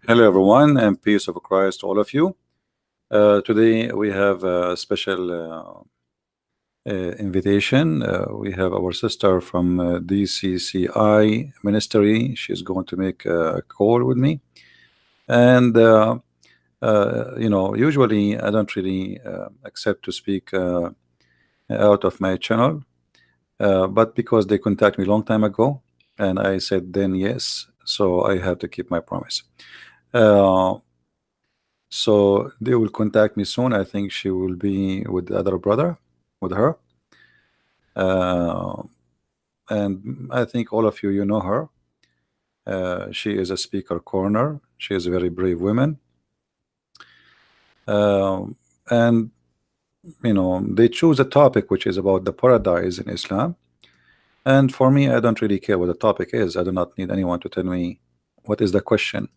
Hello, everyone, and peace of Christ to all of you. Today we have a special invitation. We have our sister from DCCI Ministry. She's going to make a call with me, and usually I don't really accept to speak out of my channel, but because they contacted me a long time ago, and I said then yes, so I have to keep my promise. Uh, So they will contact me soon. I think she will be with the other brother, with her. Uh, and I think all of you, you know her. She is a speaker corner. She is a very brave woman. And they choose a topic which is about the paradise in Islam. And for me, I don't really care what the topic is. I do not need anyone to tell me what is the question.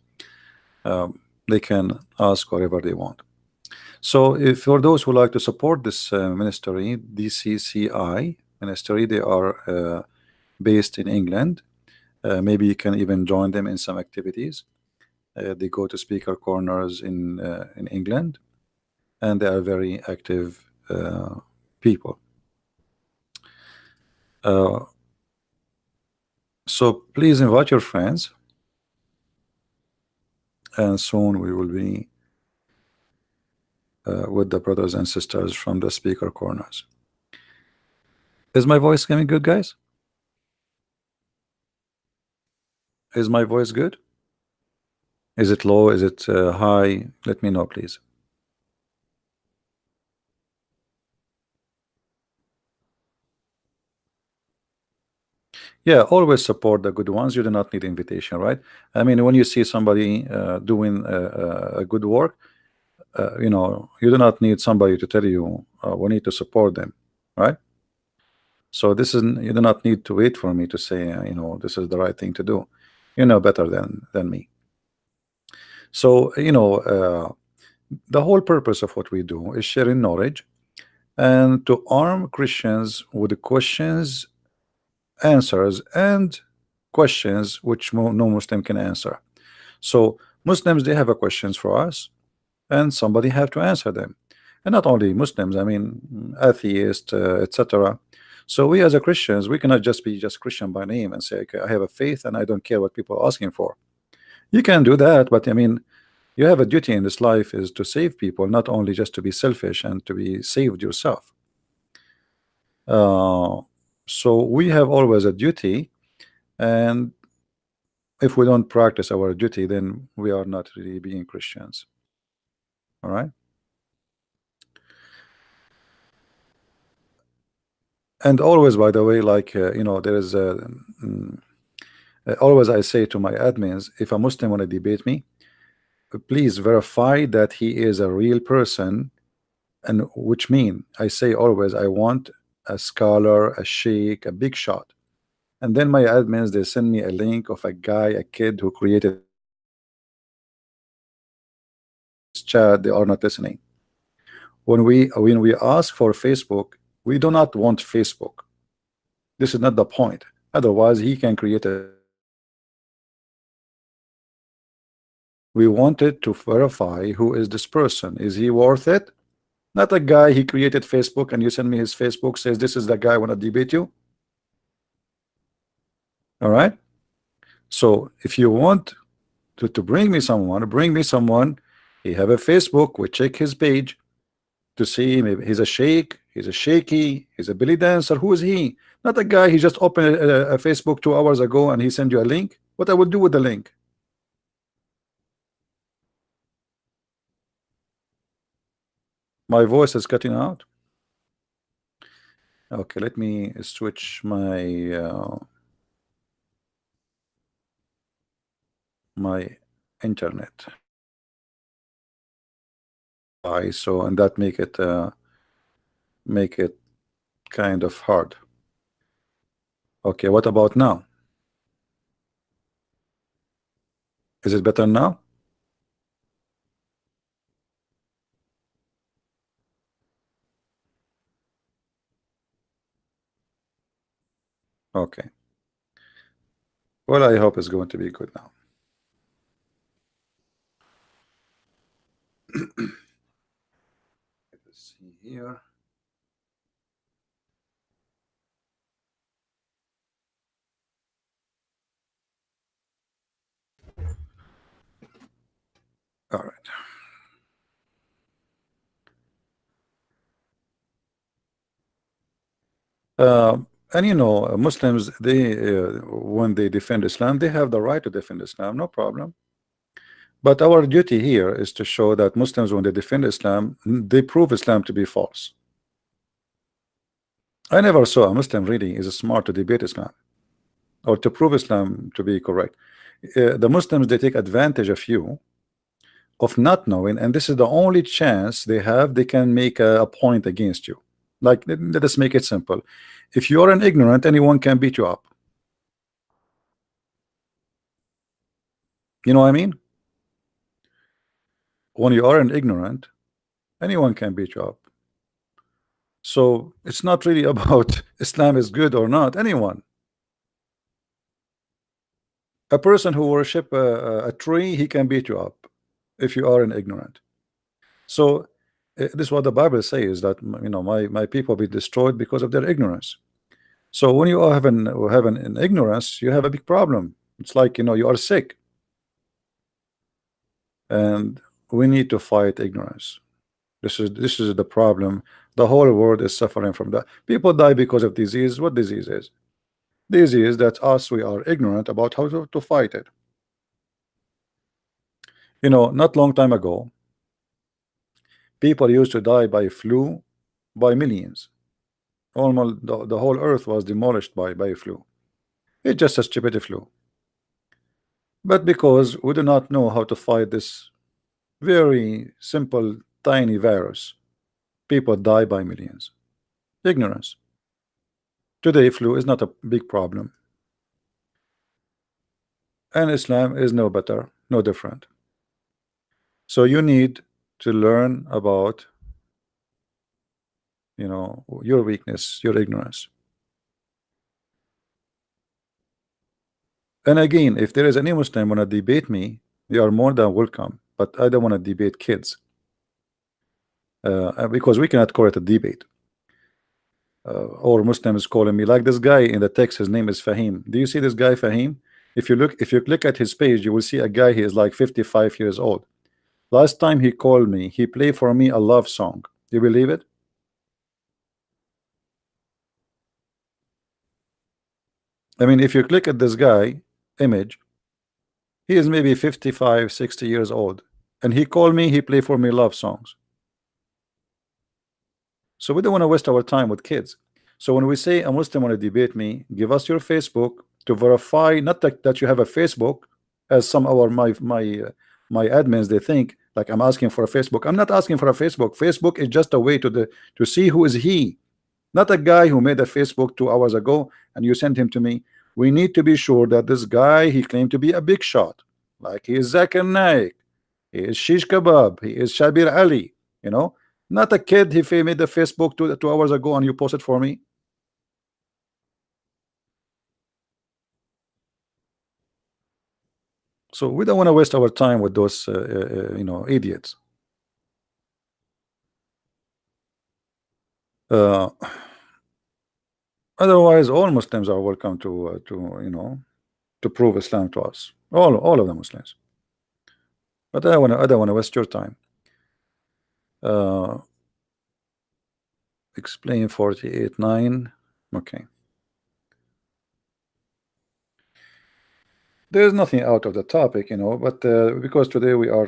They can ask whatever they want. So, if for those who like to support this ministry, DCCI ministry, they are based in England. Maybe you can even join them in some activities. They go to speaker corners in England, and they are very active people. So please invite your friends, and soon we will be with the brothers and sisters from the speaker corners. Is my voice coming good, guys? Is my voice good? Is it low? Is it high? Let me know, please. Yeah, always support the good ones. You do not need invitation, right? I mean, when you see somebody doing a good work, you do not need somebody to tell you we need to support them, right? So this is you do not need to wait for me to say this is the right thing to do. You know better than me. So the whole purpose of what we do is sharing knowledge and to arm Christians with the questions, answers, and questions which no Muslim can answer. So Muslims, they have a questions for us, and somebody have to answer them. And not only Muslims, I mean atheists, etc. So we as a Christians, we cannot just be just Christian by name and say, okay, I have a faith and I don't care what people are asking for. You can do that, but I mean, you have a duty in this life is to save people, not only just to be selfish and to be saved yourself. So we have always a duty, and if we don't practice our duty, then we are not really being Christians. All right. And always, by the way, like there is always I say to my admins, if a Muslim want to debate me, please verify that he is a real person, and which mean I say always I want a scholar, a sheikh, a big shot. And then my admins, they send me a link of a guy, a kid who created this chat. They are not listening. When we ask for Facebook, we do not want Facebook. This is not the point. Otherwise, he can create a. We wanted to verify who is this person. Is he worth it? Not a guy he created Facebook and you send me his Facebook says this is the guy I want to debate you. All right. So if you want to bring me someone, he have a Facebook. We check his page to see maybe he's a sheikh, he's a shaky, he's a belly dancer. Who is he? Not a guy he just opened a Facebook 2 hours ago and he sent you a link. What I will do with the link? My voice is cutting out. Okay, let me switch my internet. So and that make it kind of hard. Okay, what about now? Is it better now? Okay. Well, I hope it's going to be good now. Let's see here. All right. And Muslims, they when they defend Islam, they have the right to defend Islam, no problem. But our duty here is to show that Muslims, when they defend Islam, they prove Islam to be false. I never saw a Muslim really is smart to debate Islam or to prove Islam to be correct. The Muslims, they take advantage of you, of not knowing, and this is the only chance they have. They can make a point against you. Like, let us make it simple. If you are an ignorant, anyone can beat you up. You know what I mean? When you are an ignorant, anyone can beat you up. So it's not really about Islam is good or not. Anyone, a person who worship a tree, he can beat you up if you are an ignorant. So this is what the Bible says, that my people be destroyed because of their ignorance. So when you are having an ignorance, you have a big problem. It's like you are sick, and we need to fight ignorance. This is the problem. The whole world is suffering from that. People die because of disease. What disease is? Disease that us, we are ignorant about how to fight it. Not long time ago, people used to die by flu by millions. Almost the whole earth was demolished by flu. It's just a stupid flu. But because we do not know how to fight this very simple, tiny virus, people die by millions. Ignorance. Today, flu is not a big problem. And Islam is no better, no different. So you need to learn about your weakness, your ignorance. And again, if there is any Muslim want to debate me, you are more than welcome. But I don't want to debate kids, because we cannot call it a debate. Or Muslims calling me like this guy in the text. His name is Fahim. Do you see this guy Fahim? If you click at his page, you will see a guy. He is like 55 years old. Last time he called me, he played for me a love song. Do you believe it? I mean, if you click at this guy image, he is maybe 55, 60 years old, and he called me, he played for me love songs. So we don't want to waste our time with kids. So when we say a Muslim want to debate me, give us your Facebook to verify, not that you have a Facebook, as some of our my admins, they think like I'm asking for a Facebook. I'm not asking for a Facebook. Facebook is just a way to see who is he, not a guy who made a Facebook 2 hours ago and you sent him to me. We need to be sure that this guy, he claimed to be a big shot, like he is Zakir Naik, he is Shish Kebab, he is Shabir Ali, not a kid. He made the Facebook 2 hours ago and you posted for me. So we don't want to waste our time with those idiots. Uh, Otherwise, all Muslims are welcome to prove Islam to us. All of the Muslims. But I don't want to waste your time. Explain 48:9. Okay. There's nothing out of the topic, but because today we are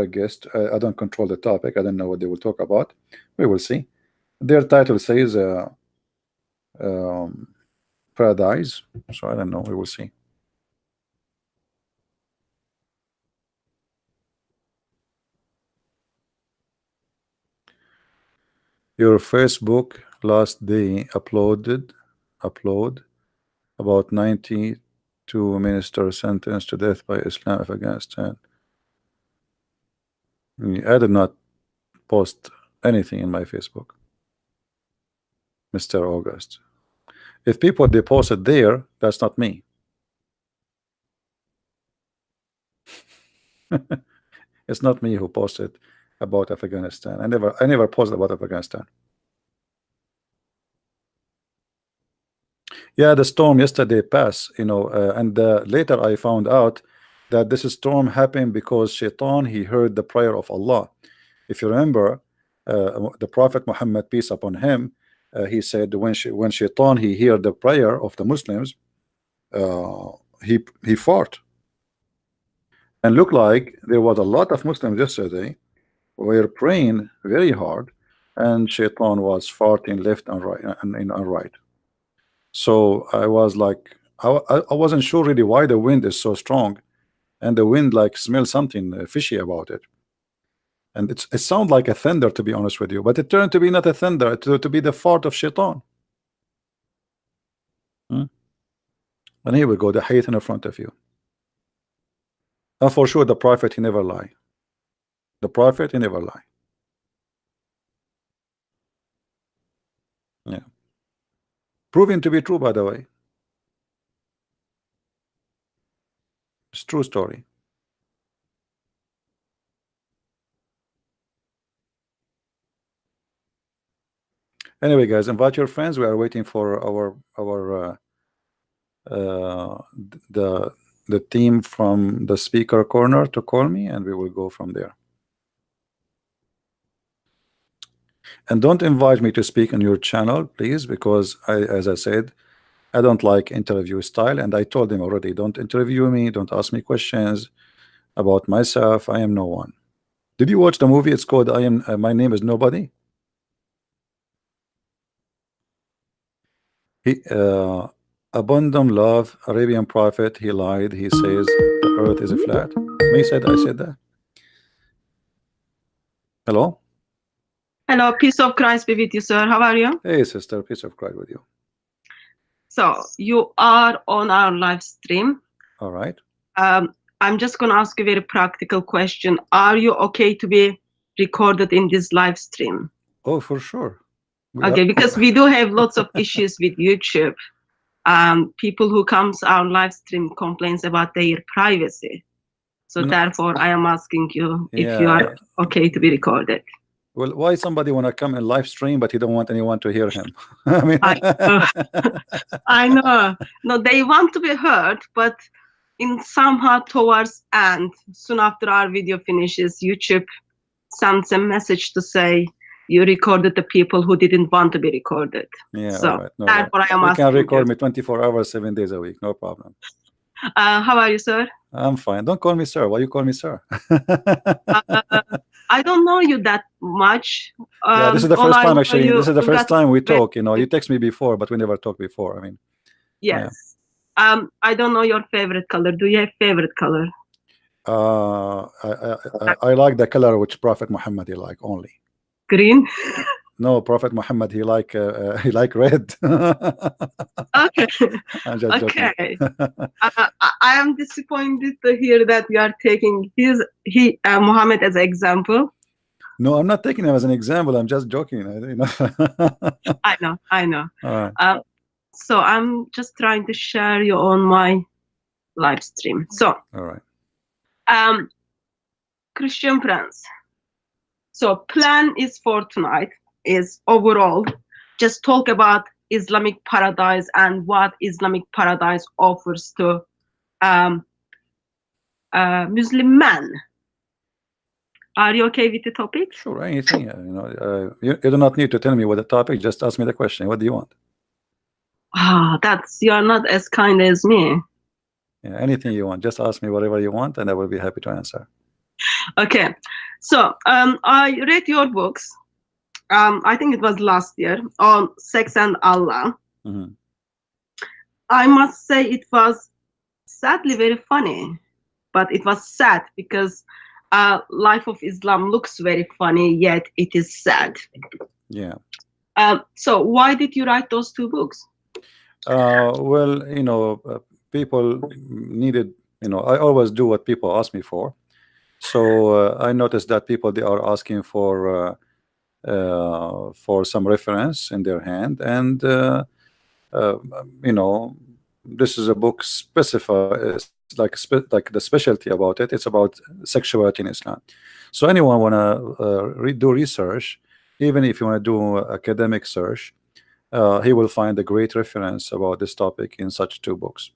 a guest, I don't control the topic. I don't know what they will talk about. We will see. Their title says paradise, so I don't know. We will see. Your Facebook last day upload about 92 ministers sentenced to death by Islam of Afghanistan. I did not post anything in my Facebook, Mr. August. If people they posted there, that's not me. It's not me who posted. about Afghanistan. I never posted about Afghanistan. Yeah, the storm yesterday passed, and later I found out that this storm happened because Shaitan, he heard the prayer of Allah. If you remember, the Prophet Muhammad, peace upon him, he said when Shaitan he heard the prayer of the Muslims, uh, he fought, and looked like there was a lot of Muslims yesterday were praying very hard, and Shaitan was farting left and right and right. So I was like, I wasn't sure really why the wind is so strong, and the wind like smells something fishy about it, and it sounds like a thunder, to be honest with you, but it turned to be not a thunder, to be the fart of Shaitan. Hmm? And here we go, the hayat in front of you. And for sure, the Prophet, he never lie. The Prophet, he never lie. Yeah, proven to be true, by the way. It's true story. Anyway, guys, invite your friends. We are waiting for our the team from the speaker corner to call me, and we will go from there. And don't invite me to speak on your channel, please, because as I said, I don't like interview style, and I told them already, don't interview me, don't ask me questions about myself. I am no one. Did you watch the movie? It's called My Name Is Nobody. He abundant love, Arabian prophet, he lied. He says the earth is flat. Me said I said that. Hello? Hello, peace of Christ be with you, sir. How are you? Hey, sister, peace of Christ with you. So you are on our live stream. All right. I'm just going to ask a very practical question. Are you okay to be recorded in this live stream? Oh, for sure. Okay, because we do have lots of issues with YouTube. People who comes our live stream complains about their privacy. So therefore, I am asking you if you are okay to be recorded. Well, why somebody want to come in live stream, but he don't want anyone to hear him? I mean, I know. No, they want to be heard, but in somehow towards end, soon after our video finishes, YouTube sends a message to say you recorded the people who didn't want to be recorded. Yeah, so right. No, therefore I am you asking can record you. me 24 hours, 7 days a week, no problem. How are you, sir? I'm fine. Don't call me sir. Why you call me sir? I don't know you that much. Yeah, this is the first time actually. This is the first time we talk. You text me before, but we never talked before. I mean, yes. Yeah. I don't know your favorite color. Do you have favorite color? I like the color which Prophet Muhammad he like only. Green. No, Prophet Muhammad he like red. Okay. I'm just joking. I am disappointed to hear that you are taking Muhammad as an example. No, I'm not taking him as an example. I'm just joking. I know. All right. So I'm just trying to share you on my live stream. So. All right. Christian friends. So plan is for tonight is overall just talk about Islamic paradise and what Islamic paradise offers to Muslim men. Are you okay with the topic? Sure, anything. You do not need to tell me what the topic. Just ask me the question. What do you want? You are not as kind as me. Yeah, anything you want. Just ask me whatever you want, and I will be happy to answer. Okay, so I read your books. I think it was last year on sex and Allah. Mm-hmm. I must say it was sadly very funny, but it was sad because life of Islam looks very funny, yet it is sad. Yeah. So why did you write those two books? Well, people needed, I always do what people ask me for. So I noticed that people, they are asking for some reference in their hand, and this is a book specified, like the specialty about it. It's about sexuality in Islam. So anyone wanna do research, even if you want to do academic search, he will find a great reference about this topic in such two books.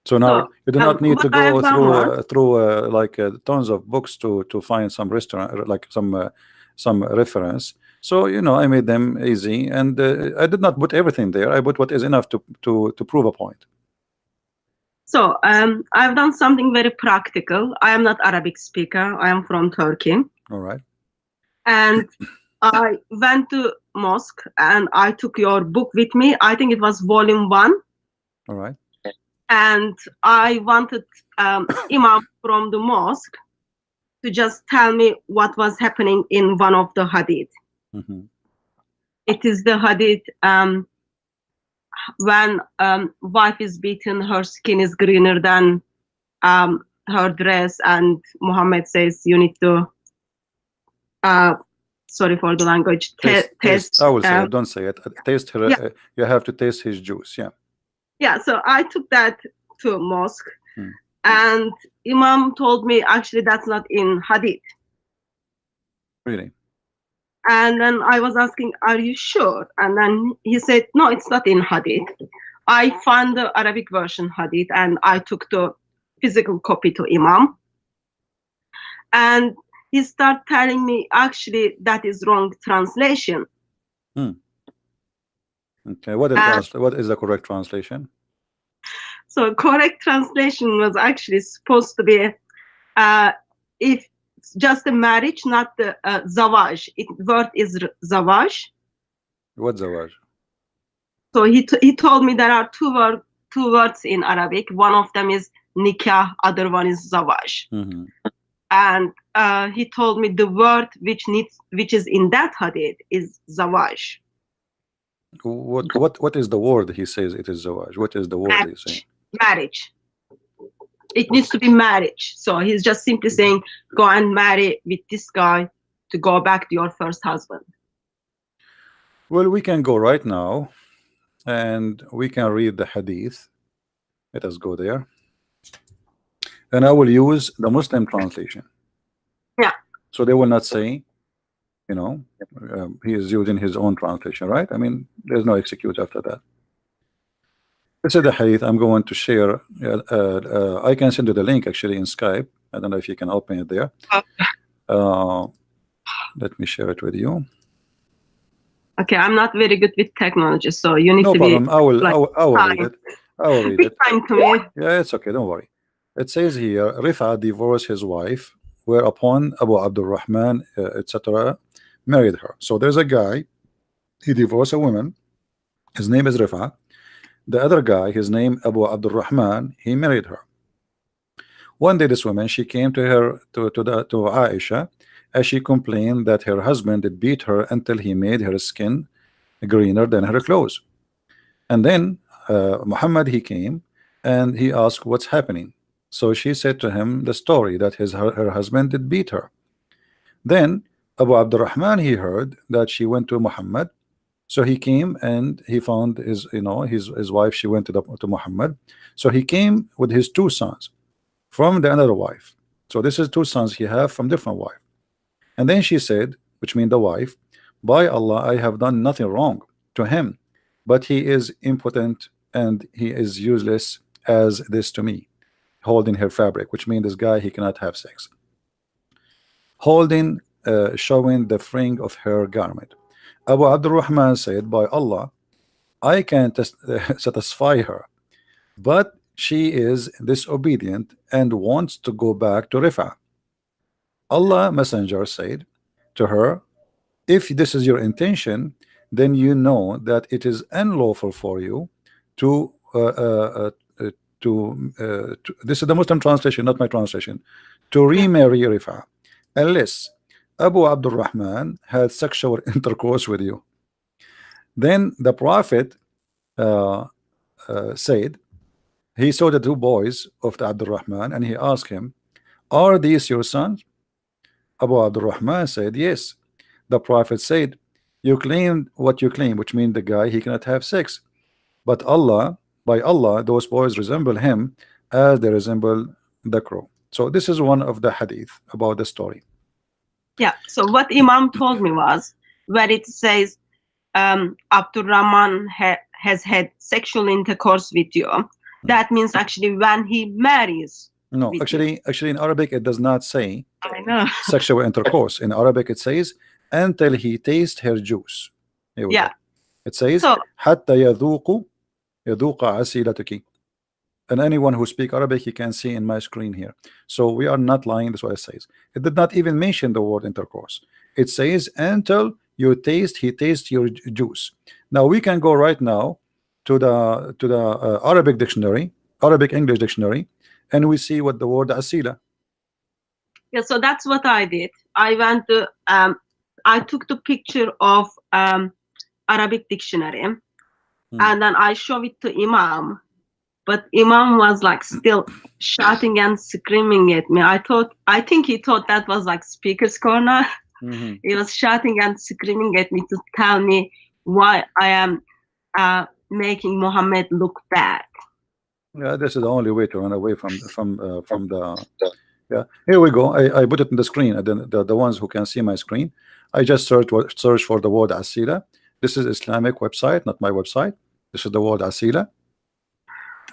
So now So you do not need what to I have go done was, through like tons of books to find some restaurant, like some reference. So I made them easy, and I did not put everything there. I put what is enough to prove a point. so I've done something very practical. I am not Arabic speaker. I am from Turkey, All right. and I went to mosque and I took your book with me. I think it was volume 1. All right. And I wanted imam from the mosque to just tell me what was happening in one of the hadith. Mm-hmm. It is the hadith when wife is beaten, her skin is greener than her dress, and Muhammad says you need to sorry for the language, taste. I will say it. Don't say it. Taste her. Yeah. You have to taste his juice. Yeah. Yeah, so I took that to mosque, Hmm. and imam told me actually that's not in hadith. Really? And then I was asking, are you sure? And then he said, no, it's not in hadith. I found the Arabic version hadith and I took the physical copy to imam. And he started telling me, actually, that is wrong translation. Okay. What is the correct translation? So correct translation was actually supposed to be, if just a marriage, not the zawaj. Word is zawaj. What zawaj? So he told me there are two words in Arabic. One of them is nikah, other one is zawaj. Mm-hmm. And he told me the word which is in that hadith is zawaj. What is the word he says it is zawaj? What is the word he's saying? Marriage. It needs to be marriage. So he's just simply saying, go and marry with this guy to go back to your first husband. Well, we can go right now and we can read the hadith. Let us go there. And I will use the Muslim translation. Yeah. So they will not say, he is using his own translation, right? I mean, there's no excuse after that. This is the hadith I'm going to share. I can send you the link actually in Skype. I don't know if you can open it there. Let me share it with you. Okay, I'm not very good with technology, so you need No to problem. be. I will kind. read it. I will read Be it. kind to me. Yeah, it's okay. Don't worry. It says here, Rifa divorced his wife, whereupon Abu Abdurrahman, etc., married her. So there's a guy, he divorced a woman. His name is Rifa. The other guy, his name Abu Abdurrahman, he married her. One day, this woman, she came to her to Aisha, as she complained that her husband did beat her until he made her skin greener than her clothes. And then Muhammad, he came and he asked what's happening. So she said to him the story that her husband did beat her. Then Abu Abdurrahman, he heard that she went to Muhammad. So he came and he found his wife. She went to Muhammad. So he came with his two sons from the another wife. So this is two sons he have from different wife. And then she said, which means the wife, by Allah, I have done nothing wrong to him, but he is impotent and he is useless as this to me. Holding her fabric, which means this guy, he cannot have sex. Holding, showing the fring of her garment. Abu Abdurrahman said, by Allah, I can't satisfy her, but she is disobedient and wants to go back to Rifa. Allah Messenger said to her, if this is your intention, then you know that it is unlawful for you to this is the Muslim translation, not my translation, to remarry Rifa, unless Abu Abdurrahman had sexual intercourse with you. Then the Prophet said, he saw the two boys of the Abdurrahman and he asked him, are these your sons? Abu Abdurrahman said, yes. The Prophet said, you claim what you claim, which means the guy, he cannot have sex. But Allah, by Allah, those boys resemble him as they resemble the crow. So this is one of the hadith about the story. Yeah. So what Imam told me was, where it says Abdul Rahman has had sexual intercourse with you, that means actually when he marries No, with you. actually in Arabic it does not say I know. sexual intercourse. In Arabic it says until he tastes her juice. Here we Yeah. go. It says So حتى يذوق عسيلتك. And anyone who speak Arabic, you can see in my screen here. So we are not lying. That's what it says. It did not even mention the word intercourse. It says until you taste, he tastes your juice. Now we can go right now to the Arabic dictionary, Arabic English dictionary, and we see what the word asila. yeah, so that's what I did. I went to I took the picture of Arabic dictionary and then I show it to Imam. But Imam was like still shouting and screaming at me. I think he thought that was like speaker's corner. He was shouting and screaming at me to tell me why I am making Muhammad look bad. Yeah, this is the only way to run away from the. Yeah, here we go. I put it in the screen. And then the ones who can see my screen, I just search for the word asila. This is Islamic website, not my website. This is the word asila,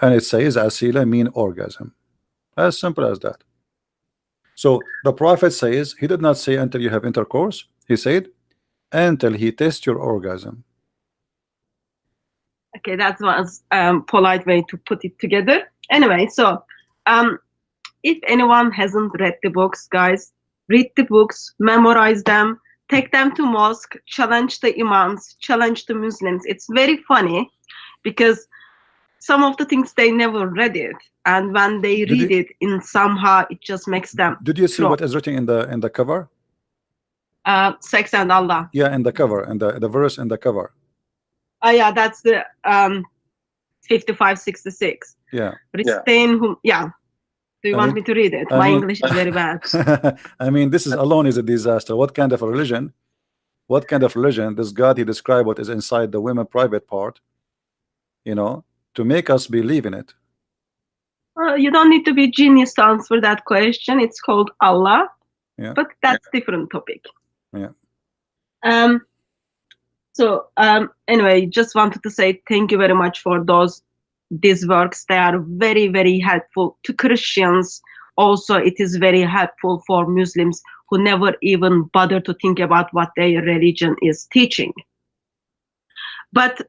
and it says asila mean orgasm. As simple as that. So the Prophet says he did not say until you have intercourse. He said until he tests your orgasm. Okay, that was polite way to put it together. Anyway, so if anyone hasn't read the books, guys, read the books, memorize them, take them to mosque, challenge the imams, challenge the Muslims. It's very funny because some of the things they never read it, and when they read it in somehow it just makes them. Did you see what is written in the cover? Sex and Allah. Yeah, in the cover, and the verse in the cover. Oh yeah, that's the 5566. Yeah. Restrain whom. Yeah. Do you want me to read it? My English is very bad. I mean, this is alone is a disaster. What kind of a religion? What kind of religion? This God, he described what is inside the women private part, you know, to make us believe in it. You don't need to be genius to answer that question. It's called Allah. Yeah. But that's different topic. Yeah. So anyway, just wanted to say thank you very much for these works. They are very, very helpful to Christians. Also, it is very helpful for Muslims who never even bother to think about what their religion is teaching. But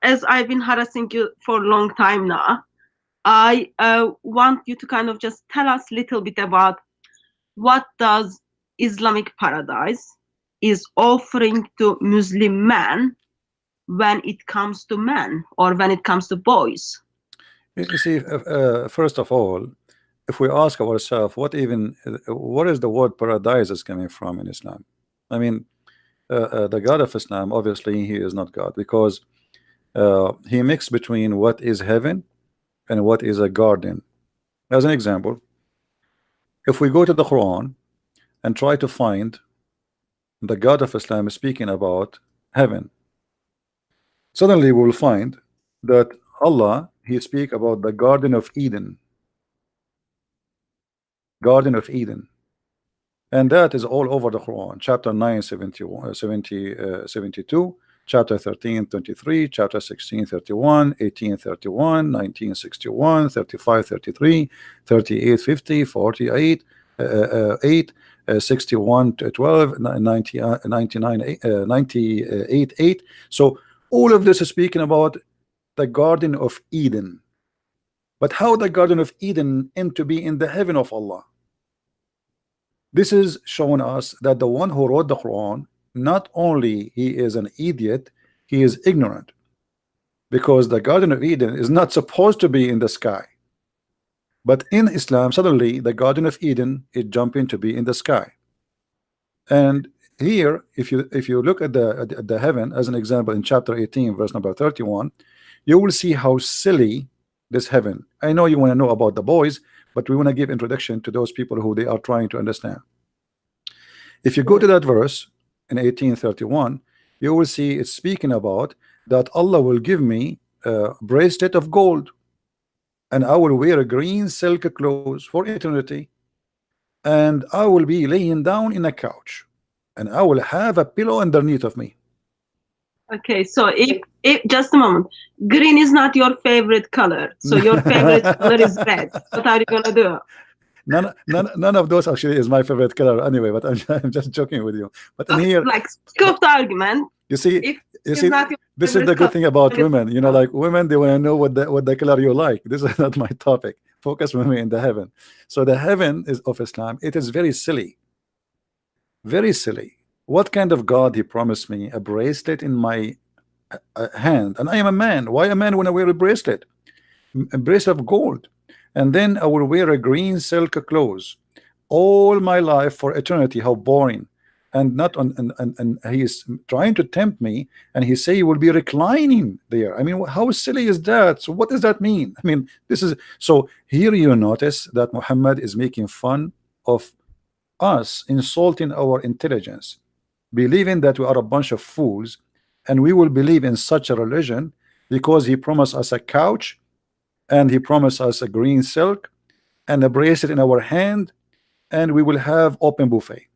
as I've been harassing you for a long time now, I want you to kind of just tell us a little bit about what does Islamic Paradise is offering to Muslim men when it comes to men or when it comes to boys. You see, first of all, if we ask ourselves what is the word paradise is coming from in Islam? I mean, the God of Islam, obviously he is not God, because he mixed between what is heaven and what is a garden. As an example, if we go to the Quran and try to find the God of Islam is speaking about heaven, suddenly we will find that Allah, he speak about the Garden of Eden. Garden of Eden. And that is all over the Quran. Chapter 9, 72, chapter 13, 23, chapter 16, 31, 18, 31, 19, 61, 35, 33, 38, 50, 48, 8, 61, 12, 90, 99, 98, 8. So all of this is speaking about the Garden of Eden. But how the Garden of Eden came to be in the heaven of Allah? This is showing us that the one who wrote the Quran, not only he is an idiot, he is ignorant, because the Garden of Eden is not supposed to be in the sky. But in Islam, suddenly the Garden of Eden is jumping to be in the sky. And here, if you look at the heaven as an example in chapter 18, verse number 31, you will see how silly this heaven. I know you want to know about the boys, but we want to give introduction to those people who they are trying to understand. If you go to that verse in 1831, you will see it's speaking about that Allah will give me a bracelet of gold, and I will wear a green silk clothes for eternity. and I will be laying down in a couch, and I will have a pillow underneath of me. Okay, so if just a moment, green is not your favorite color, so your favorite color is red. What are you gonna do? None of those actually is my favorite color anyway, but I'm just joking with you. But in here, like, speak of the argument. you see, If you see, this is the good thing about women. You know, like women, they want to know what the color you like. This is not my topic. Focus with me in the heaven. So the heaven is of Islam. It is very silly, very silly. What kind of God he promised me a bracelet in my hand, and I am a man. Why a man when I wear a bracelet? A bracelet of gold, and then I will wear a green silk clothes all my life for eternity. How boring. And not on and he is trying to tempt me, and he say you will be reclining there. I mean, how silly is that? So what does that mean? I mean, this is so here you notice that Muhammad is making fun of us, insulting our intelligence, believing that we are a bunch of fools, and we will believe in such a religion because he promised us a couch, and he promised us a green silk and a bracelet in our hand, and we will have open buffet.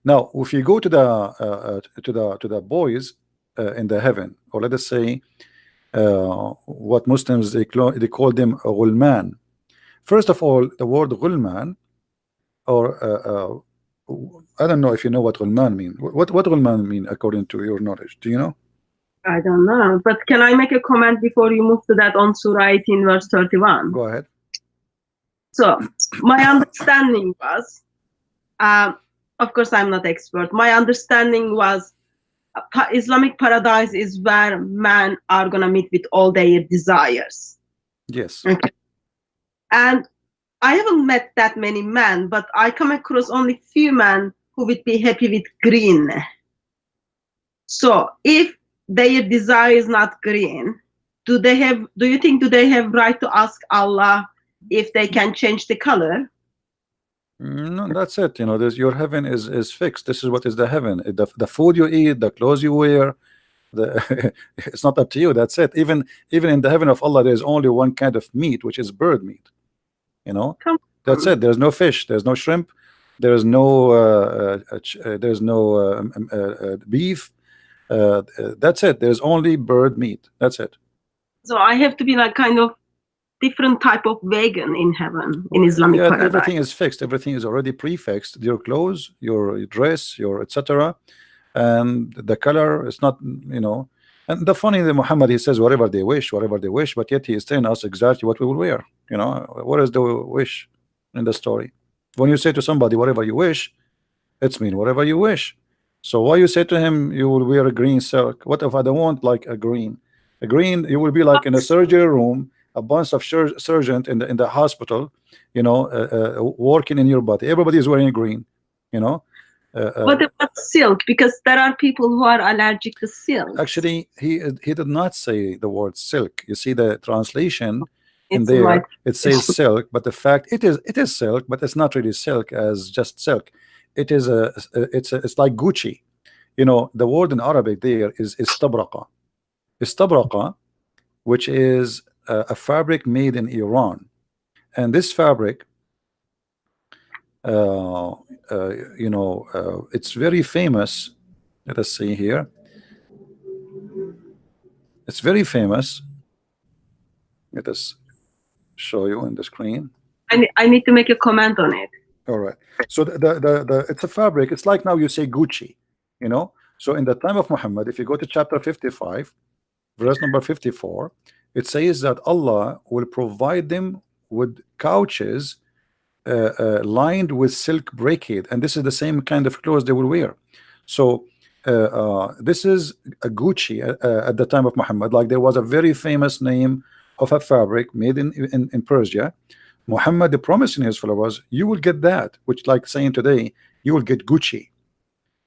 Now, if you go to the boys in the heaven, or let us say what Muslims they call them ghulman. First of all, the word ghulman, or I don't know if you know what ghulman mean. What ghulman mean according to your knowledge? Do you know? I don't know, but can I make a comment before you move to that on Surah 18 verse 31? Go ahead. So my understanding was, of course I'm not expert, my understanding was Islamic paradise is where men are gonna meet with all their desires. Yes. Okay. And I haven't met that many men, but I come across only few men who would be happy with green. So if their desire is not green, do you think they have right to ask Allah if they can change the color? No, that's it. You know, your heaven is fixed. This is what is the heaven. The food you eat, the clothes you wear, it's not up to you. That's it. Even in the heaven of Allah, there's only one kind of meat, which is bird meat. You know, that's it. There's no fish. There's no shrimp. There's no beef. That's it. There's only bird meat. That's it. So I have to be like kind of different type of vegan in heaven, in Islamic paradise. Everything is fixed. Everything is already prefixed. Your clothes, your dress, your etc. And the color is not, you know. And the funny that Muhammad, he says whatever they wish, but yet he is telling us exactly what we will wear. You know, what is the wish in the story? When you say to somebody whatever you wish, it's mean whatever you wish. So why you say to him you will wear a green silk? What if I don't want like a green? A green, you will be like in a surgery room, a bunch of surgeons in the hospital, you know, working in your body. Everybody is wearing green, you know. What about silk? Because there are people who are allergic to silk. Actually, he did not say the word silk. You see the translation in there. It says silk, but the fact it is silk, but it's not really silk as just silk. It is it's like Gucci. You know, the word in Arabic there is istabraqa. Istabraqa, which is a fabric made in Iran, and this fabric, you know, it's very famous. Let us see here. It's very famous. Let us show you on the screen. I need to make a comment on it. All right. So the it's a fabric. It's like now you say Gucci, you know. So in the time of Muhammad, if you go to chapter 55, verse number 54, it says that Allah will provide them with couches lined with silk brocade, and this is the same kind of clothes they will wear. So this is a Gucci at the time of Muhammad. Like there was a very famous name of a fabric made in Persia. Muhammad promising his followers, you will get that, which like saying today, you will get Gucci.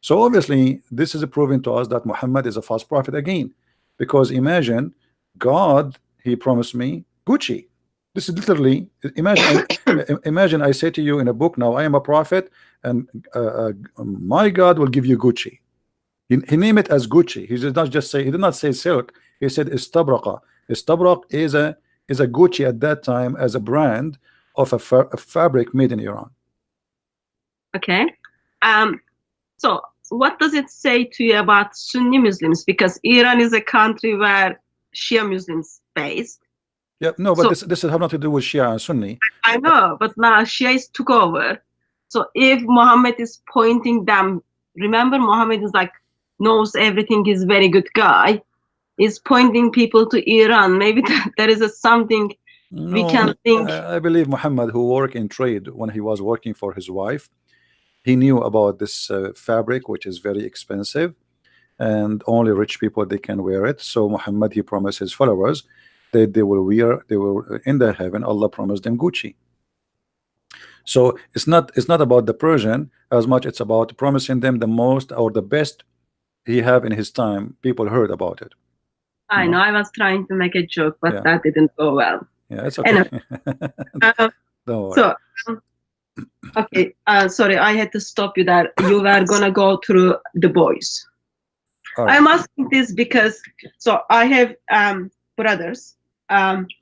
So obviously this is proving to us that Muhammad is a false prophet again, because imagine God, he promised me Gucci. This is literally, imagine I say to you in a book now, I am a prophet, and my God will give you Gucci. He named it as Gucci. He did not just say, he did not say silk. He said istabraqa. Istabraq is a Gucci at that time as a brand of a fabric made in Iran. Okay. So what does it say to you about Sunni Muslims? Because Iran is a country where Shia Muslims based. Yeah, no, but So, this has nothing to do with Shia and Sunni. I know, but now Shias took over. So if Muhammad is pointing them, remember Muhammad is like knows everything, is very good guy, is pointing people to Iran. Maybe there is something we can No, think. I believe Muhammad, who worked in trade when he was working for his wife, he knew about this fabric, which is very expensive, and only rich people they can wear it. So Muhammad, he promised his followers that they will wear, they will in the heaven, Allah promised them Gucci. So it's not about the Persian as much, it's about promising them the most or the best he have in his time. People heard about it. I know, I was trying to make a joke, but Yeah. that didn't go well. Yeah, it's okay. Anyway, Don't worry. so okay, sorry, I had to stop you there. You were gonna go through the boys. All right. I'm asking this because so I have brothers,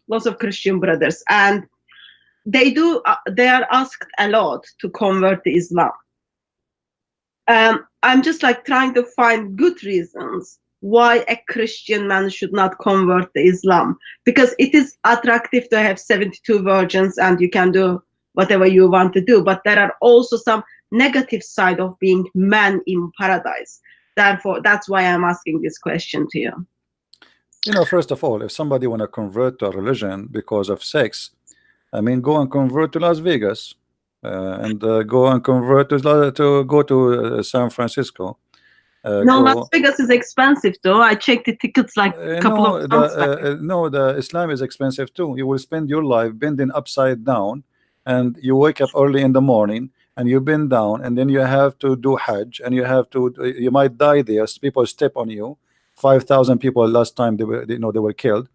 lots of Christian brothers, and they are asked a lot to convert to Islam. I'm just like trying to find good reasons why a Christian man should not convert to Islam, because it is attractive to have 72 virgins and you can do whatever you want to do, but there are also some negative side of being man in paradise. Therefore, that's why I'm asking this question to you. You know, first of all, if somebody want to convert to a religion because of sex, I mean, go and convert to Las Vegas, and go and convert to go to San Francisco. No, Las Vegas is expensive though. I checked the tickets like a couple of months back. No, the Islam is expensive too. You will spend your life bending upside down, and you wake up early in the morning and you bend down, and then you have to do Hajj, and you might die there. People step on you. 5,000 people last time they were killed.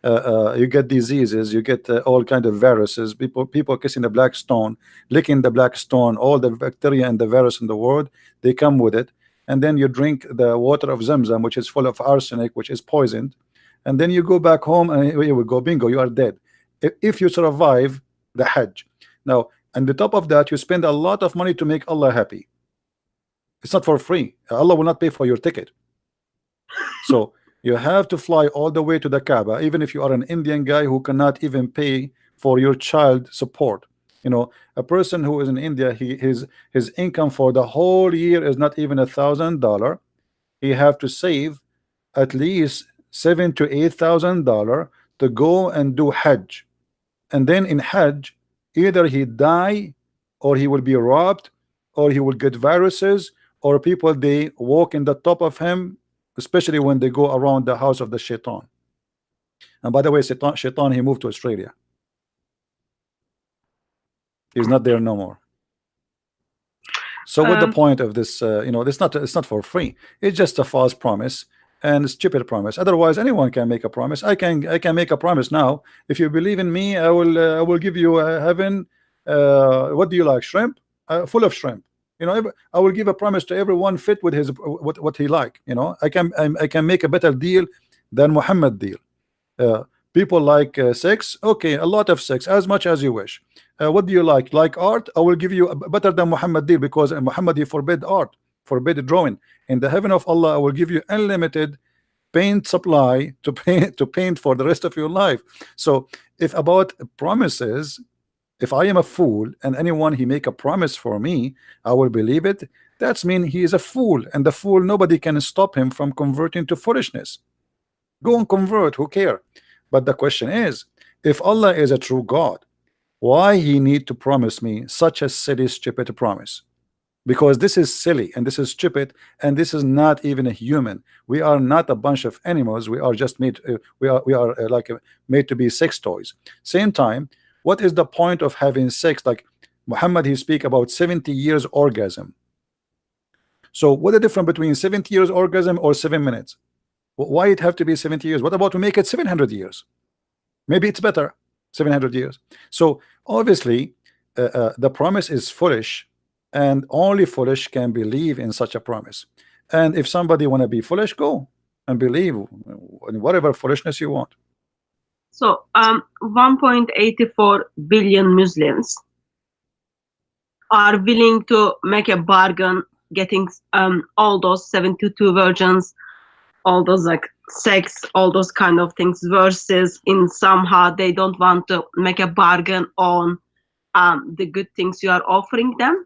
You get diseases, you get all kind of viruses. People kissing the black stone, licking the black stone, all the bacteria and the virus in the world, they come with it. And then you drink the water of Zamzam, which is full of arsenic, which is poisoned, and then you go back home and you will go bingo, you are dead if you survive the Hajj. Now, on the top of that, you spend a lot of money to make Allah happy. It's not for free. Allah will not pay for your ticket. So you have to fly all the way to the Kaaba, even if you are an Indian guy who cannot even pay for your child support. You know, a person who is in India, his income for the whole year is not even $1,000. He have to save at least $7,000 to $8,000 to go and do Hajj. And then in Hajj, either he die, or he will be robbed, or he will get viruses, or people they walk in the top of him, especially when they go around the house of the shaitan. And by the way, shaitan he moved to Australia. He's not there no more. So what the point of this? You know, it's not for free. It's just a false promise and a stupid promise. Otherwise, anyone can make a promise. I can make a promise now. If you believe in me, I will give you heaven. What do you like? Shrimp? Full of shrimp. You know, I will give a promise to everyone fit with his what he like. You know, I can make a better deal than Muhammad deal. People like sex, okay, a lot of sex, as much as you wish. What do you like? Like art? I will give you a better than Muhammad deal, because Muhammad he forbid art, forbid drawing. In the heaven of Allah, I will give you unlimited paint supply to paint for the rest of your life. So if about promises, if I am a fool and anyone he make a promise for me, I will believe it. That's mean he is a fool, and the fool, nobody can stop him from converting to foolishness. Go and convert, who care? But the question is, if Allah is a true God, why he need to promise me such a silly, stupid promise? Because this is silly and this is stupid, and this is not even a human. We are not a bunch of animals. We are just made. We are made to be sex toys. Same time, what is the point of having sex? Like Muhammad, he speak about 70 years orgasm. So what the difference between 70 years orgasm or 7 minutes? Why it have to be 70 years? What about to make it 700 years? Maybe it's better 700 years. So obviously the promise is foolish, and only foolish can believe in such a promise. And if somebody want to be foolish, go and believe in whatever foolishness you want. So 1.84 billion Muslims are willing to make a bargain, getting all those 72 virgins, all those like sex, all those kind of things, versus in somehow they don't want to make a bargain on the good things you are offering them.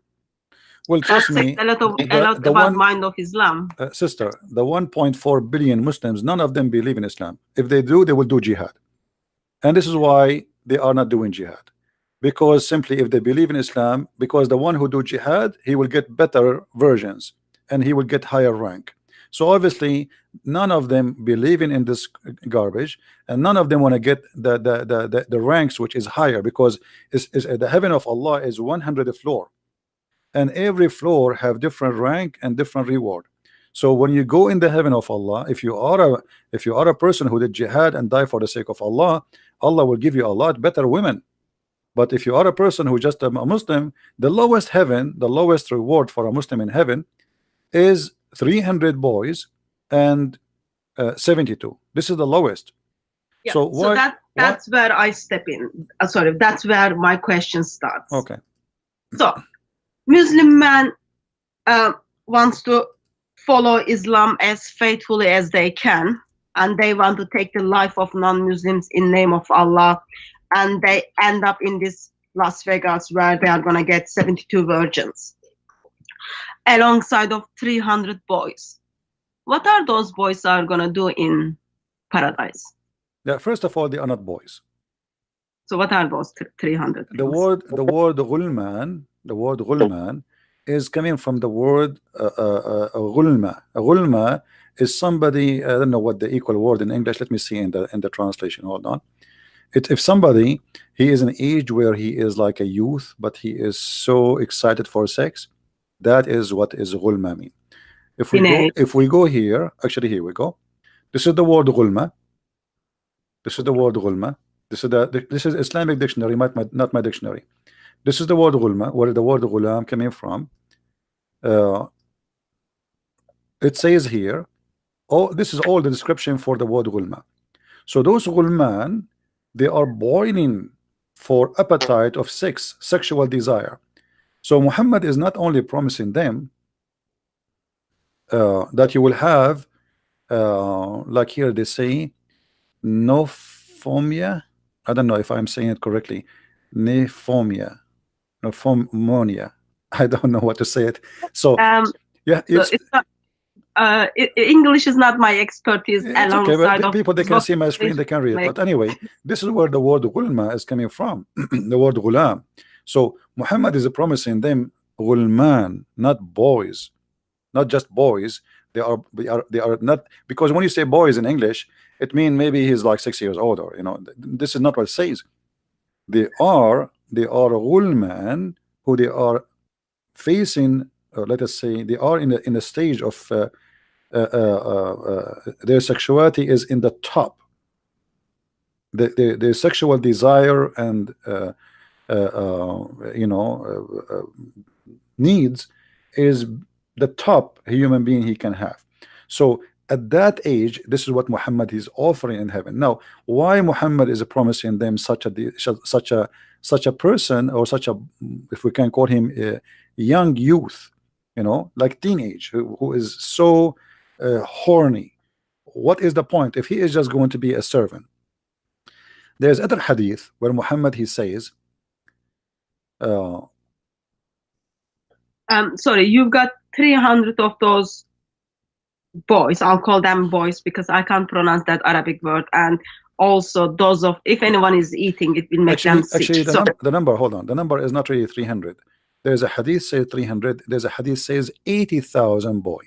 Well, trust That's me, a lot the about one mind of Islam. sister, the 1.4 billion Muslims, none of them believe in Islam. If they do, they will do jihad, and this is why they are not doing jihad. Because simply, if they believe in Islam, because the one who do jihad, he will get better versions and he will get higher rank. So obviously, none of them believing in this garbage, and none of them want to get the ranks which is higher, because is the heaven of Allah is 100 floor, and every floor have different rank and different reward. So when you go in the heaven of Allah, if you are a person who did jihad and die for the sake of Allah, Allah will give you a lot better women. But if you are a person who just a Muslim, the lowest heaven, the lowest reward for a Muslim in heaven is 300 boys and 72. This is the lowest. Yeah. So why? That's where I step in. Sorry, that's where my question starts. Okay. So Muslim man wants to follow Islam as faithfully as they can, and they want to take the life of non-Muslims in name of Allah, and they end up in this Las Vegas where they are going to get 72 virgins alongside of 300 boys. What are those boys are going to do in paradise? Yeah, first of all, they are not boys. So what are those 300 things? The word ghulman is coming from the word ghulma. Ghulma is somebody, I don't know what the equal word in English. Let me see in the translation. Hold on. If somebody, he is an age where he is like a youth, but he is so excited for sex, that is what is ghulma mean. If we go here, actually here we go. This is the word ghulma. This is the word ghulma. This is Islamic dictionary, not my dictionary. This is the word ghulma, where the word ghulam coming from. It says here, this is all the description for the word ghulma. So those ghulman, they are boiling for appetite of sex, sexual desire. So Muhammad is not only promising them that you will have, like here they say, nophomia. I don't know if I'm saying it correctly. Nephomia, nophomonia. I don't know what to say it. So yeah, it's not, English is not my expertise. It's okay, but people, they can see my screen, they can read it. But anyway, this is where the word ghulma is coming from. The word ghulam. So Muhammad is promising them ghulman, not boys, not just boys. They are not, because when you say boys in English, it means maybe he's like 6 years old, or this is not what it says. They are ghulman who they are facing, let us say, they are in a stage of their sexuality is in the top. Their sexual desire and needs is the top human being he can have. So at that age, this is what Muhammad is offering in heaven. Now, why Muhammad is promising them such a person, or such a, if we can call him a young youth, like teenage, who is so horny? What is the point if he is just going to be a servant? There's other hadith where Muhammad, he says, sorry, you've got 300 of those boys. I'll call them boys because I can't pronounce that Arabic word. And also those of, if anyone is eating, it will make them sick. Actually, the number, hold on, the number is not really 300. There's a hadith says 300. There's a hadith says 80,000 boy.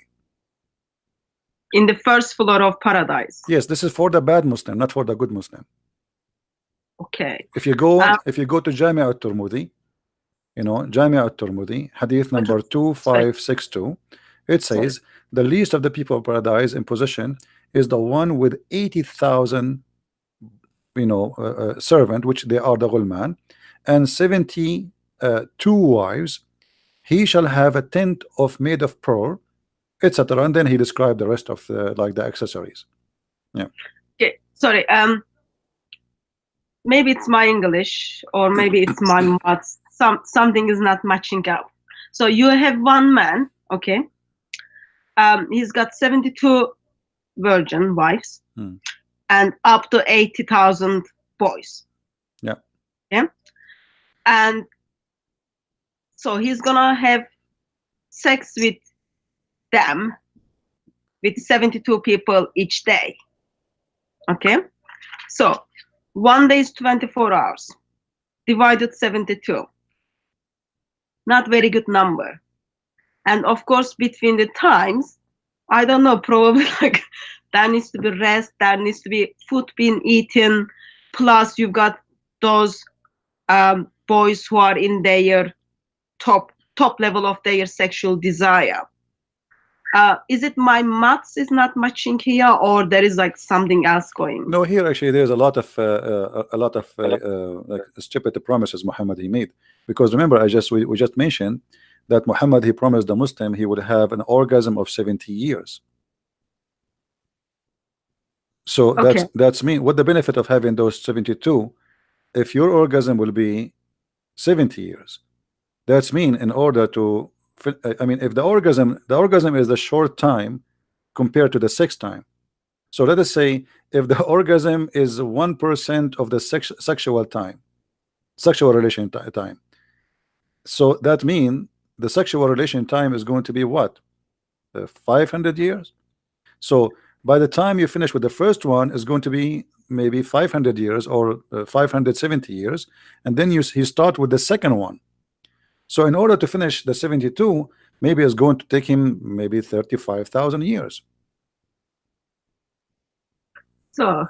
In the first floor of paradise. Yes, this is for the bad Muslim, not for the good Muslim. Okay. If you go to Jami' al-Tirmidhi, Jami' al-Tirmidhi, hadith number 2562, it says the least of the people of paradise in position is the one with 80,000 servant, which they are the ghulman, and 72 wives. He shall have a tent made of pearl, etc. And then he described the rest of the accessories. Yeah. Okay. Sorry. maybe it's my English or maybe it's my maths. Something is not matching up. So you have one man, okay? He's got 72 virgin wives and up to 80,000 boys. Yeah. Yeah. And so he's gonna have sex with them, with 72 people each day. Okay. So 1 day is 24 hours. Divided 72. Not very good number. And of course, between the times, I don't know, probably like there needs to be rest, there needs to be food being eaten, plus you've got those boys who are in their top level of their sexual desire. Is it my maths is not matching here, or there is like something else going? No, here actually there's a lot of like stupid promises Muhammad he made, because remember we just mentioned that Muhammad he promised the Muslim he would have an orgasm of 70 years. So that's me. What the benefit of having those 72 if your orgasm will be 70 years? That's mean in order to I mean if the orgasm is the short time compared to the sex time. So let us say if the orgasm is 1% of the sexual relation time, so that means the sexual relation time is going to be what, 500 years. So by the time you finish with the first one is going to be maybe 500 years or 570 years, and then you start with the second one. So in order to finish the 72, maybe it's going to take him maybe 35,000 years. So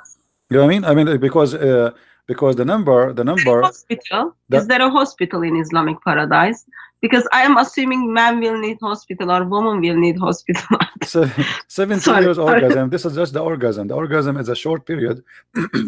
you know what I mean? Because the number hospital, is there a hospital in Islamic paradise? Because I am assuming man will need hospital or woman will need hospital. So 70 years orgasm. This is just the orgasm. The orgasm is a short period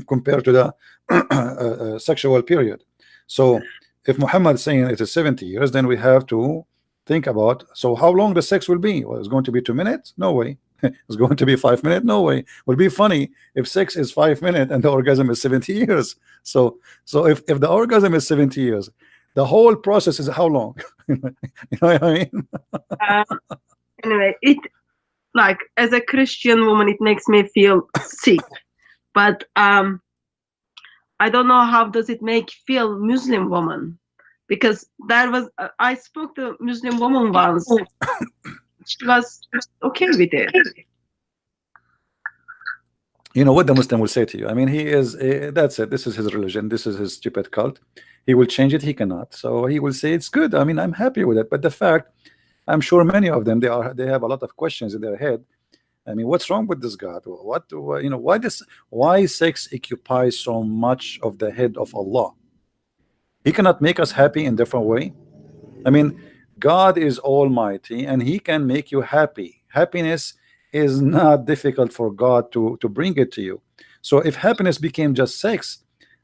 compared to the sexual period. So if Muhammad is saying it is 70 years, then we have to think about, so how long the sex will be? Well, it's going to be 2 minutes? No way. It's going to be 5 minutes? No way. It would be funny if sex is 5 minutes and the orgasm is 70 years. So if the orgasm is 70 years, the whole process is how long? You know what I mean? Anyway, it like as a Christian woman, it makes me feel sick. But I don't know how does it make feel Muslim woman, because there was I spoke to a Muslim woman once. She was okay with it. You know what the Muslim will say to you? I mean, he is that's it. This is his religion. This is his stupid cult. He will change it. He cannot. So he will say it's good. I mean, I'm happy with it. But the fact, I'm sure many of them they have a lot of questions in their head. I mean, what's wrong with this God? What you know? Why sex occupies so much of the head of Allah? He cannot make us happy in different way. I mean, God is almighty and he can make you happy. Happiness is not difficult for God to bring it to you. So if happiness became just sex,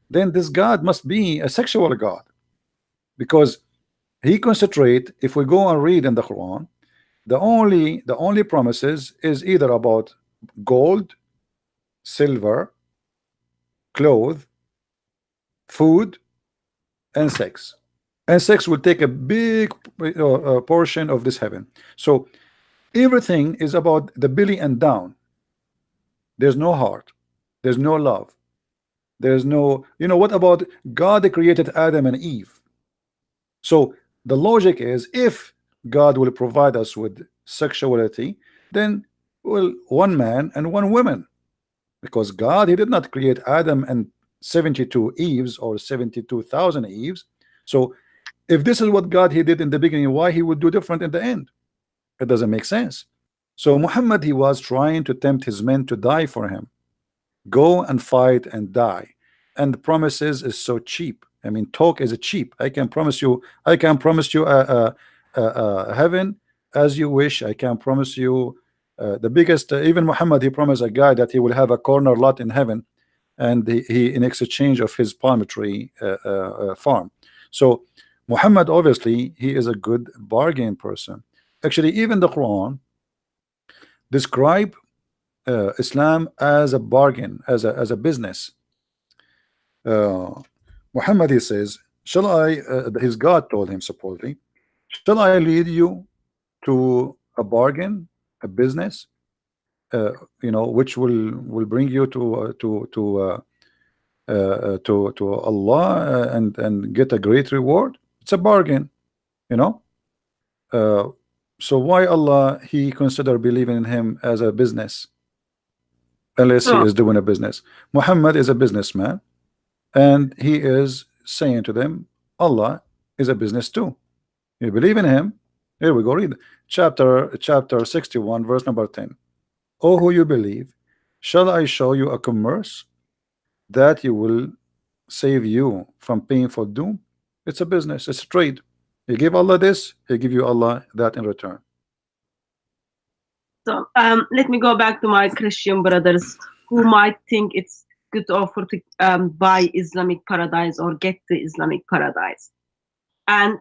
then this God must be a sexual God, because he concentrate. If we go and read in the Quran, the only promises is either about gold, silver, clothes, food, and sex. And sex will take a big portion of this heaven. So everything is about the belly and down. There's no heart, there's no love, there's no, you know, what about God created Adam and Eve? So the logic is, if God will provide us with sexuality, then well, one man and one woman, because God, he did not create Adam and 72 Eves or 72,000 Eves. So if this is what God he did in the beginning, why he would do different in the end? It doesn't make sense. So Muhammad, he was trying to tempt his men to die for him. Go and fight and die. And the promises is so cheap. I mean, talk is cheap. I can promise you heaven as you wish. I can promise you the biggest, even Muhammad, he promised a guy that he will have a corner lot in heaven, and he in exchange of his palm tree farm. So Muhammad, obviously, he is a good bargain person. Actually, even the Quran describe Islam as a bargain, as a business. uh, Muhammad, he says, shall I his God told him supposedly, shall I lead you to a bargain, a business, you know, which will bring you to Allah, and get a great reward? It's a bargain, you know. uh, so why Allah he consider believing in him as a business, unless he So, is doing a business? Muhammad is a businessman, and he is saying to them, Allah is a business too. You believe in him? Here we go. Read chapter 61, verse number 10. Oh, who you believe, shall I show you a commerce that you will save you from painful doom? It's a business, it's a trade. You give Allah this, he give you Allah that in return. so let me go back to my Christian brothers who might think it's good offer to buy Islamic paradise or get the Islamic paradise. And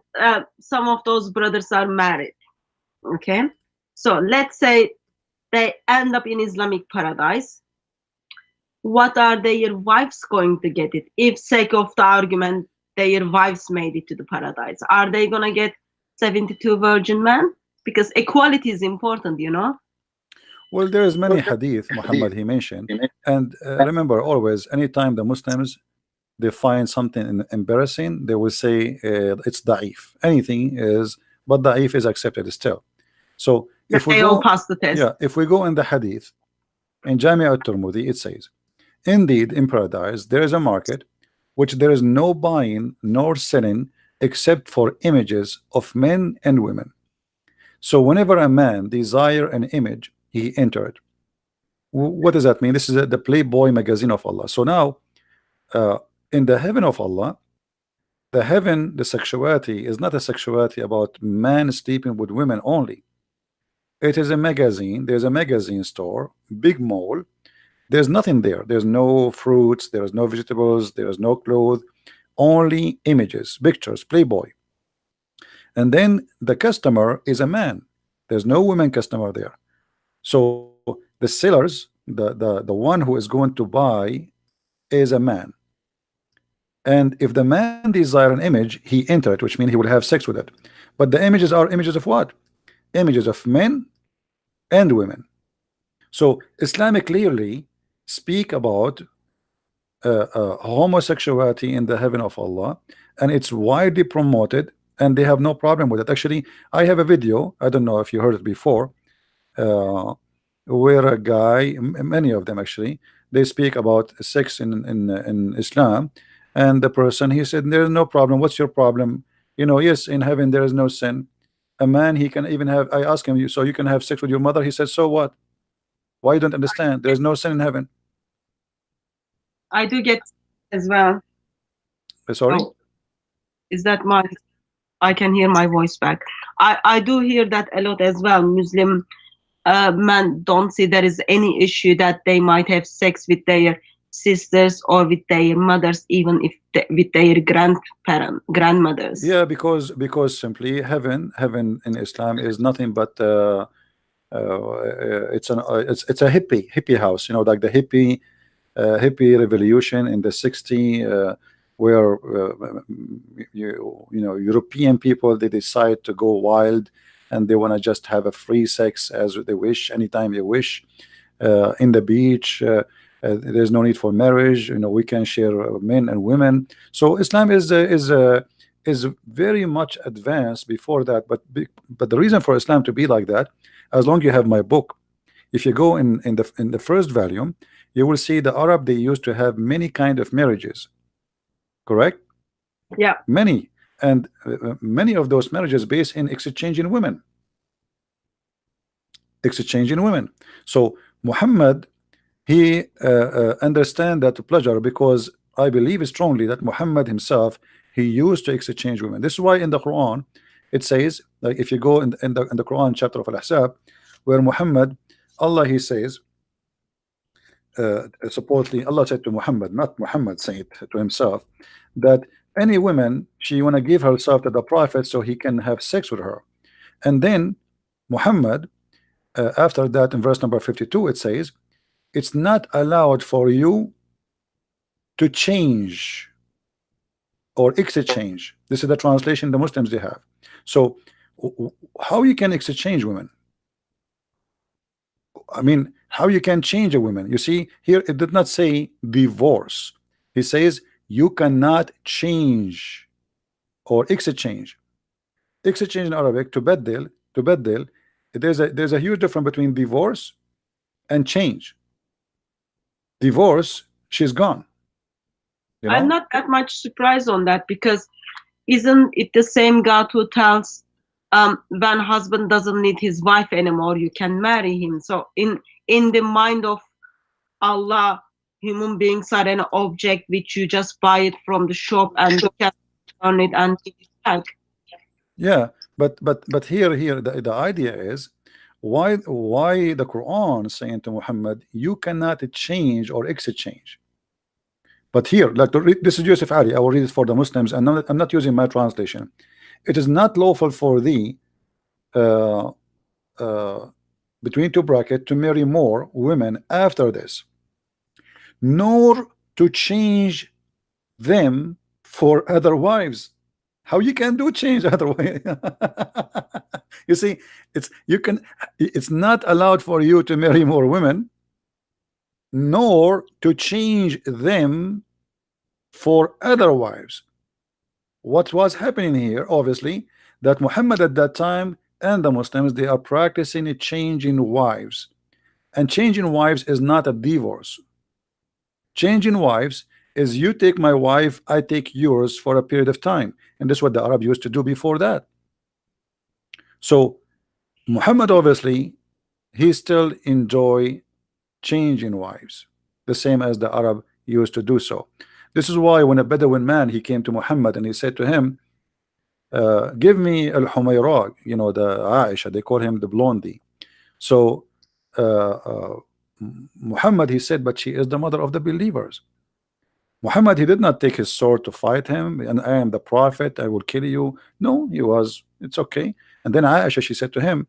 some of those brothers are married. Okay, so let's say they end up in Islamic paradise. What are their wives going to get it? If, sake of the argument, their wives made it to the paradise, are they gonna get 72 virgin men? Because equality is important, you know. Well, there is many hadith Muhammad he mentioned, and remember always, anytime the Muslims they find something embarrassing, they will say it's da'if. Anything is, but da'if is accepted still. So if we They all go, pass the test. yeah, if we go in the hadith in Jami' al-Tirmidhi, it says, indeed in paradise there is a market which there is no buying nor selling except for images of men and women. So whenever a man desire an image, he enter it. What does that mean? This is the Playboy magazine of Allah. So now in the heaven of Allah, the heaven, the sexuality is not a sexuality about man sleeping with women only. It is a magazine. There's a magazine store, big mall. There's nothing there. There's no fruits, there's no vegetables, there's no clothes, only images, pictures, Playboy. And then the customer is a man. There's no women customer there. So the sellers, the one who is going to buy is a man. And if the man desire an image, he enter it, which means he will have sex with it. But the images are images of what? Images of men and women. So Islam clearly speak about homosexuality in the heaven of Allah, and it's widely promoted, and they have no problem with it. Actually, I have a video, I don't know if you heard it before, where a guy, many of them actually, they speak about sex in Islam, and the person, he said, there's no problem. What's your problem? You know, yes, in heaven there is no sin. A man, he can even have, I asked him, so you can have sex with your mother? He said, so what? Why you don't understand? There's no sin in heaven. I do get as well. Sorry? Oh, is that my, I can hear my voice back. I do hear that a lot as well. Muslim men don't see there is any issue that they might have sex with their sisters or with their mothers, even if with their grandmothers. Yeah, because simply heaven in Islam is nothing but it's a hippie house, you know, like the hippie revolution in the 60s, where you know, European people, they decide to go wild and they want to just have a free sex as they wish, anytime they wish, in the beach. There's no need for marriage, you know, we can share men and women. So Islam is very much advanced before that, but the reason for Islam to be like that, as long as you have my book, if you go in the first volume, you will see the Arab, they used to have many kind of marriages, correct? Yeah, many. And many of those marriages based in exchanging women. So Muhammad, he understand that pleasure, because I believe strongly that Muhammad himself, he used to exchange women. This is why in the Quran it says, like if you go in the Quran chapter of Al-Ahzab, where Muhammad, Allah, he says, supposedly Allah said to Muhammad, not Muhammad saying it to himself, that any woman, she want to give herself to the Prophet so he can have sex with her. And then Muhammad, after that, in verse number 52, it says, it's not allowed for you to change or exchange. This is the translation the Muslims they have. So how you can exchange women? I mean, how you can change a woman? You see here, it did not say divorce. He says you cannot change or exchange. Exchange in Arabic, to beddel. There's a huge difference between divorce and change. Divorce, she's gone. You know? I'm not that much surprised on that, because isn't it the same God who tells when husband doesn't need his wife anymore, you can marry him? So in the mind of Allah, human beings are an object which you just buy it from the shop and you can turn it and give it back. Yeah, but here the idea is why the Quran is saying to Muhammad, you cannot change or exchange. But here, like this is Yusuf Ali, I will read it for the Muslims, and I'm not using my translation. It is not lawful for thee, between two brackets, to marry more women after this, nor to change them for other wives. How you can do change other way? You see, it's not allowed for you to marry more women, nor to change them for other wives. What was happening here, obviously, that Muhammad at that time and the Muslims, they are practicing a change in wives, and changing wives is not a divorce. Changing wives is you take my wife, I take yours for a period of time, and this is what the Arab used to do before that. So Muhammad, obviously, he still enjoy changing wives, the same as the Arab used to do so. This is why when a Bedouin man, he came to Muhammad and he said to him, give me al-Humayra, you know, the Aisha, they call him the blondie. So Muhammad, he said, but she is the mother of the believers. Muhammad, he did not take his sword to fight him, and I am the prophet, I will kill you. No, he was, it's okay. And then Aisha, she said to him,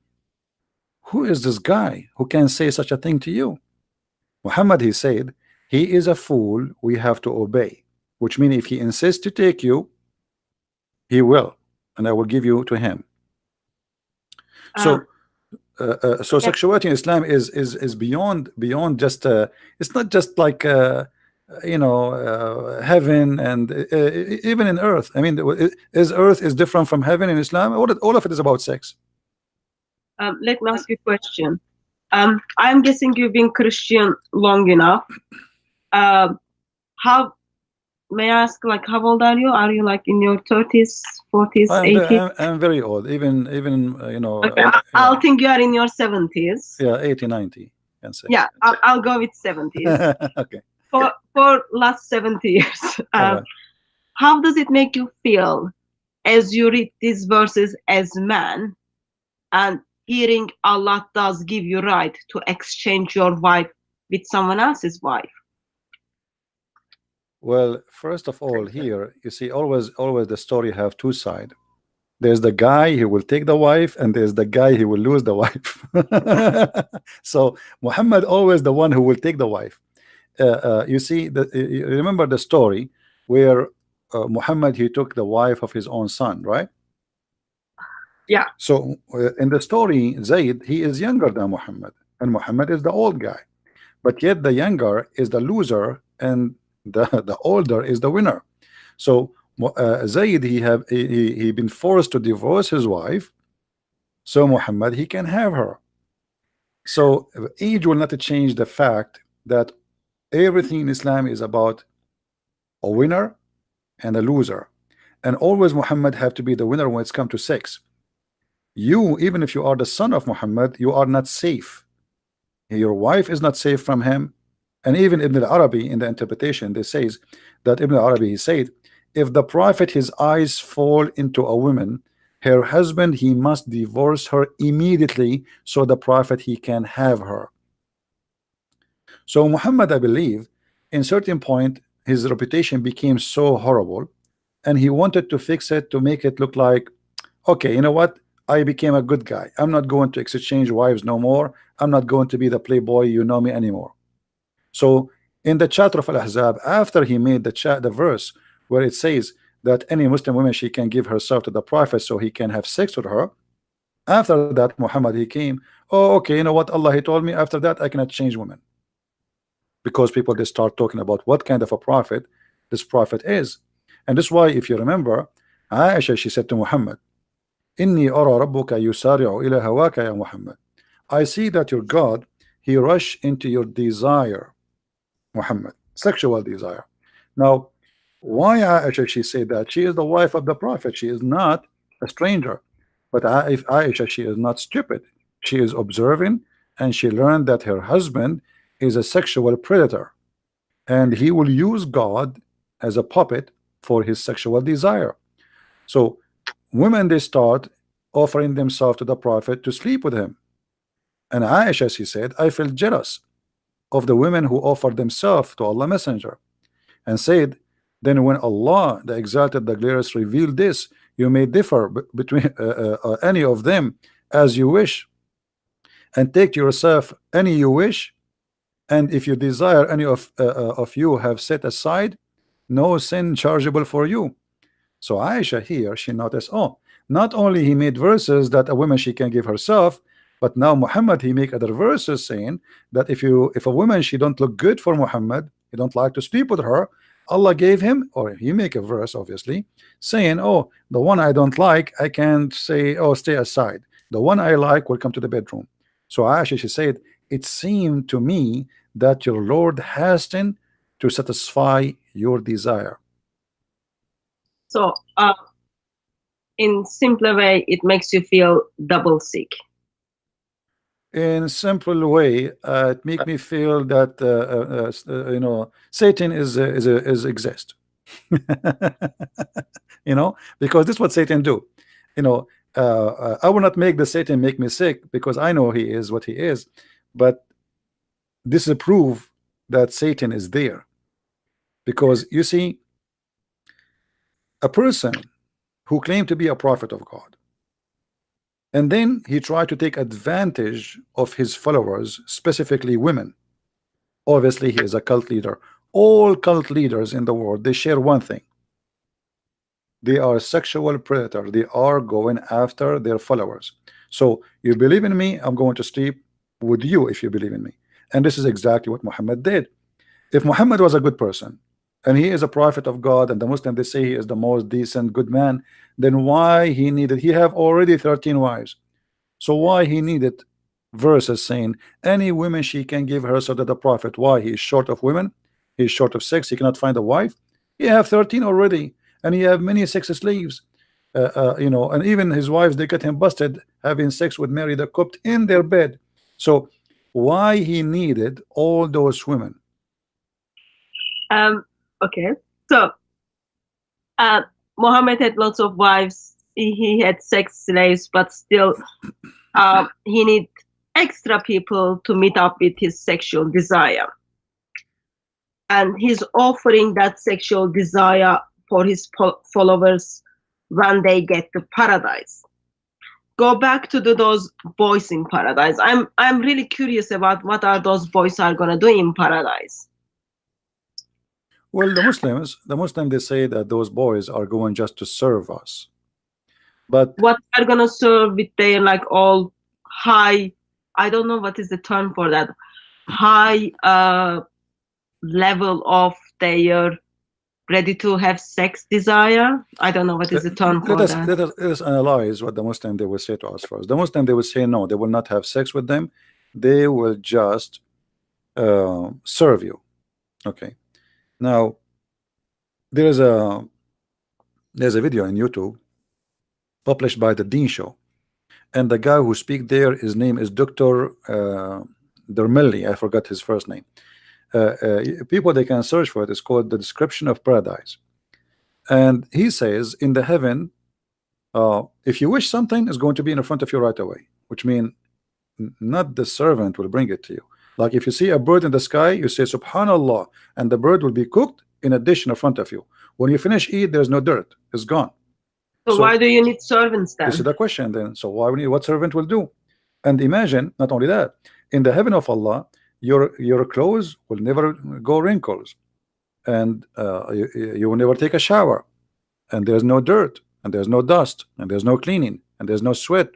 who is this guy who can say such a thing to you? Muhammad, he said, he is a fool we have to obey, which means if he insists to take you, he will, and I will give you to him. So so sexuality in Islam is beyond just it's not just like you know, heaven and even in earth. I mean, is earth is different from heaven in Islam? All of it is about sex. Let me ask you a question. I'm guessing you've been Christian long enough. How, may I ask, like, how old are you? Are you like in your 30s, 40s, 80s? I'm very old, even you know. Okay, I'll think you are in your 70s. Yeah, 80, 90, can say. Yeah, I'll go with 70s. Okay. For last 70 years, Right. how does it make you feel as you read these verses as man, and hearing Allah does give you right to exchange your wife with someone else's wife? Well, first of all, here you see always the story have two sides. There's the guy who will take the wife, and there's the guy who will lose the wife. So Muhammad always the one who will take the wife. You see, you remember the story where Muhammad, he took the wife of his own son, right? Yeah. So in the story, Zayd, he is younger than Muhammad, and Muhammad is the old guy, but yet the younger is the loser, and the older is the winner. So Zayd, he been forced to divorce his wife, so Muhammad, he can have her. So age will not change the fact that everything in Islam is about a winner and a loser, and always Muhammad have to be the winner when it's come to sex. You, even if you are the son of Muhammad, you are not safe. Your wife is not safe from him. And even Ibn al-Arabi, in the interpretation, they says that Ibn al-Arabi, he said, if the prophet, his eyes fall into a woman, her husband, he must divorce her immediately, so the prophet, he can have her. So Muhammad, I believe, in certain point, his reputation became so horrible, and he wanted to fix it to make it look like, okay, you know what, I became a good guy, I'm not going to exchange wives no more, I'm not going to be the playboy, you know me, anymore. So In the chapter of Al-Ahzab, after he made the verse where it says that any Muslim woman, she can give herself to the Prophet so he can have sex with her. After that, Muhammad, he came, oh, okay, you know what, Allah, he told me after that I cannot change women, because people, they start talking about what kind of a prophet this prophet is. And that's why, if you remember, Aisha, she said to Muhammad, Inni ara rabbuka yusari'u ila hawaka ya Muhammad. I see that your God, he rush into your desire, Muhammad, sexual desire. Now, why Aisha, she said that? She is the wife of the prophet, she is not a stranger. But if Aisha, she is not stupid, she is observing, and she learned that her husband is a sexual predator, and he will use God as a puppet for his sexual desire. So women, they start offering themselves to the prophet to sleep with him. And Aisha, she said, I felt jealous of the women who offered themselves to Allah Messenger, and said, then when Allah the Exalted, the Glorious, revealed this, you may differ between any of them as you wish, and take to yourself any you wish, and if you desire any of you have set aside, no sin chargeable for you. So Aisha here, she noticed, oh, not only he made verses that a woman, she can give herself, but now Muhammad, he make other verses saying that if a woman, she don't look good for Muhammad, he don't like to sleep with her, Allah gave him, or he make a verse obviously saying, oh, the one I don't like, I can't say, oh, stay aside, the one I like will come to the bedroom. So Aisha, she said, it seemed to me that your Lord hastened to satisfy your desire. So in simpler way, it makes you feel double sick. In simple way, it make me feel that you know, Satan is exist. You know, because this is what Satan do. You know, I will not make the Satan make me sick, because I know he is what he is, but this is a proof that Satan is there. Because you see, a person who claimed to be a prophet of God, and then he tried to take advantage of his followers, specifically women. Obviously, he is a cult leader. All cult leaders in the world, they share one thing: they are sexual predators. They are going after their followers. So you believe in me, I'm going to sleep with you if you believe in me. And this is exactly what Muhammad did. If Muhammad was a good person, and he is a prophet of God, and the Muslim, they say he is the most decent, good man, then why he needed, he have already 13 wives, so why he needed verses saying any woman, she can give herself to the prophet? Why? He is short of women, he is short of sex, he cannot find a wife. He have 13 already, and he have many sex slaves, you know, and even his wives, they get him busted having sex with Mary the Copt in their bed. So why he needed all those women? Okay, so Muhammad had lots of wives, he had sex slaves, but still he need extra people to meet up with his sexual desire, and he's offering that sexual desire for his followers when they get to paradise. Go back to those boys in paradise. I'm really curious about what are those boys are gonna do in paradise. Well, the Muslims, they say that those boys are going just to serve us. But what they're gonna serve with their like all high, I don't know what is the term for that, high level of their ready to have sex desire. I don't know what is the term for that. Let us analyze what the Muslim, they will say to us first. The Muslim, they will say no, they will not have sex with them. They will just serve you. Okay. Now, there's a video on YouTube published by the Dean Show, and the guy who speak there, his name is Dr. Dermelli. I forgot his first name. People, they can search for it. It's called The Description of Paradise, and he says in the heaven, if you wish something, is going to be in front of you right away, which means not the servant will bring it to you. Like if you see a bird in the sky, you say Subhanallah, and the bird will be cooked in a dish in front of you. When you finish eat, there's no dirt, it's gone. So why do you need servants then? This is the question then. So why we need, what servant will do? And imagine, not only that, in the heaven of Allah, your clothes will never go wrinkles, and you will never take a shower, and there's no dirt, and there's no dust, and there's no cleaning, and there's no sweat,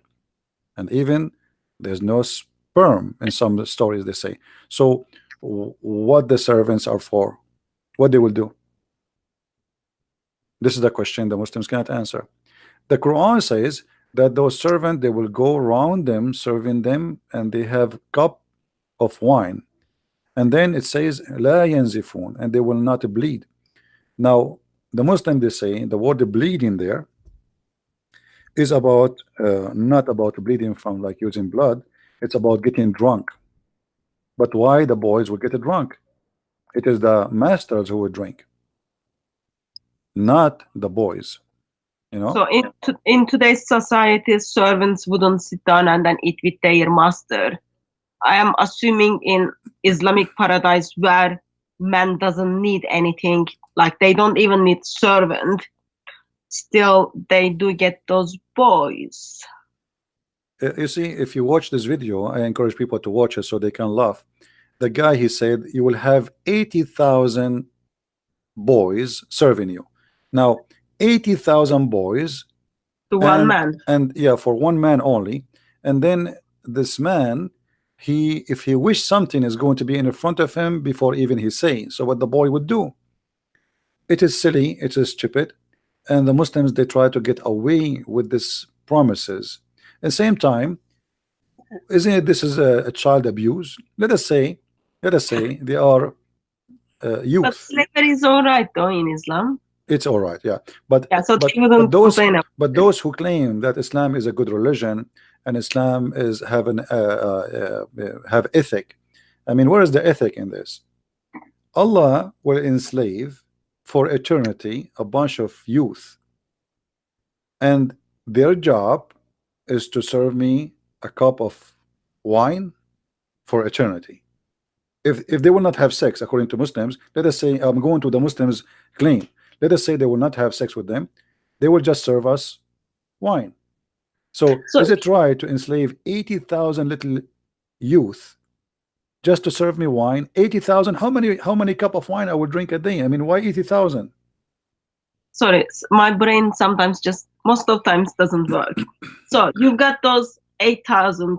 and even there's no sperm in some stories they say. So what the servants are for, what they will do? This is the question the Muslims cannot answer. The Quran says that those servants, they will go around them serving them, and they have cup of wine, and then it says la yanzifun, and they will not bleed. Now the Muslim, they say the word bleeding there is about not about bleeding from like using blood, it's about getting drunk. But why the boys will get drunk? It is the masters who would drink, not the boys, you know. So in today's society, servants wouldn't sit down and then eat with their master. I am assuming in Islamic paradise where man doesn't need anything, like they don't even need servant, still they do get those boys. You see, if you watch this video, I encourage people to watch it so they can laugh. The guy, he said you will have 80,000 boys serving you. Now 80,000 boys To one man. and yeah, for one man only. And then this man, he, if he wish something is going to be in front of him before even he say. So what the boy would do, it is silly, it is stupid, and the Muslims, they try to get away with this promises. At the same time, isn't it, this is a child abuse? Let us say they are But youth. slavery is all right though in Islam. It's all right, yeah, but Yeah, so but, they wouldn't complain about but those who claim that Islam is a good religion and Islam is have ethic, I mean, where is the ethic in this? Allah will enslave for eternity a bunch of youth, and their job is to serve me a cup of wine for eternity. If they will not have sex according to Muslims, let us say, I'm going to the Muslims claim, let us say they will not have sex with them, they will just serve us wine. So is it right to enslave 80,000 little youth just to serve me wine? 80,000, how many cup of wine I would drink a day? I mean, why 80,000? Sorry, my brain sometimes just most of times doesn't work. So you've got those 80,000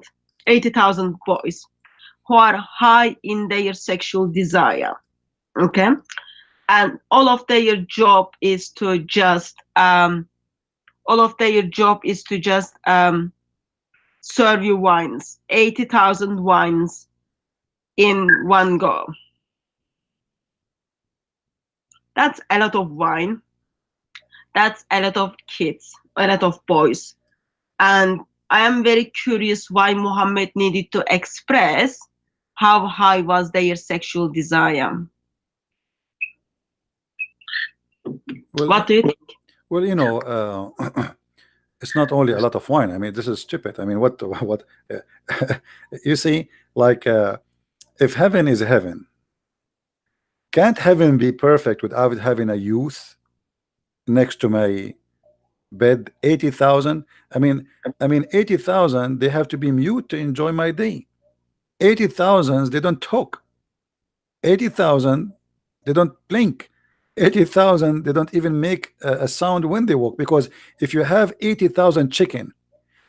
boys who are high in their sexual desire, okay, and all of their job is to just serve you wines, 80,000 wines in one go. That's a lot of wine. That's a lot of kids, a lot of boys. And I am very curious why Muhammad needed to express how high was their sexual desire. Well, what do you think? Well, you know, it's not only a lot of wine. I mean, this is stupid. I mean, what you see, like if heaven is heaven, can't heaven be perfect without having a youth next to my bed? 80,000. I mean 80,000, they have to be mute to enjoy my day. 80,000, they don't talk. 80,000, they don't blink. 80,000, they don't even make a sound when they walk, because if you have 80,000 chicken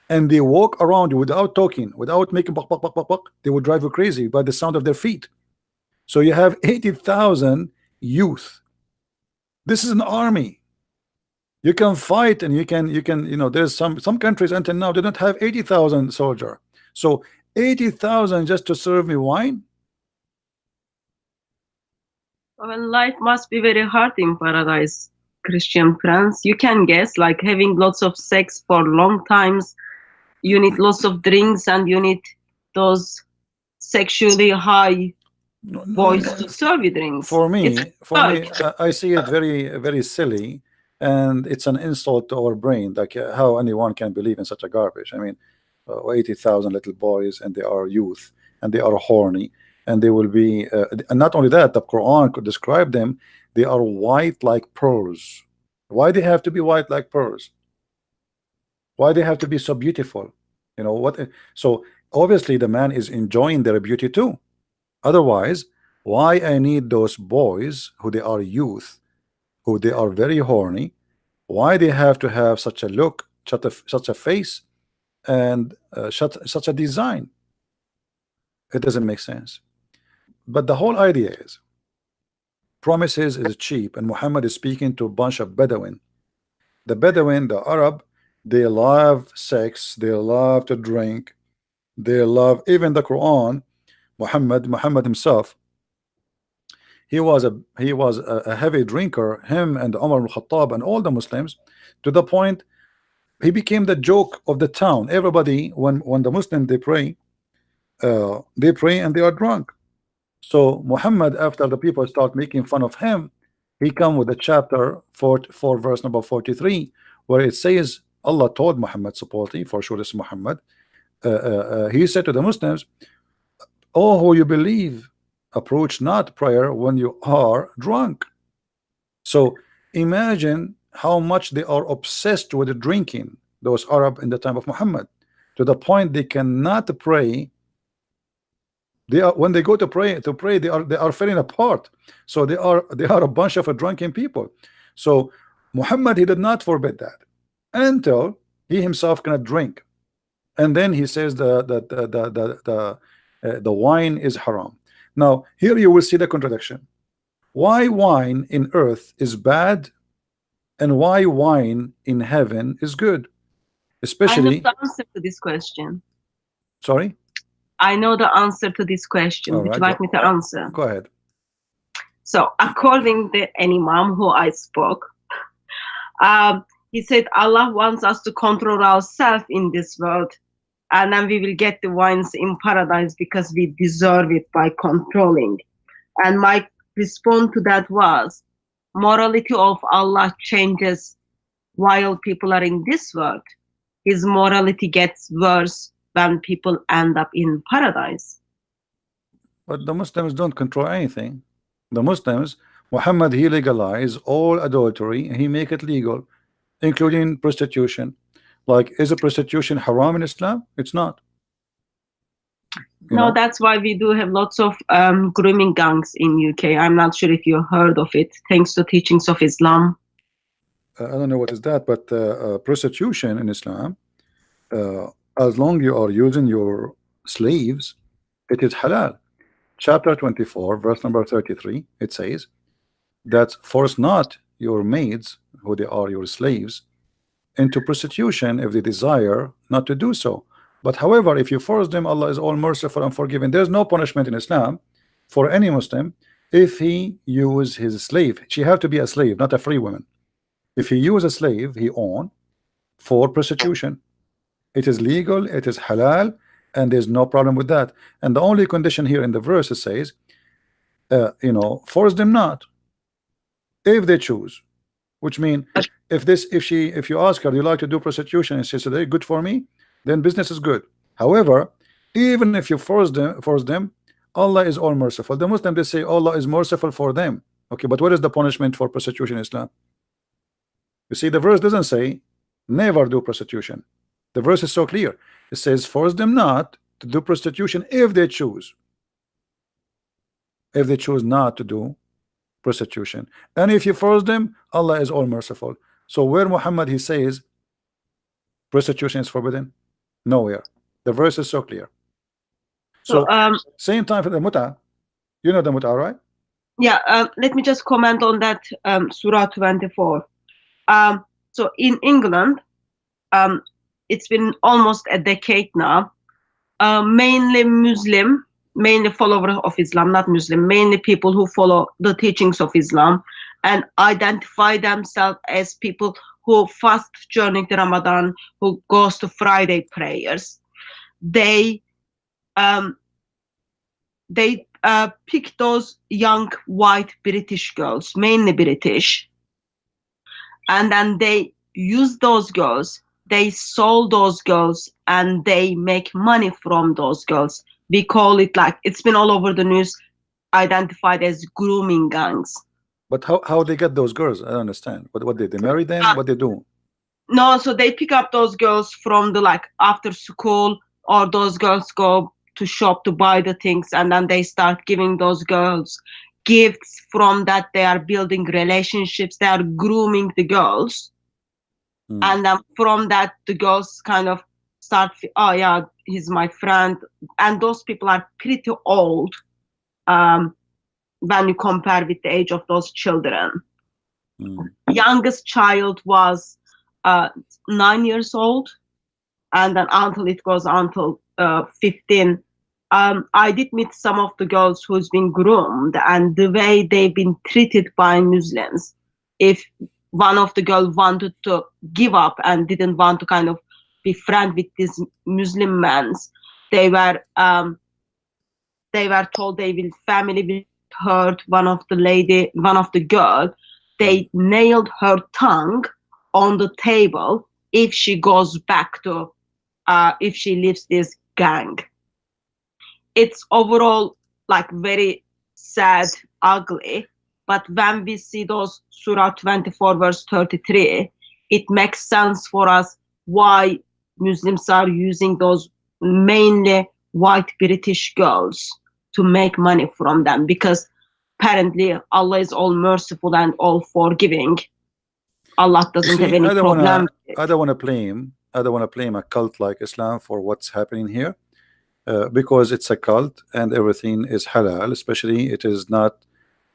and they walk around without talking, without making buck, buck, buck, buck, buck, they would drive you crazy by the sound of their feet. So you have 80,000 youth. This is an army. You can fight, and you can, you know, there's some countries until now they don't have 80,000 soldier. So 80,000 just to serve me wine. Well, life must be very hard in paradise, Christian friends. You can guess, like having lots of sex for long times, you need lots of drinks, and you need those sexually high boys to serve you drinks. For me, I see it very, very silly, and it's an insult to our brain, like how anyone can believe in such a garbage. I mean, 80,000 little boys, and they are youth, and they are horny, and they will be and not only that, the Quran could describe them, they are white like pearls. Why they have to be white like pearls? Why they have to be so beautiful? You know what? So obviously the man is enjoying their beauty too. Otherwise, why I need those boys who they are youth, who they are very horny, why they have to have such a look, such a face, and such a design? It doesn't make sense. But the whole idea is promises is cheap, and Muhammad is speaking to a bunch of Bedouin. The Bedouin, the Arab, they love sex, they love to drink, they love even the Quran. Muhammad himself, he was a heavy drinker, him and Umar al-Khattab and all the Muslims, to the point he became the joke of the town. Everybody, when the Muslims they pray and they are drunk. So Muhammad, after the people start making fun of him, he come with a chapter 4 verse number 43, where it says Allah told Muhammad, supposedly, for sure this is Muhammad, he said to the Muslims, "Oh, who you believe, approach not prayer when you are drunk." So imagine how much they are obsessed with drinking, those Arab in the time of Muhammad, to the point they cannot pray. They are, when they go to pray, they are falling apart. So they are a bunch of drunken people. So Muhammad, he did not forbid that until he himself cannot drink, and then he says the wine is haram. Now here you will see the contradiction. Why wine in earth is bad, and why wine in heaven is good? I know Especially, the answer to this question. sorry. I know the answer to this question. All Would you right, like me to answer? go ahead. So, according to an imam who I spoke, he said Allah wants us to control ourselves in this world, and then we will get the wines in paradise because we deserve it by controlling. And my response to that was, morality of Allah changes while people are in this world. His morality gets worse when people end up in paradise. But the Muslims don't control anything. The Muslims, Muhammad, he legalized all adultery and he make it legal, including prostitution. Like, is a prostitution haram in Islam? It's not. No, that's why we do have lots of grooming gangs in UK. I'm not sure if you heard of it, thanks to teachings of Islam. I don't know what is that, but prostitution in Islam, as long you are using your slaves, it is halal. Chapter 24, verse number 33, it says that force not your maids, who they are your slaves, into prostitution if they desire not to do so. But however, if you force them, Allah is all merciful and forgiving. There's no punishment in Islam for any Muslim if he use his slave. She have to be a slave, not a free woman. If he use a slave he own for prostitution, it is legal, it is halal, and there's no problem with that. And the only condition here in the verse it says, force them not if they choose. Which means if you ask her, do you like to do prostitution, and she says, "Hey, good for me," then business is good. However, even if you force them, Allah is all merciful. The Muslim, they say Allah is merciful for them. Okay, but what is the punishment for prostitution in Islam? You see, the verse doesn't say never do prostitution. The verse is so clear. It says force them not to do prostitution if they choose. If they choose not to do prostitution, and if you force them, Allah is all merciful. So where Muhammad he says prostitution is forbidden? Nowhere. The verse is so clear. So same time for the muta. You know the muta, right? Yeah. Let me just comment on that. Surah 24. So in England, it's been almost a decade now. Mainly Muslim, mainly followers of Islam, not Muslim, mainly people who follow the teachings of Islam and identify themselves as people who fast during the Ramadan, who goes to Friday prayers. They pick those young white British girls, mainly British, and then they use those girls, they sold those girls, and they make money from those girls. We call it, like, it's been all over the news, identified as grooming gangs. But how they get those girls? I don't understand. What they marry them? What they do? No, so they pick up those girls from the, like, after school, or those girls go to shop to buy the things, and then they start giving those girls gifts. From that, they are building relationships, they are grooming the girls. And then from that, the girls kind of start, oh yeah, he's my friend. And those people are pretty old when you compare with the age of those children. Youngest child was 9 years old, and then until it goes until 15. I did meet some of the girls who's been groomed, and the way they've been treated by Muslims. If one of the girls wanted to give up and didn't want to kind of be friend with these Muslim men, they were told they will family will hurt one of the girl. They nailed her tongue on the table if she goes back to if she leaves this gang. It's overall like very sad, ugly. But when we see those Surah 24 verse 33, it makes sense for us why Muslims are using those mainly white British girls to make money from them, because apparently Allah is all merciful and all forgiving. Allah doesn't have any problem. I don't want to blame a cult like Islam for what's happening here, because it's a cult and everything is halal. Especially it is not,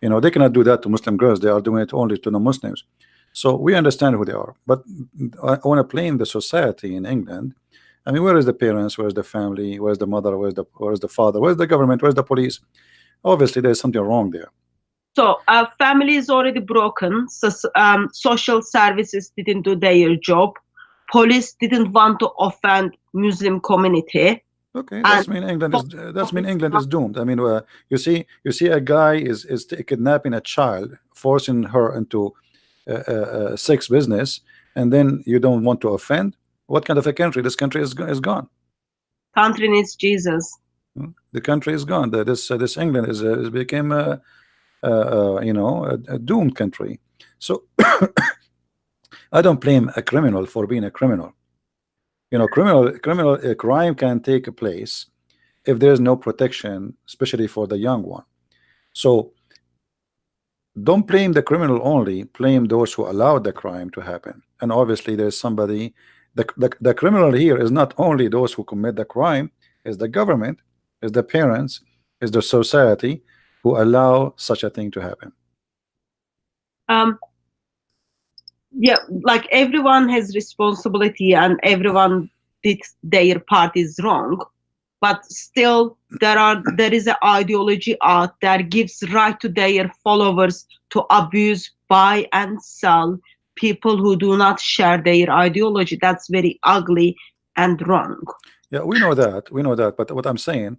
you know, they cannot do that to Muslim girls. They are doing it only to non-Muslims. So we understand who they are. But I want to blame the society in England. I mean, where is the parents? Where is the family? Where is the mother? Where is the father? Where is the government? Where is the police? Obviously, there's something wrong there. So family is already broken. So, social services didn't do their job. Police didn't want to offend Muslim community. Okay, that's mean England is doomed. I mean, you see a guy is kidnapping a child, forcing her into sex business, and then you don't want to offend. What kind of a country? This country is gone. Country needs Jesus. The country is gone. This England is became a doomed country. So I don't blame a criminal for being a criminal. You know, crime can take place if there's no protection, especially for the young one. So don't blame the criminal only, blame those who allowed the crime to happen. And obviously there's somebody, the criminal here is not only those who commit the crime, is the government, is the parents, is the society who allow such a thing to happen. Yeah, like everyone has responsibility and everyone did their part is wrong, but still there is an ideology out there gives right to their followers to abuse, buy and sell people who do not share their ideology. That's very ugly and wrong. Yeah, we know that, but what I'm saying,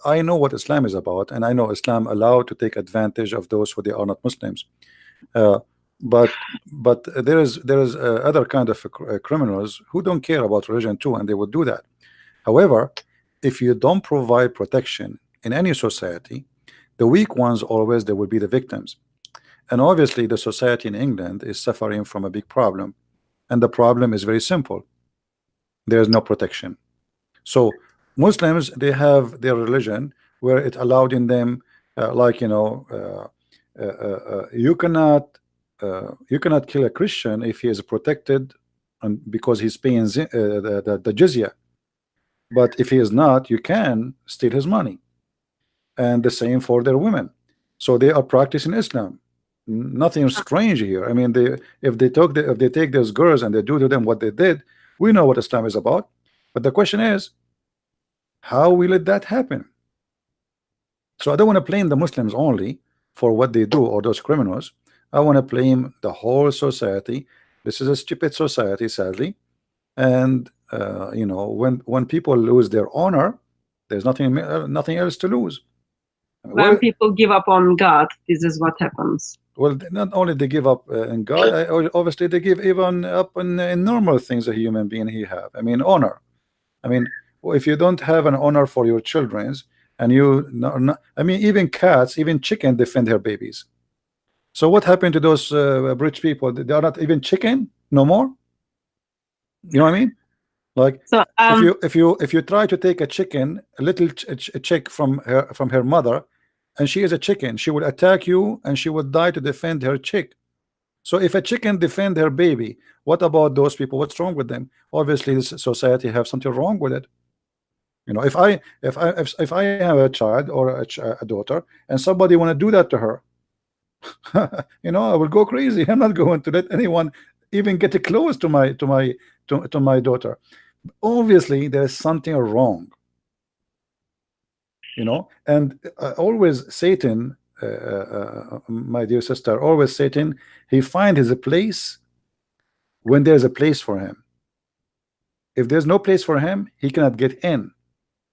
I know what Islam is about, and I know Islam allowed to take advantage of those who they are not Muslims. But there is other kind of criminals who don't care about religion too, and they would do that. However, if you don't provide protection in any society, the weak ones always, they will be the victims. And obviously the society in England is suffering from a big problem, and the problem is very simple. There is no protection. So Muslims, they have their religion where it allowed in them, you cannot kill a Christian if he is protected, and because he's paying the jizya. But if he is not, you can steal his money. And the same for their women. So they are practicing Islam. Nothing strange here. I mean, if they take those girls and they do to them what they did, we know what Islam is about. But the question is, how will that happen? So I don't want to blame the Muslims only for what they do or those criminals. I want to blame the whole society. This is a stupid society, sadly. And when people lose their honor, there's nothing else to lose. When people give up on God, this is what happens. Well, not only they give up in God, obviously they give even up in normal things a human being he have. I mean, honor. I mean, if you don't have an honor for your children, and I mean, even cats, even chicken defend their babies. So what happened to those rich people? They are not even chicken no more. You know what I mean? Like So if you try to take a chicken, a little chick from her mother, and she is a chicken, she will attack you and she will die to defend her chick. So if a chicken defend her baby, what about those people? What's wrong with them? Obviously, this society have something wrong with it. You know, if I have a child or a daughter, and somebody want to do that to her, you know, I will go crazy. I'm not going to let anyone even get close to my daughter. Obviously, there is something wrong, you know. And always Satan, my dear sister, always Satan, he find his place when there's a place for him. If there's no place for him, he cannot get in.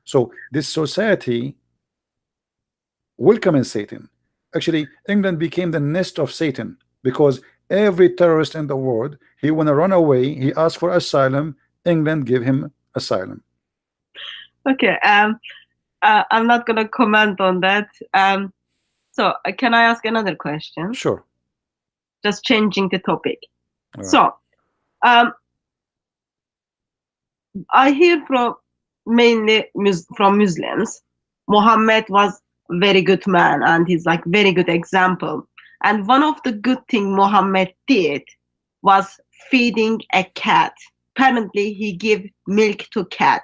So this society welcoming Satan. Actually, England became the nest of Satan, because every terrorist in the world, he want to run away, he asked for asylum, England give him asylum. okay, I'm not gonna comment on that. So can I ask another question? Sure. Just changing the topic. All right. So I hear from mainly from Muslims, Muhammad was very good man and he's like very good example. And one of the good thing Muhammad did was feeding a cat. Apparently he gave milk to cat.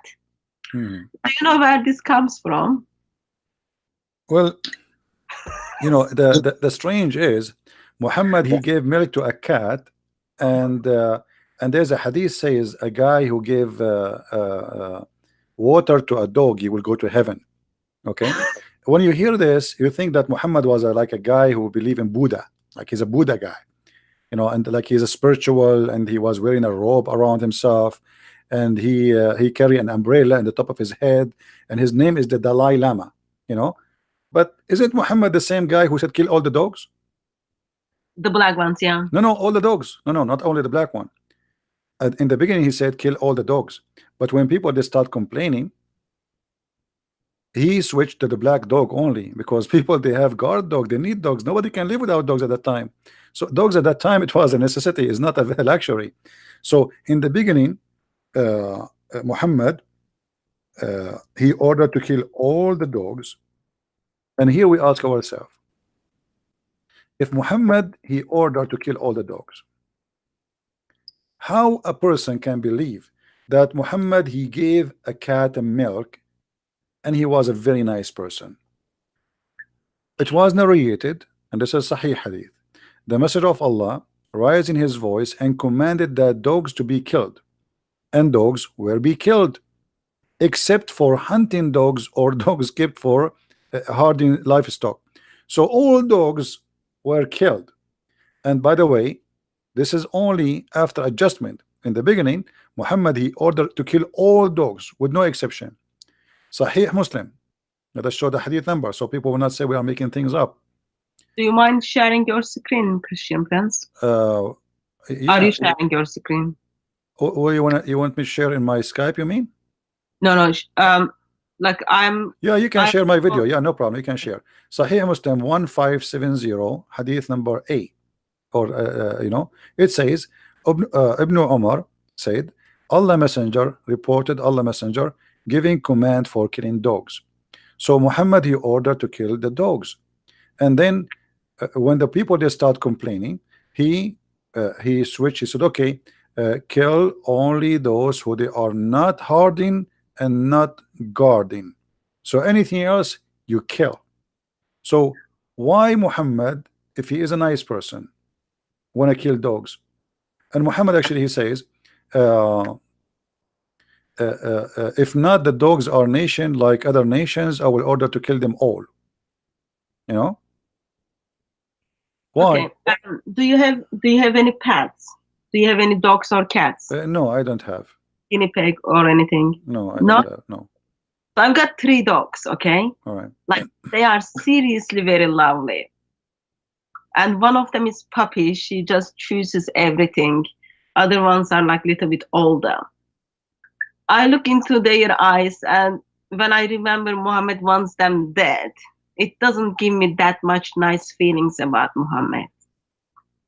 Do you know where this comes from? Well, you know, the strange is Muhammad, he gave milk to a cat, and there's a hadith says a guy who gave water to a dog, he will go to heaven. Okay, when you hear this, you think that Muhammad was like a guy who believe in Buddha, like he's a Buddha guy, you know, and like he's a spiritual, and he was wearing a robe around himself, and he carry an umbrella in the top of his head, and his name is the Dalai Lama, you know. But isn't Muhammad the same guy who said kill all the dogs? The black ones, yeah. No, all the dogs. No, not only the black one. In the beginning, he said kill all the dogs. But when people they start complaining, he switched to the black dog only, because people they have guard dog, they need dogs. Nobody can live without dogs at that time. So dogs at that time, it was a necessity, it's not a luxury. So in the beginning, Muhammad, he ordered to kill all the dogs. And here we ask ourselves, if Muhammad he ordered to kill all the dogs, how a person can believe that Muhammad he gave a cat a milk and he was a very nice person? It was narrated, and this is Sahih Hadith, the Messenger of Allah raised in his voice and commanded that dogs to be killed, and dogs were be killed, except for hunting dogs or dogs kept for herding livestock. So all dogs were killed. And by the way, this is only after adjustment. In the beginning, Muhammad he ordered to kill all dogs with no exception. Sahih Muslim. Let us show the hadith number so people will not say we are making things up. Do you mind sharing your screen, Christian friends? Yeah. Are you sharing your screen? Or you want me to share in my Skype, you mean? No, like I'm. Yeah, you can share my video. Yeah, no problem. You can share. Sahih Muslim 1570, hadith number A. Or you know, it says Ibn Umar said, Allah Messenger reported Allah Messenger giving command for killing dogs. So Muhammad he ordered to kill the dogs, and then when the people they start complaining, he switched. He said, okay, kill only those who they are not herding and not guarding. So anything else you kill. So why Muhammad, if he is a nice person, want to kill dogs? And Muhammad actually he says, if not the dogs are nation like other nations, I will order to kill them all. You know why? Okay. Do you have any pets? Do you have any dogs or cats? No, I don't have. Guinea pig or anything? No, I don't have. No. So I've got 3 dogs. Okay. All right. Like they are seriously very lovely. And one of them is puppy. She just chooses everything. Other ones are like little bit older. I look into their eyes, and when I remember Muhammad wants them dead, it doesn't give me that much nice feelings about Muhammad.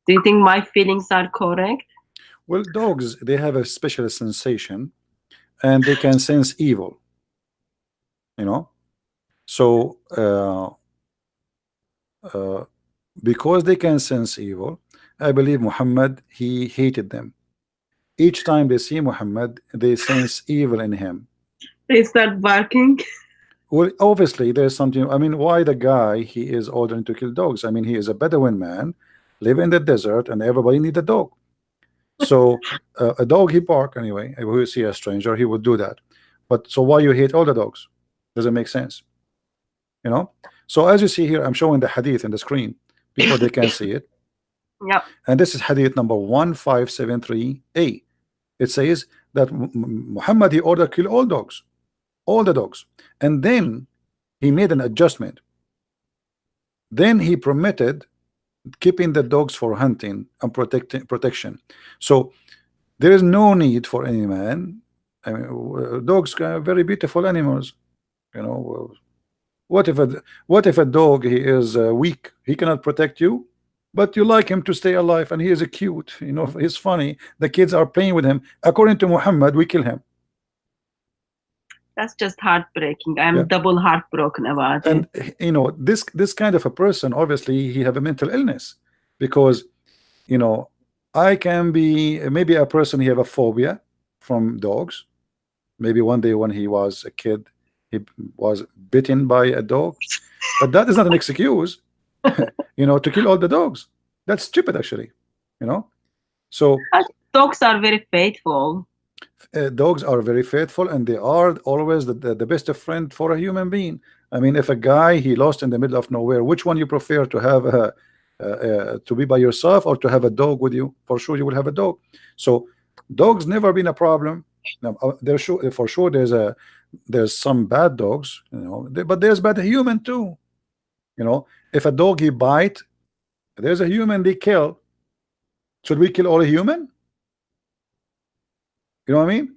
Do you think my feelings are correct? Well, dogs, they have a special sensation and they can sense evil, you know. So because they can sense evil, I believe Muhammad, he hated them. Each time they see Muhammad, they sense evil in him. They start barking. Well, obviously there's something. I mean, why the guy, he is ordering to kill dogs? I mean, he is a Bedouin man, live in the desert, and everybody need a dog. So a dog, he bark anyway. If we see a stranger, he would do that. But so why you hate all the dogs? Doesn't make sense, you know. So as you see here, I'm showing the hadith in the screen. People, they can see it. Yep. And this is hadith number 1573a. It says that Muhammad, he ordered kill all dogs, all the dogs, and then he made an adjustment. Then he permitted keeping the dogs for hunting and protection. So there is no need for any man. I mean, dogs are very beautiful animals, you know. What if a dog, he is weak, he cannot protect you, but you like him to stay alive, and he is a cute, you know, he's funny, the kids are playing with him. According to Muhammad, we kill him. That's just heartbreaking. I'm Yeah. double heartbroken about And it. you know, this kind of a person, obviously he have a mental illness, because you know, I can be maybe a person, he have a phobia from dogs. Maybe one day when he was a kid, he was bitten by a dog, but that is not an excuse, you know, to kill all the dogs. That's stupid, actually, you know. So Dogs are very faithful. dogs are very faithful, and they are always the best of friend for a human being. I mean, if a guy, he lost in the middle of nowhere, which one you prefer, to have to be by yourself or to have a dog with you? For sure you will have a dog. So dogs never been a problem. Now, there's sure, for sure there's some bad dogs, you know, but there's bad human too, you know. If a dog, he bite, there's a human they kill. Should we kill all human? You know what I mean?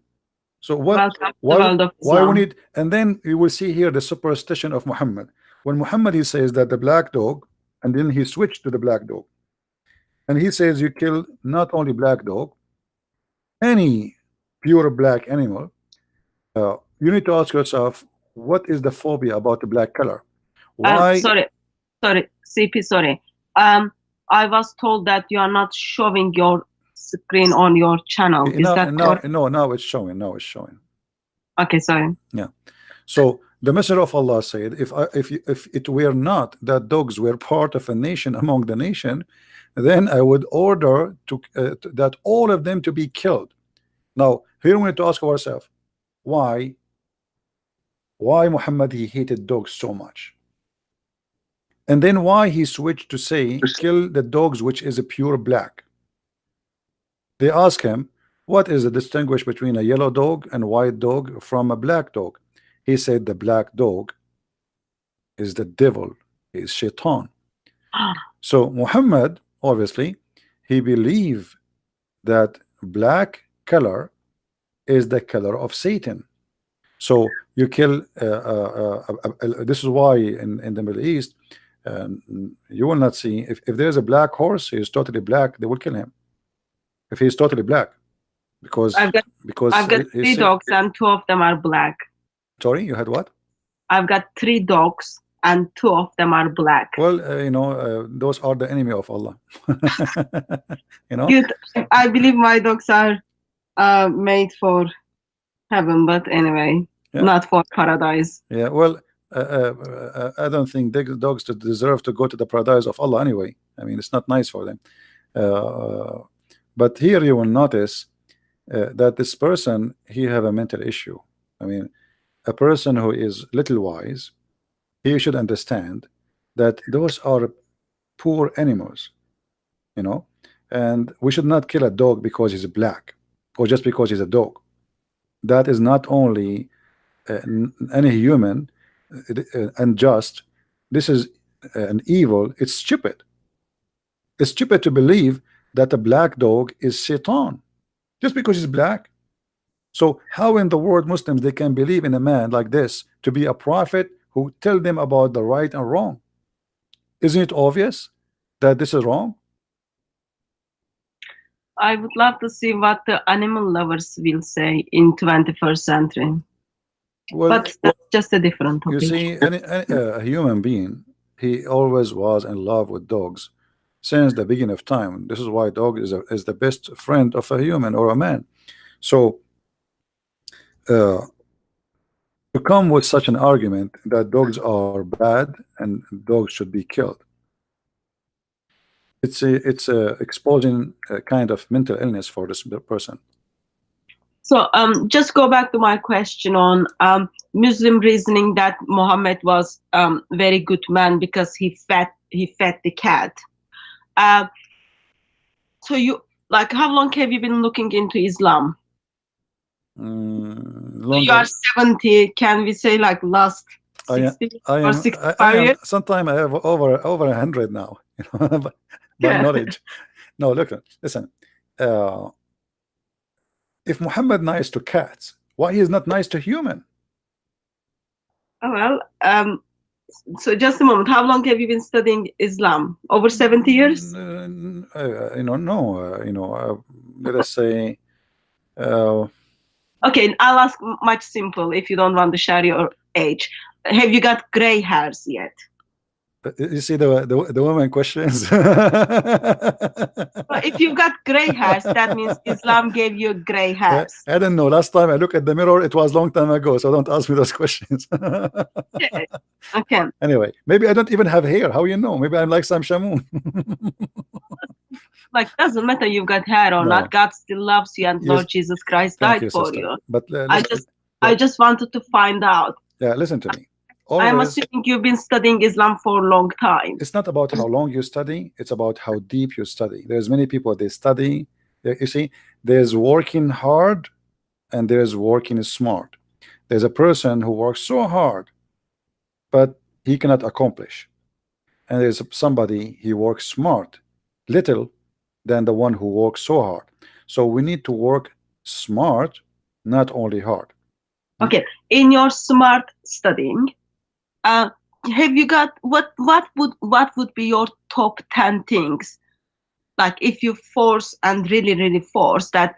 So what? Why we need? And then you will see here the superstition of Muhammad. When Muhammad, he says that the black dog, and then he switched to the black dog, and he says you kill not only black dog, any pure black animal. You need to ask yourself, what is the phobia about the black color? Why? Sorry, CP, sorry. I was told that you are not showing your screen on your channel. Is that correct? No, now it's showing. Now it's showing. Okay, sorry. Yeah. So the Messenger of Allah said, if it were not that dogs were part of a nation among the nation, then I would order that all of them to be killed. Now here we need to ask ourselves, why Muhammad, he hated dogs so much, and then why he switched to say kill the dogs which is a pure black. They ask him, what is the distinguish between a yellow dog and white dog from a black dog? He said the black dog is the devil, is shaitan. So Muhammad, obviously, he believed that black color is the color of Satan. So you kill this is why in the Middle East, you will not see, if there's a black horse, he is totally black, they will kill him if he's totally black, because I've got 3 dogs and 2 of them are black. Sorry, you had what? I've got 3 dogs and 2 of them are black. Well, you know, those are the enemy of Allah. You know, I believe my dogs are made for heaven, but anyway, not for paradise. Yeah, well, I don't think dogs deserve to go to the paradise of Allah anyway. I mean, it's not nice for them. But here you will notice that this person, he have a mental issue. I mean, a person who is little wise, he should understand that those are poor animals, you know, and we should not kill a dog because he's black or just because he's a dog. That is not only any human unjust. This is an evil. It's stupid. It's stupid to believe that a black dog is Satan just because he's black. So how in the world Muslims, they can believe in a man like this to be a prophet who tell them about the right and wrong? Isn't it obvious that this is wrong? I would love to see what the animal lovers will say in 21st century. Well, But that's just a different you topic. see, a human being, he always was in love with dogs since the beginning of time. This is why dog is the best friend of a human or a man. So to come with such an argument that dogs are bad and dogs should be killed, it's exposing a kind of mental illness for this person. So just go back to my question on Muslim reasoning that Muhammad was very good man because he fed the cat. So you, like, how long have you been looking into Islam? So you Longer. are 70. Can we say like last 60 or 65 years? Sometime I have over 100 now, you know, by Yeah. knowledge. No, look, listen. If Muhammad nice to cats, why he is not nice to human? Oh, well, so just a moment. How long have you been studying Islam? Over 70 years? You know, no, you know, let us say. Okay, I'll ask much simple if you don't want to share your age. Have you got gray hairs yet? You see the woman questions. Well, if you've got gray hairs, that means Islam gave you gray hairs. I don't know. Last time I looked at the mirror, it was long time ago, so don't ask me those questions. Okay. Okay. Anyway, maybe I don't even have hair. How you know? Maybe I'm like Sam Shamoon. Like, doesn't matter you've got hair or No. not. God still loves you, and Yes. Lord Jesus Christ Thank died you, for sister. you. But I just wanted to find out. yeah, listen to me. I'm Always, assuming you've been studying Islam for a long time. it's not about how long you study, it's about how deep you study. There's many people, they study, you see, there's working hard and there's working smart. There's a person who works so hard but he cannot accomplish, and there's somebody, he works smart little than the one who works so hard. So we need to work smart, not only hard. Okay, in your smart studying, have you got what would be your top 10 things, like if you force and really force that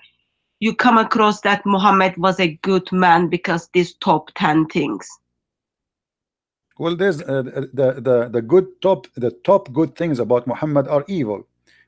you come across that Muhammad was a good man because these top 10 things? Well, there's the top good things about Muhammad are evil,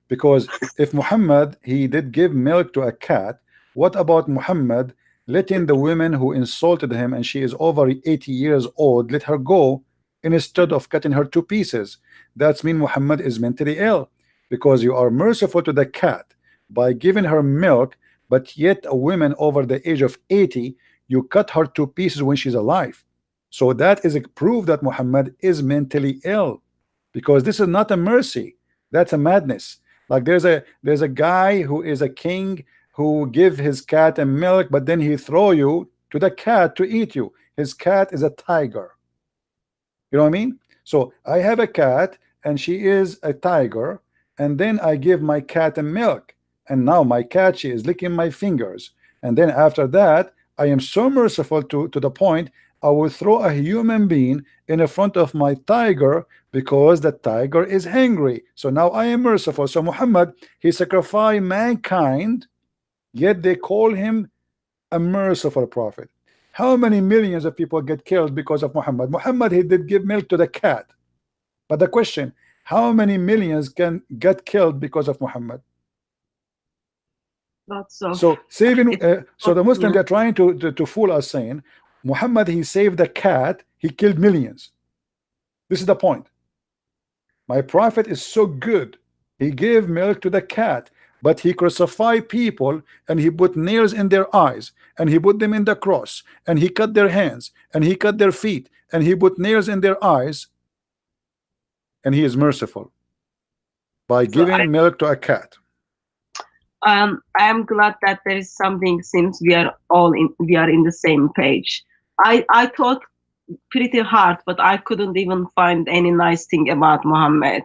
because if Muhammad, he did give milk to a cat, what about Muhammad letting the women who insulted him and she is over 80 years old, let her go instead of cutting her to pieces? That's mean Muhammad is mentally ill, because you are merciful to the cat by giving her milk, but yet a woman over the age of 80, you cut her to pieces when she's alive. So that is a proof that Muhammad is mentally ill, because this is not a mercy, that's a madness. Like there's a guy who is a king who give his cat a milk, but then he throw you to the cat to eat you. His cat is a tiger. You know what I mean? So I have a cat and she is a tiger, and then I give my cat a milk, and now my cat, she is licking my fingers, and then after that I am so merciful to the point I will throw a human being in front of my tiger because the tiger is hungry. So now I am merciful. So Muhammad, he sacrificed mankind, yet they call him a merciful prophet. How many millions of people get killed because of Muhammad? Muhammad, he did give milk to the cat. But the question, how many millions can get killed because of Muhammad? So saving, so the Muslims are trying to fool us, saying Muhammad, he saved the cat, he killed millions. This is the point. My prophet is so good, he gave milk to the cat, but he crucified people, and he put nails in their eyes, and he put them in the cross, and he cut their hands, and he cut their feet, and he put nails in their eyes, and he is merciful by giving milk to a cat. I am glad that there is something, since we are in the same page. I thought pretty hard, but I couldn't even find any nice thing about Muhammad.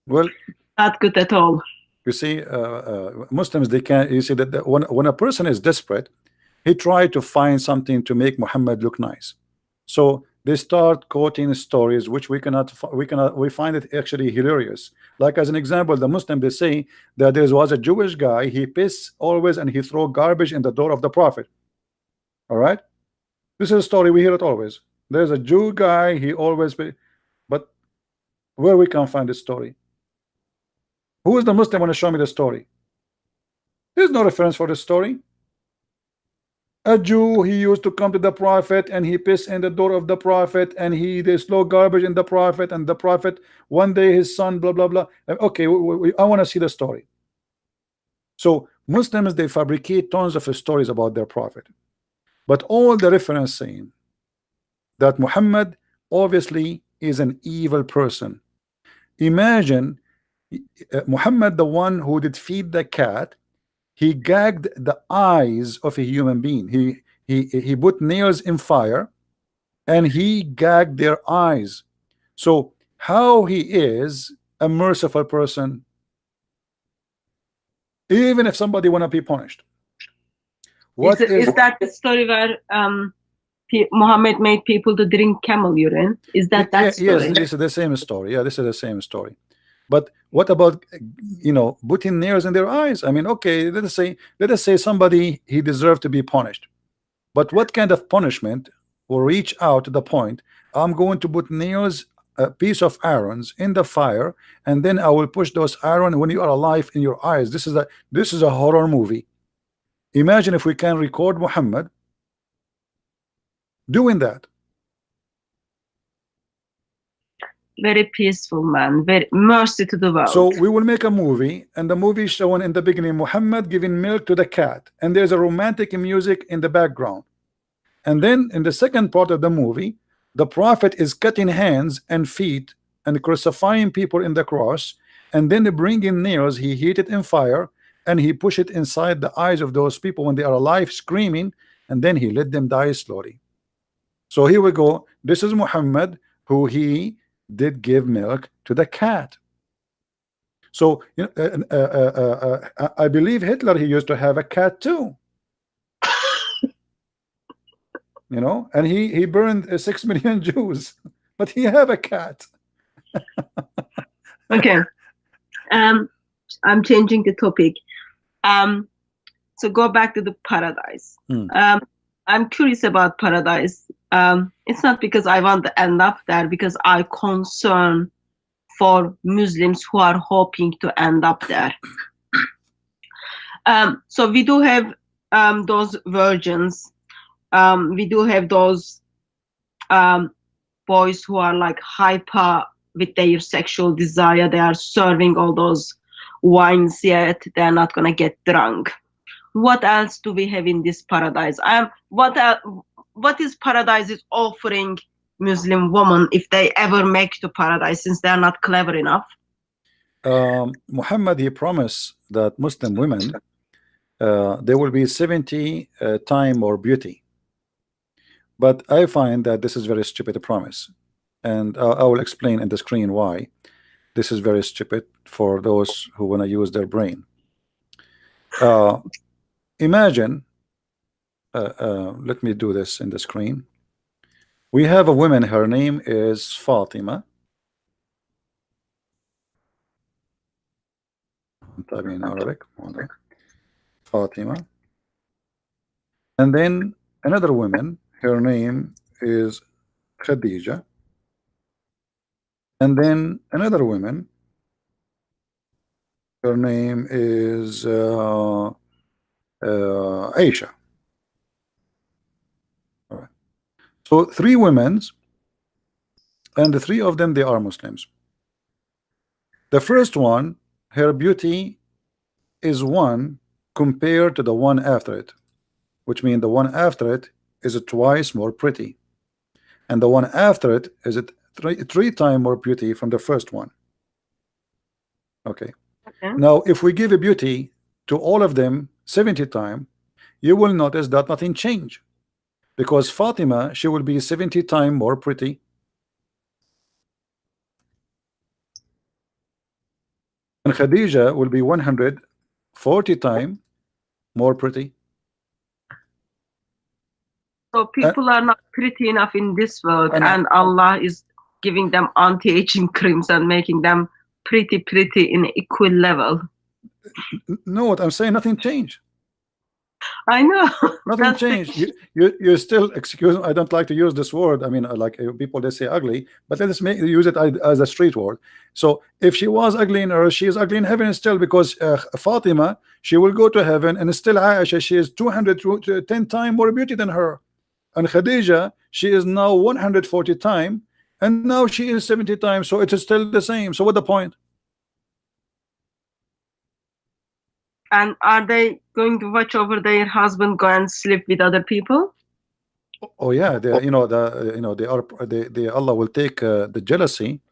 Well, not good at all. You see, Muslims, they can, you see that when a person is desperate, he try to find something to make Muhammad look nice. So they start quoting stories which we find it actually hilarious. Like as an example, the Muslim, they say that there was a Jewish guy, he piss always and he throw garbage in the door of the prophet. All right, this is a story we hear it always. There's a Jew guy, he always but where we can find this story? Who is the Muslim want to show me the story? There's no reference for the story. A Jew, he used to come to the prophet and he pissed in the door of the prophet and they throw garbage in the prophet, and the prophet one day his son blah blah blah. Okay, I want to see the story. So Muslims, they fabricate tons of stories about their prophet, but all the reference saying that Muhammad obviously is an evil person. Imagine Muhammad, the one who did feed the cat, he gagged the eyes of a human being. He put nails in fire and he gagged their eyes. So how he is a merciful person, even if somebody want to be punished? Is that the story where Muhammad made people to drink camel urine? Is that story? Yes, this is the same story. Yeah, this is the same story. But what about, you know, putting nails in their eyes? I mean, okay, let us say somebody, he deserved to be punished. But what kind of punishment will reach out to the point I'm going to put nails, a piece of irons in the fire, and then I will push those iron when you are alive in your eyes? This is a horror movie. Imagine if we can record Muhammad doing that. Very peaceful man, very mercy to the world. So we will make a movie, and the movie showing in the beginning Muhammad giving milk to the cat, and there's a romantic music in the background. And then in the second part of the movie, the prophet is cutting hands and feet and crucifying people in the cross, and then they bring in nails, he heat it in fire, and he push it inside the eyes of those people when they are alive screaming, and then he let them die slowly. So here we go. This is Muhammad, who he did give milk to the cat. So you know, I believe Hitler, he used to have a cat too. You know, and he burned 6 million Jews, but he have a cat. Okay, I'm changing the topic. So go back to the paradise. I'm curious about paradise. It's not because I want to end up there, because I concern for Muslims who are hoping to end up there. So we do have those virgins. We do have those boys who are like hyper with their sexual desire. They are serving all those wines, yet they're not gonna get drunk. What else do we have in this paradise? What is paradise is offering Muslim women if they ever make to paradise, since they are not clever enough? Muhammad, he promised that Muslim women, there will be 70 time more beauty. But I find that this is very stupid promise, and I will explain in the screen why this is very stupid for those who want to use their brain. Imagine, let me do this in the screen. We have a woman, her name is Fatima. I'm typing in Arabic. Fatima. And then another woman, her name is Khadija. And then another woman, her name is Aisha. All right. So 3 women, and the 3 of them, they are Muslims. The first one, her beauty is 1 compared to the one after it, which means the one after it is twice more pretty, and the one after it is three times more beauty from the first one. Okay. Now if we give a beauty to all of them 70 times, you will notice that nothing change, because Fatima, she will be 70 times more pretty, and Khadija will be 140 times more pretty. So Uh, people are not pretty enough in this world, and and Allah is giving them anti-aging creams and making them pretty in equal level. no, what I'm saying, nothing changed. I know. Nothing That's the changed. You still, excuse me, I don't like to use this word. I mean, like people they say ugly, but let's use it as a street word. So if she was ugly in earth, she is ugly in heaven still, because Fatima, she will go to heaven, and still Aisha, she is 210 times more beauty than her, and Khadija, she is now 140 times, and now she is 70 times. So it is still the same. So what the point? And are they going to watch over their husband go and sleep with other people? Oh yeah, they are Allah will take the jealousy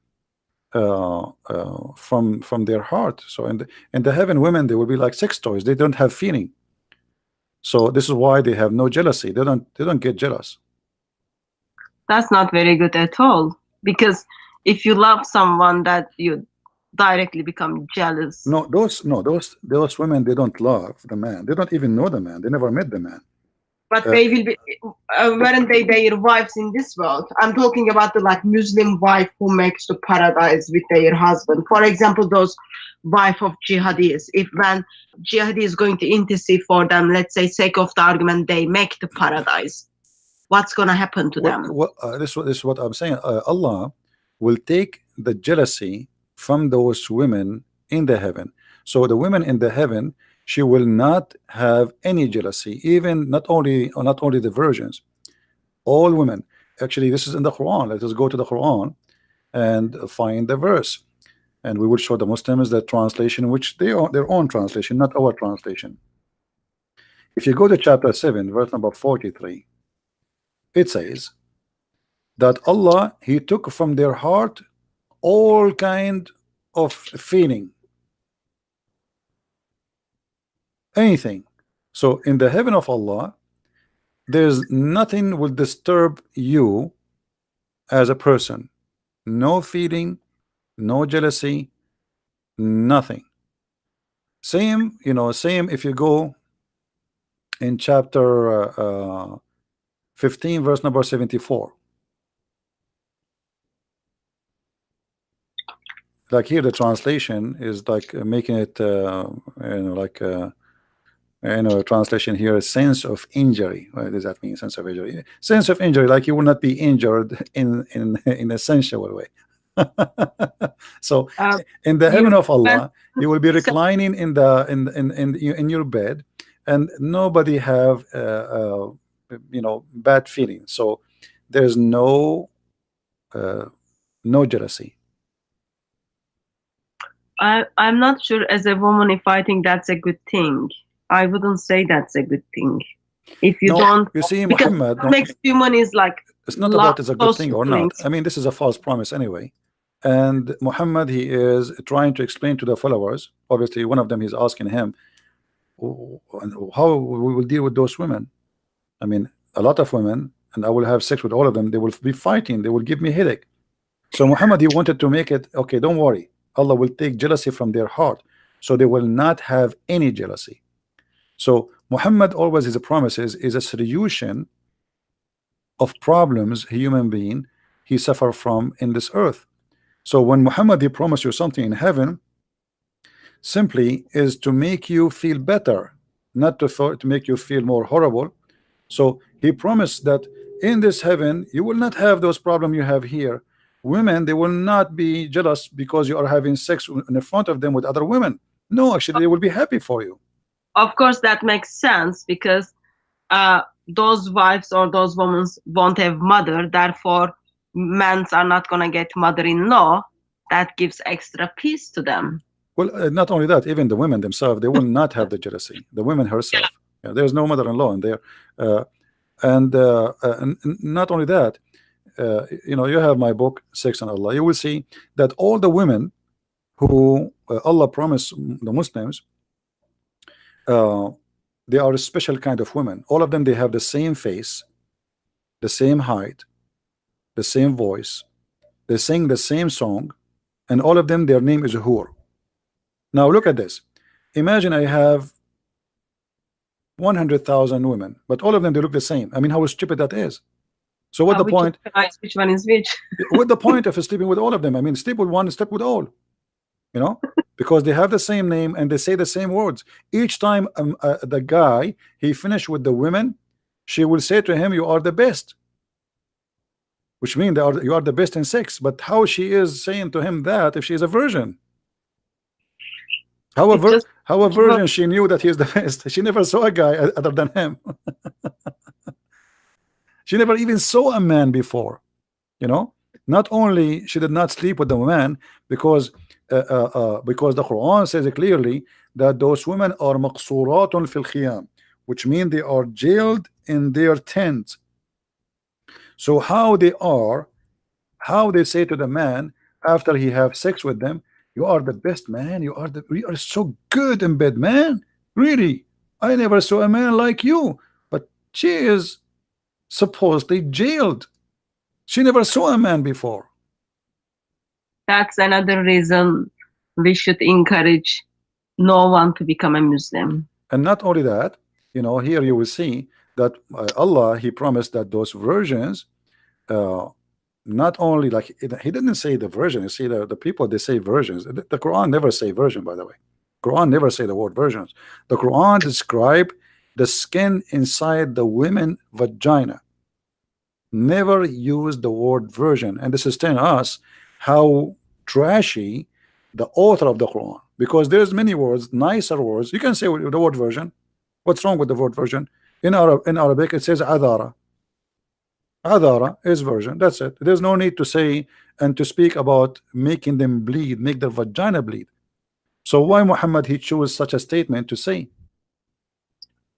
from their heart. So in the heaven, women, they will be like sex toys. They don't have feeling. So this is why they have no jealousy. They don't get jealous. That's not very good at all. Because if you love someone, that you directly become jealous. Those women, they don't love the man. They don't even know the man. They never met the man. But Uh, they will be, weren't they their wives in this world? I'm talking about the like Muslim wife who makes the paradise with their husband. For example, those wife of jihadis. If when jihadi is going to intercede for them, let's say sake of the argument, they make the paradise. What's gonna happen to them? this is what I'm saying. Allah will take the jealousy from those women in the heaven. So the women in the heaven, she will not have any jealousy, even not only the virgins, all women. Actually, this is in the Quran. Let us go to the Quran and find the verse, and we will show the Muslims the translation, which they are their own translation, not our translation. If you go to chapter 7, verse number 43, it says that Allah, He took from their heart all kind of feeling, anything. So in the heaven of Allah, there's nothing will disturb you as a person. No feeling, no jealousy, nothing. Same, same if you go in chapter 15, verse number 74. Like here, the translation is like making it, like translation here, sense of injury. What does that mean? Sense of injury. Sense of injury, like you will not be injured in a sensual way. So in the heaven of Allah, you will be reclining in your bed, and nobody have bad feelings. So there's no jealousy. I'm not sure as a woman if I think that's a good thing. I wouldn't say that's a good thing. If you don't, you see, because Muhammad, what makes human is like it's not about it's a good those thing or feelings. not. I mean, this is a false promise anyway. And Muhammad, he is trying to explain to the followers. Obviously, one of them is asking him, how we will deal with those women. I mean, a lot of women, and I will have sex with all of them. They will be fighting. They will give me headache. So Muhammad, he wanted to make it okay. Don't worry, Allah will take jealousy from their heart, so they will not have any jealousy. So Muhammad always, his promises is a solution of problems human being he suffer from in this earth. So when Muhammad, he promised you something in heaven, simply is to make you feel better, not to make you feel more horrible. So he promised that in this heaven you will not have those problems you have here. Women, they will not be jealous because you are having sex in the front of them with other women. No, actually, they will be happy for you. Of course, that makes sense because those wives or those women won't have mother. Therefore, men are not gonna get mother-in-law. That gives extra peace to them. Well, not only that, even the women themselves, they will not have the jealousy. The women herself, yeah, there's no mother-in-law in there, and not only that, you have my book, Sex and Allah. You will see that all the women who Allah promised the Muslims, they are a special kind of women. All of them, they have the same face, the same height, the same voice, they sing the same song, and all of them, their name is Hur. Now look at this. Imagine I have 100,000 women, but all of them they look the same. I mean, how stupid that is. So what the We point? recognize which one is which. What the point of sleeping with all of them? I mean, sleep with one, sleep with all. You know, because they have the same name and they say the same words. Each time the guy he finished with the women, she will say to him, "You are the best," which means you are the best in sex. But how she is saying to him that if she is a virgin? Just How a virgin she knew that he is the best? She never saw a guy other than him. She never even saw a man before. You know, not only she did not sleep with the man because the Quran says clearly that those women are maqsuratun fil khiyam, which means they are jailed in their tent. So how they say to the man after he have sex with them, "You are the best man, you are so good in bed, man, really, I never saw a man like you." But she is supposedly jailed. She never saw a man before. That's another reason we should encourage no one to become a Muslim. And not only that, you know, here you will see that Allah, he promised that those virgins, not only like he didn't say the virgin. You see, the people they say virgins. The Quran never say virgin, by the way. Quran never say the word virgins. The Quran describe the skin inside the women vagina. Never use the word virgin, and this is telling us how trashy the author of the Quran, because there's many words, nicer words. You can say the word virgin. What's wrong with the word virgin? In Arabic it says adara. Adara is virgin. That's it. There's no need to say and to speak about making them bleed, make their vagina bleed. So why Muhammad he chose such a statement to say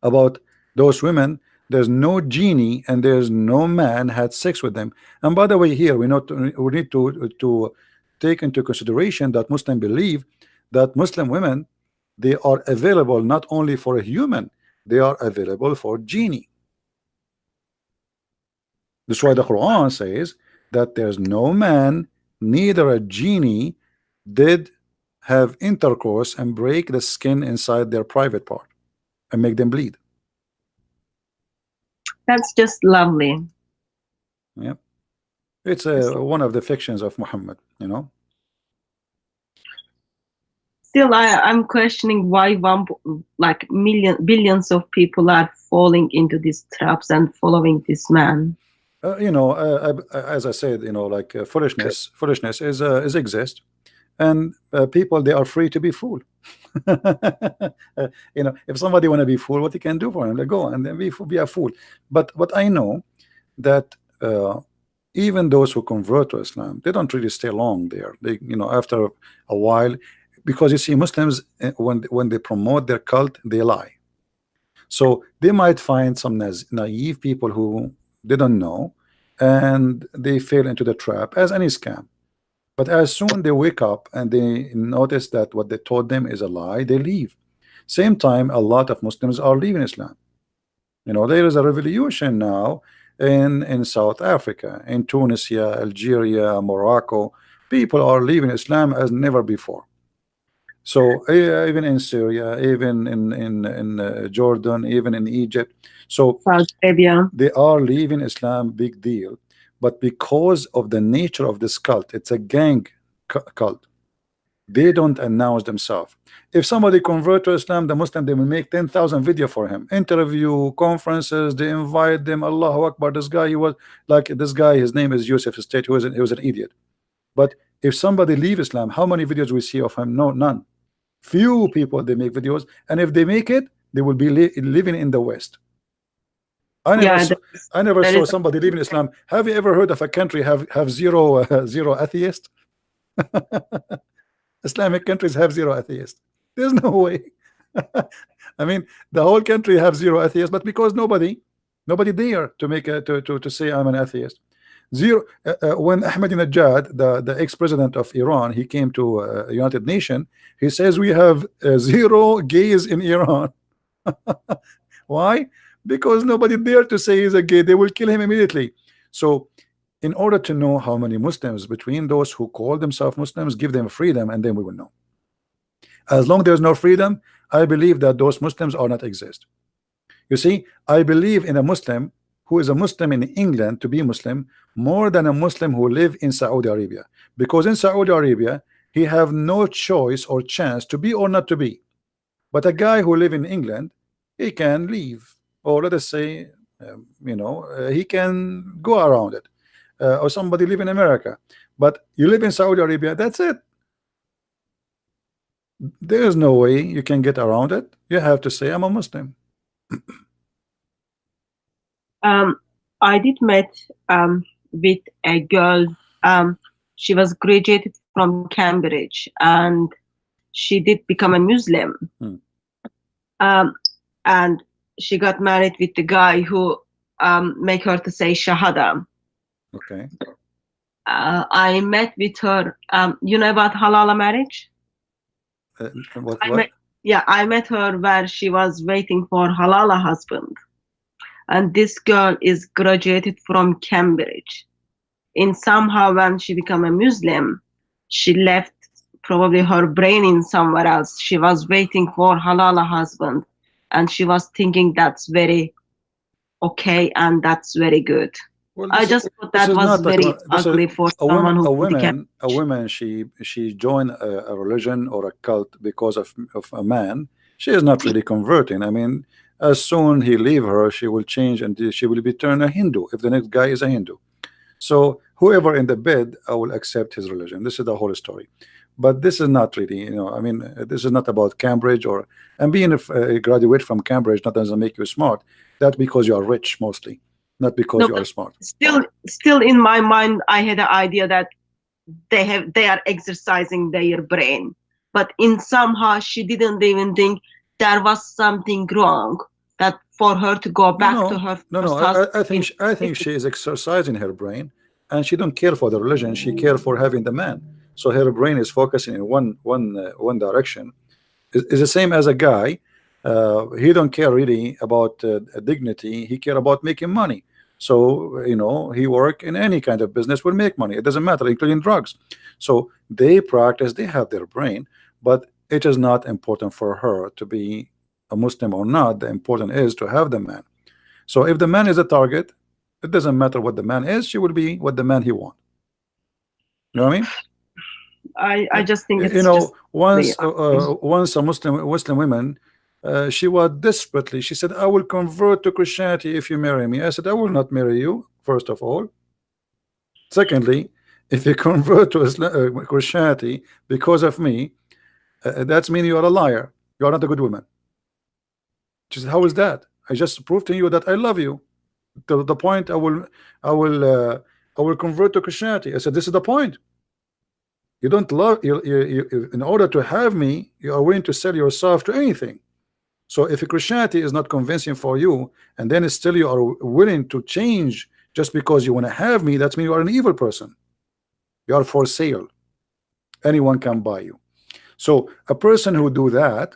about those women? There's no genie and there's no man had sex with them. And by the way, here we need to take into consideration that Muslims believe that Muslim women, they are available not only for a human, they are available for genie. That's why the Quran says that there's no man, neither a genie, did have intercourse and break the skin inside their private part and make them bleed. That's just lovely. Yeah, it's one of the fictions of Muhammad, you know. Still, I'm questioning why billions of people are falling into these traps and following this man. You know, as I said, you know, like foolishness is exist, and people they are free to be fooled. You know, if somebody want to be fooled, what you can do for him? They go and then be a fool. But what I know that even those who convert to Islam, they don't really stay long there. They, you know, after a while, because you see, Muslims when they promote their cult, they lie. So they might find some naive people who they don't know, and they fall into the trap as any scam. But as soon they wake up and they notice that what they told them is a lie, they leave. Same time, a lot of Muslims are leaving Islam. You know, there is a revolution now in South Africa, in Tunisia, Algeria, Morocco. People are leaving Islam as never before. So even in Syria, even in Jordan, even in Egypt. So Saudi Arabia, they are leaving Islam, big deal. But because of the nature of this cult, it's a gang cult. They don't announce themselves. If somebody convert to Islam, the Muslim, they will make 10,000 video for him, interview, conferences. They invite them. Allahu Akbar. This guy, he was like this guy. His name is Yusuf State. He was an idiot. But if somebody leave Islam, how many videos we see of him? No, none. Few people they make videos, and if they make it, they will be living in the West. I never saw somebody leaving Islam. Have you ever heard of a country have zero atheists? Islamic countries have zero atheists. There's no way. I mean, the whole country have zero atheists, but because nobody dare to make to say I'm an atheist. Zero. When Ahmadinejad, the ex-president of Iran, he came to United Nations, he says we have zero gays in Iran. Why? Because nobody dare to say he's a gay. They will kill him immediately. So in order to know how many Muslims between those who call themselves Muslims, give them freedom, and then we will know. As long as there's no freedom, I believe that those Muslims are not exist. You see, I believe in a Muslim who is a Muslim in England to be Muslim more than a Muslim who live in Saudi Arabia, because in Saudi Arabia he have no choice or chance to be or not to be. But a guy who live in England, he can leave, or let us say, he can go around it, or somebody live in America. But you live in Saudi Arabia, that's it. There is no way you can get around it. You have to say, I'm a Muslim. I did met with a girl. She was graduated from Cambridge, and she did become a Muslim. And she got married with the guy who make her to say Shahada. Okay. I met with her. You know about halal marriage? What? I met her where she was waiting for halal husband. And this girl is graduated from Cambridge. And somehow when she became a Muslim, she left probably her brain in somewhere else. She was waiting for halal husband, and she was thinking that's very okay and that's very good. Well, I just thought that was very ugly for someone who a woman she joined a religion or a cult because of a man. She is not really converting. I mean, as soon he leave her, she will change and she will be turned a Hindu if the next guy is a Hindu. So whoever in the bed, I will accept his religion. This is the whole story. But this is not really, I mean, this is not about Cambridge and being a graduate from Cambridge not doesn't make you smart. That's because you are rich mostly, not because you are smart. Still in my mind, I had the idea that they are exercising their brain, but in somehow she didn't even think there was something wrong that for her to go back to her I think she is exercising her brain, and she don't care for the religion. She care for having the man. So her brain is focusing in one direction. It's the same as a guy. He don't care really about dignity. He care about making money. So he work in any kind of business will make money. It doesn't matter, including drugs. So they practice. They have their brain, but it is not important for her to be a Muslim or not. The important is to have the man. So if the man is a target, it doesn't matter what the man is. She will be what the man he want. You know what I mean? I just think it's once a Muslim woman, she was desperately, she said, I will convert to Christianity if you marry me. I said, I will not marry you, first of all. Secondly, if you convert to Christianity because of me, that means you are a liar. You are not a good woman. She said, how is that? I just proved to you that I love you to the point I will convert to Christianity. I said, this is the point. You don't love you in order to have me, you are willing to sell yourself to anything. So if Christianity is not convincing for you, and then still you are willing to change just because you want to have me, that means you are an evil person. You are for sale. Anyone can buy you. So a person who do that,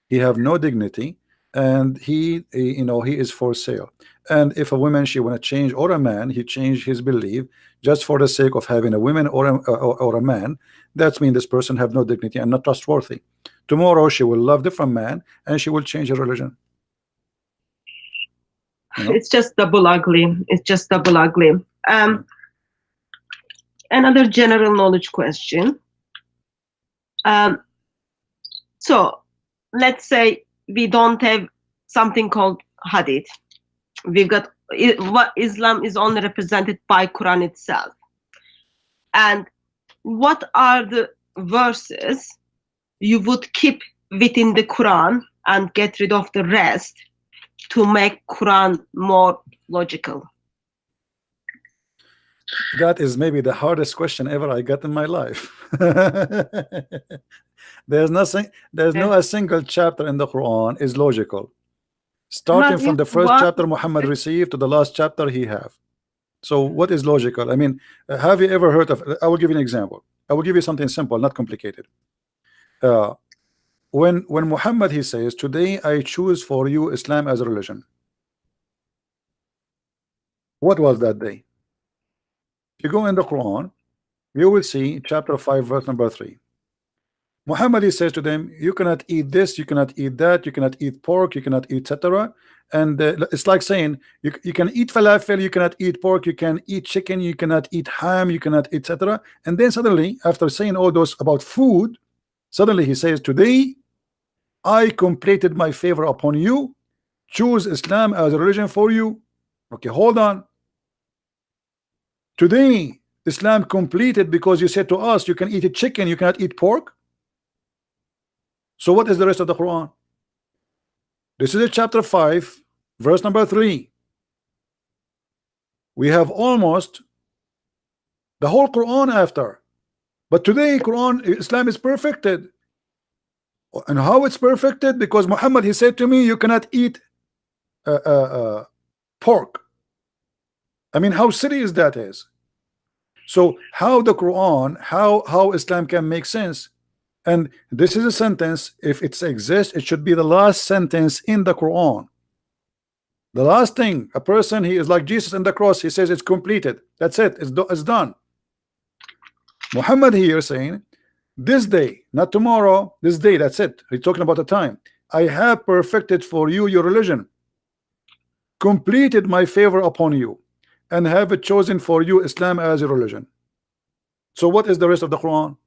he have no dignity, and he is for sale. And if a woman she want to change, or a man he change his belief just for the sake of having a woman or a man, that means this person have no dignity and not trustworthy. Tomorrow she will love different man and she will change her religion. It's just double ugly. It's just double ugly. Another general knowledge question. So let's say we don't have something called hadith. We've got what Islam is only represented by Quran itself. And what are the verses you would keep within the Quran and get rid of the rest to make Quran more logical? That is maybe the hardest question ever I got in my life. There's no a single chapter in the Quran is logical. Starting from the first chapter Muhammad received to the last chapter he have. So what is logical? I mean, have you ever heard of, I will give you an example. I will give you something simple, not complicated. When Muhammad he says, today I choose for you Islam as a religion. What was that day? If you go in the Quran, you will see chapter 5 verse number 3. Muhammad, he says to them, you cannot eat this, you cannot eat that, you cannot eat pork, you cannot eat etc. And it's like saying you can eat falafel, you cannot eat pork, you can eat chicken, you cannot eat ham, you cannot etc. And then suddenly, after saying all those about food, suddenly he says, today I completed my favor upon you. Choose Islam as a religion for you. Okay, hold on. Today Islam completed because you said to us you can eat a chicken, you cannot eat pork. So what is the rest of the Quran? This is chapter 5, verse number 3. We have almost the whole Quran after. But today Quran, Islam is perfected. And how it's perfected? Because Muhammad, he said to me, you cannot eat pork. I mean, how serious that is. So how the Quran, how Islam can make sense? And this is a sentence, if it exists, it should be the last sentence in the Quran. The last thing, a person, he is like Jesus in the cross, he says it's completed. That's it, it's done. Muhammad here saying, this day, not tomorrow, this day, that's it. He's talking about the time. I have perfected for you your religion, completed my favor upon you, and have chosen for you Islam as a religion. So what is the rest of the Quran?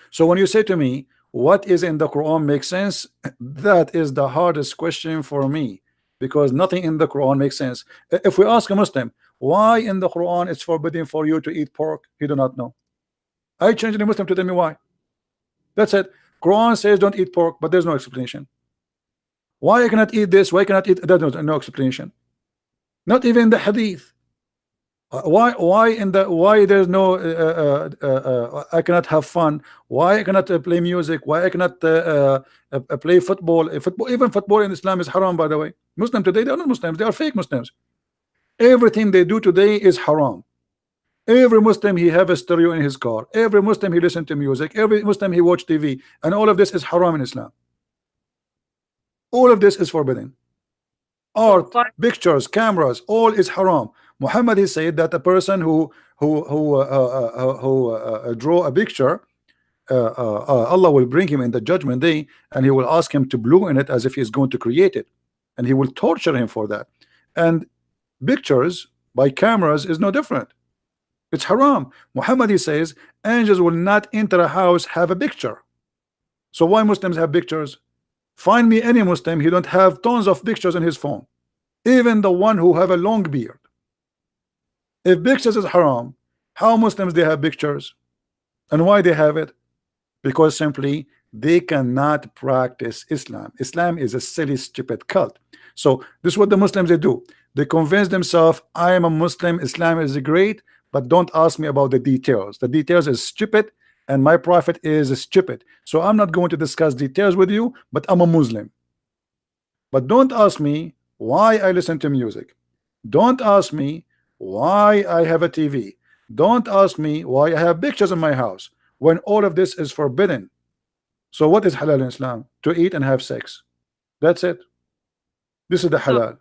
So when you say to me, what is in the Quran makes sense? That is the hardest question for me, because nothing in the Quran makes sense. If we ask a Muslim, why in the Quran it's forbidden for you to eat pork, he do not know. I changed the Muslim to tell me why. That's it. Quran says don't eat pork, but there's no explanation. Why I cannot eat this? Why I cannot eat that? No explanation. Not even the Hadith. Why there's no I cannot have fun? Why I cannot play music? Why I cannot play football? Even football in Islam is haram, by the way. Muslim today, they are not Muslims, they are fake Muslims. Everything they do today is haram. Every Muslim, he have a stereo in his car. Every Muslim, he listen to music. Every Muslim, he watch TV, and all of this is haram in Islam. All of this is forbidden. Art, pictures, cameras, all is haram. Muhammad, he said that a person who draw a picture, Allah will bring him in the judgment day, and he will ask him to blow in it as if he is going to create it, and he will torture him for that. And pictures by cameras is no different. It's haram. Muhammad, he says, angels will not enter a house have a picture. So why Muslims have pictures? Find me any Muslim, he don't have tons of pictures in his phone, even the one who have a long beard. If pictures is haram, how Muslims they have pictures? And why they have it? Because simply they cannot practice Islam. Islam is a silly, stupid cult. So this is what the Muslims they do. They convince themselves, I am a Muslim, Islam is great, but don't ask me about the details. The details is stupid, and my prophet is stupid. So I'm not going to discuss details with you, but I'm a Muslim. But don't ask me why I listen to music. Don't ask me why I have a TV. Don't ask me why I have pictures in my house, when all of this is forbidden. So what is halal in Islam? To eat and have sex. That's it. This is the halal.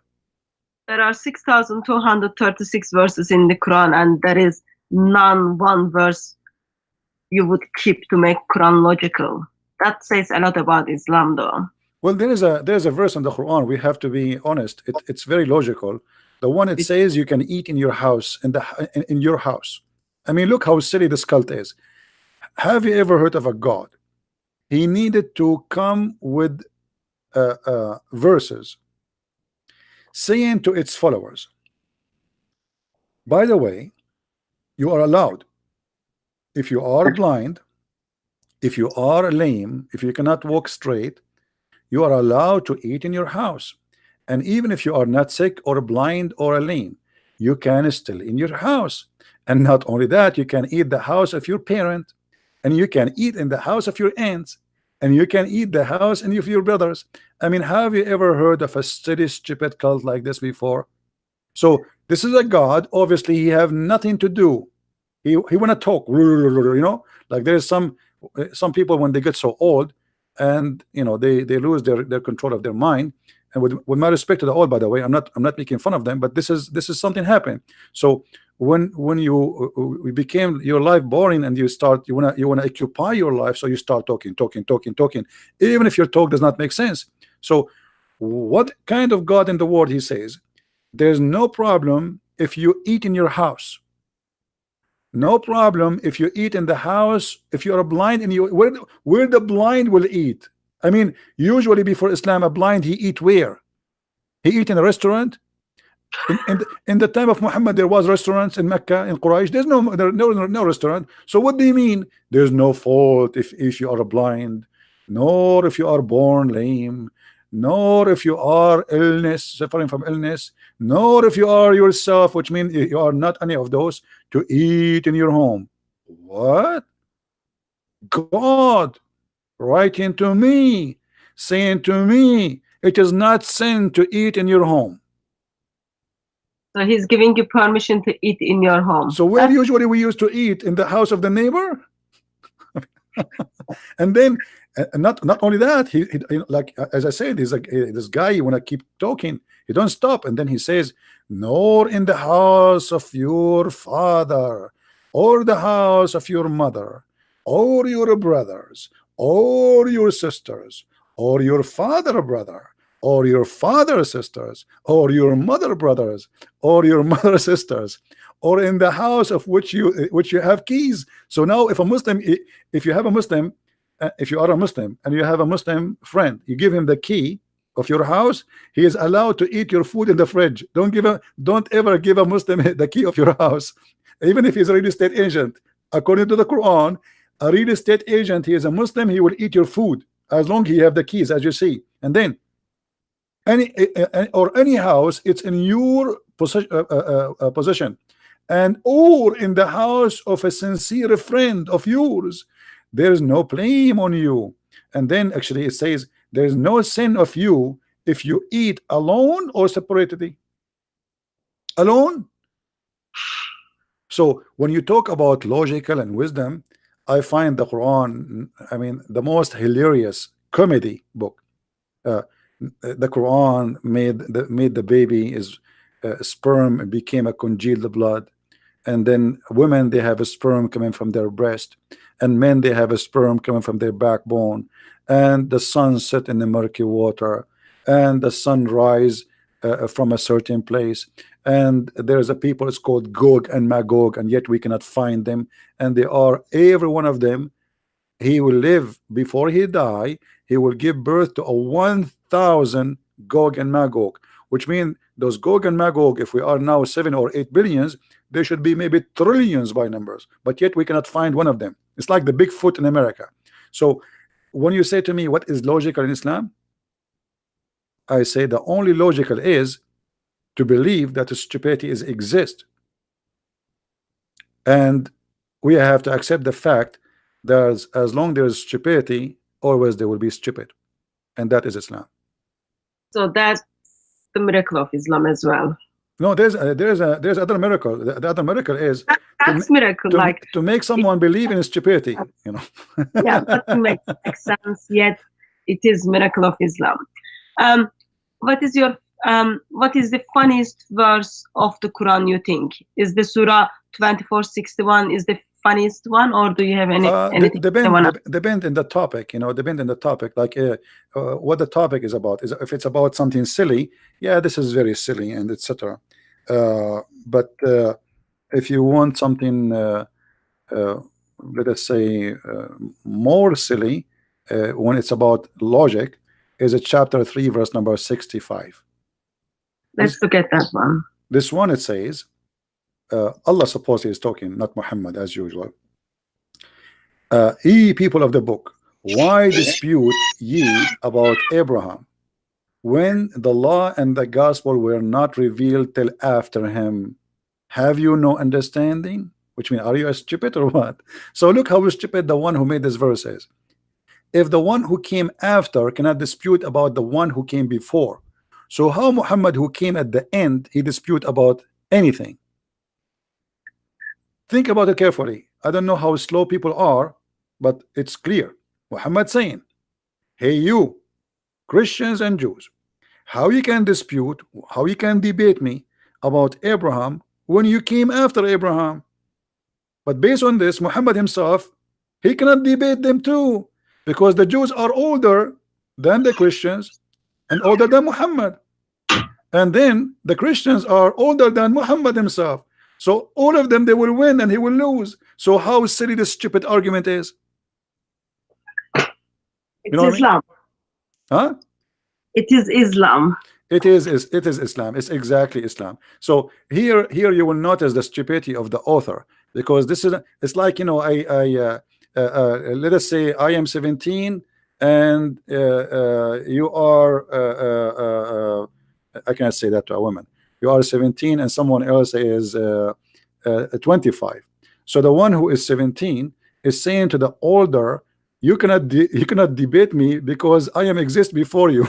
There are 6,236 verses in the Quran, and there is none one verse you would keep to make Quran logical. That says a lot about Islam, though. Well, there is a verse in the Quran. We have to be honest. It's very logical. The one it says you can eat in your house, in your house. I mean, look how silly this cult is. Have you ever heard of a God? He needed to come with verses saying to its followers, by the way, you are allowed, if you are blind, if you are lame, if you cannot walk straight, you are allowed to eat in your house. And even if you are not sick or blind or lame, you can still in your house. And not only that, you can eat the house of your parent, and you can eat in the house of your aunts, and you can eat the house and of your brothers. I mean, have you ever heard of a silly, stupid cult like this before? So this is a God. Obviously, he have nothing to do. He want to talk, you know, like there is some people when they get so old, and you know they lose their control of their mind. And with my respect to the old, by the way, I'm not making fun of them, but this is something happened. So when you became your life boring and you wanna occupy your life, so you start talking, even if your talk does not make sense. So what kind of God in the world? He says there's no problem if you eat in your house, no problem if you eat in the house, if you are blind and you where the blind will eat. I mean, usually before Islam, a blind, he eat where? He eat in a restaurant. In the time of Muhammad, there was restaurants in Mecca, in Quraysh. There's no restaurant. So what do you mean there's no fault if you are blind, nor if you are born lame, nor if you are suffering from illness, nor if you are yourself, which means you are not any of those, to eat in your home? What? God writing to me, saying to me, it is not sin to eat in your home. So he's giving you permission to eat in your home. So where usually we used to eat? In the house of the neighbor. And then not only that, he like as I said, he's like this guy, you want to keep talking, he don't stop. And then he says, nor in the house of your father, or the house of your mother, or your brothers, or your sisters, or your father brother, or your father sisters, or your mother brothers, or your mother sisters, or in the house of which you have keys. So now if a Muslim, if you have a Muslim, if you are a Muslim and you have a Muslim friend, you give him the key of your house, he is allowed to eat your food in the fridge. Don't ever give a Muslim the key of your house, even if he's a real estate agent. According to the Quran, a real estate agent, he is a Muslim, he will eat your food as long as he have the keys, as you see. And then any house, it's in your possession, and or in the house of a sincere friend of yours, there is no blame on you. And then actually it says there is no sin of you if you eat alone or separately. Alone. So when you talk about logical and wisdom, I find the Quran, I mean, the most hilarious comedy book. The Quran made the baby is sperm and became a congealed blood, and then women, they have a sperm coming from their breast, and men, they have a sperm coming from their backbone, and the sun set in the murky water, and the sun rise from a certain place, and there's a people, it's called Gog and Magog, and yet we cannot find them, and they are, every one of them, he will live before he die, he will give birth to a 1,000 Gog and Magog, which means those Gog and Magog, if we are now 7 or 8 billions, they should be maybe trillions by numbers, but yet we cannot find one of them. It's like the Bigfoot in America. So when you say to me what is logical in Islam, I say the only logical is to believe that stupidity is exist, and we have to accept the fact that as long there is stupidity, always there will be stupid, and that is Islam. So that's the miracle of Islam as well. No, there's other miracle. The other miracle is that's miracle, like to make someone believe in stupidity. You know. Yeah, that makes sense. Yet it is miracle of Islam. What is the funniest verse of the Quran, you think? Is the Surah 2461 is the funniest one, or do you have anything? Depend in the topic, you know, depend in the topic, like what the topic is about. Is if it's about something silly, yeah, this is very silly and etc. But if you want something let us say more silly, when it's about logic, is it chapter 3 verse number 65. Let's look at that one. This one, it says, Allah supposedly is talking, not Muhammad, as usual. Ye people of the book, why dispute ye about Abraham, when the law and the gospel were not revealed till after him? Have you no understanding? Which means, are you stupid or what? So look how stupid the one who made this verse is. If the one who came after cannot dispute about the one who came before, so how Muhammad, who came at the end, he dispute about anything? Think about it carefully. I don't know how slow people are, but it's clear. Muhammad saying, hey you Christians and Jews, how you can dispute, how you can debate me about Abraham, when you came after Abraham. But based on this, Muhammad himself, he cannot debate them too, because the Jews are older than the Christians and older than Muhammad, and then the Christians are older than Muhammad himself. So all of them, they will win and he will lose. So how silly this stupid argument is. It's Islam. Huh? It is Islam. It is Islam. It's exactly Islam. So here you will notice the stupidity of the author, because this is, it's like, you know, let us say I am 17 and you are I can't say that to a woman. You are 17 and someone else is 25. So the one who is 17 is saying to the older, you cannot debate me because I am exist before you.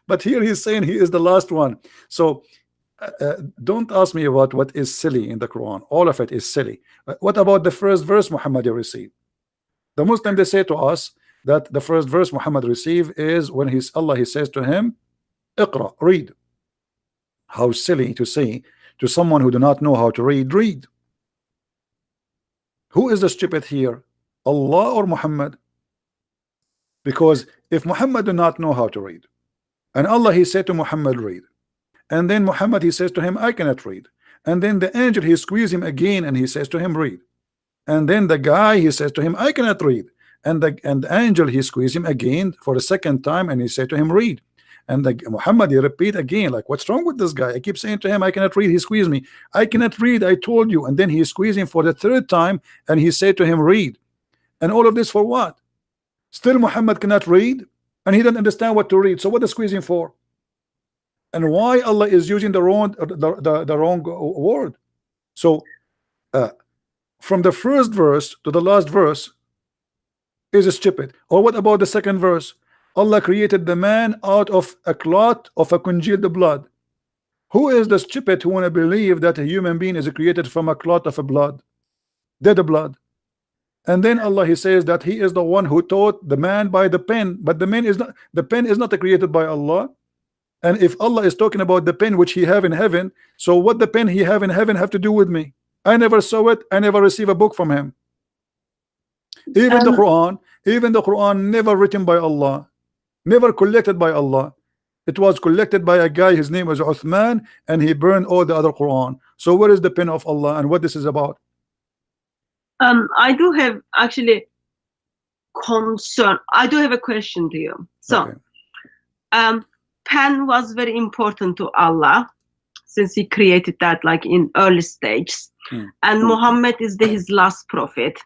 But here he's saying he is the last one. So don't ask me about what is silly in the Quran. All of it is silly. What about the first verse Muhammad received? The Muslim, they say to us that the first verse Muhammad received is when he says to him, Iqra, read. How silly to say to someone who do not know how to read, read. Who is the stupid here, Allah or Muhammad? Because if Muhammad do not know how to read, and Allah he said to Muhammad, read, and then Muhammad he says to him, I cannot read, and then the angel he squeezes him again and he says to him, read, and then the guy he says to him, I cannot read, and the angel he squeezes him again for the second time and he said to him, read, and Muhammad he repeat again, like, what's wrong with this guy? I keep saying to him, I cannot read. He squeezed me. I cannot read, I told you. And then he squeezed him for the third time and he said to him, read. And all of this for what? Still Muhammad cannot read and he doesn't understand what to read. So what is squeezing for? And why Allah is using the wrong word? So from the first verse to the last verse is stupid. Or what about the second verse? Allah created the man out of a clot of a congealed blood. Who is the stupid who want to believe that a human being is created from a clot of a blood, dead blood? And then Allah he says that he is the one who taught the man by the pen, but the pen is not created by Allah. And if Allah is talking about the pen which he have in heaven, so what the pen he have in heaven have to do with me? I never saw it. I never received a book from him. Even the Quran never written by Allah, never collected by Allah. It was collected by a guy, his name was Uthman, and he burned all the other Quran. So where is the pen of Allah and what this is about? I do have actually concern. I do have a question to you. So okay. Pen was very important to Allah since he created that like in early stages. And Muhammad is his last prophet.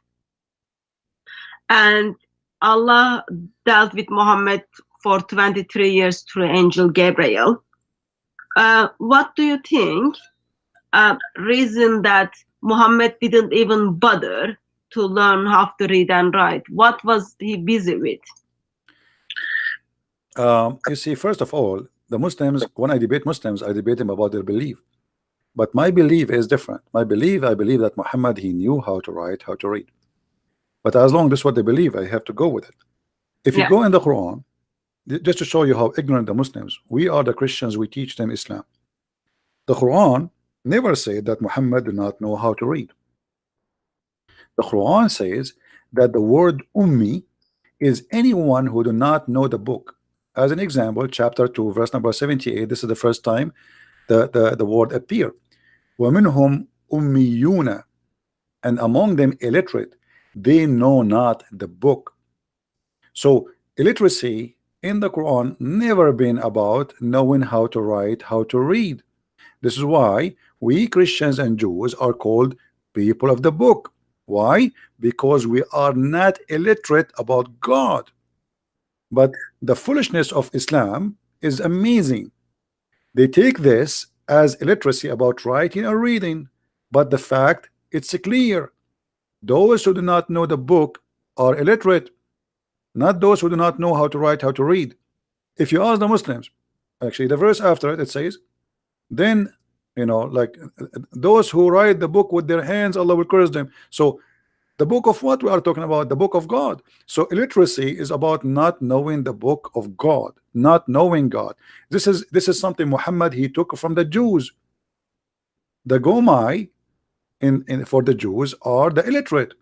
And Allah dealt with Muhammad for 23 years through angel Gabriel. What do you think reason that Muhammad didn't even bother to learn how to read and write? What was he busy with? You see, first of all, the Muslims, when I debate Muslims, I debate them about their belief. But my belief is different. I believe that Muhammad, he knew how to write, how to read. But as long as this is what they believe, I have to go with it. If you go in the Quran, just to show you how ignorant the Muslims, we are the Christians, we teach them Islam. The Quran never said that Muhammad did not know how to read. The Quran says that the word ummi is anyone who do not know the book. As an example, chapter 2, verse number 78, this is the first time the word appear. وَمِنْهُمْ أُمِّيُّونَ, and among them illiterate, they know not the book. So illiteracy in the Quran never been about knowing how to write, how to read. This is why we Christians and Jews are called people of the book. Why? Because we are not illiterate about God. But the foolishness of Islam is amazing. They take this as illiteracy about writing or reading, but the fact it's clear. Those who do not know the book are illiterate, not those who do not know how to write, how to read. If you ask the Muslims, actually the verse after it, it says, then, you know, like those who write the book with their hands, Allah will curse them. So the book of what we are talking about? The book of God. So illiteracy is about not knowing the book of God, not knowing God. This is something Muhammad he took from the Jews. The Gomai in for the Jews are the illiterate,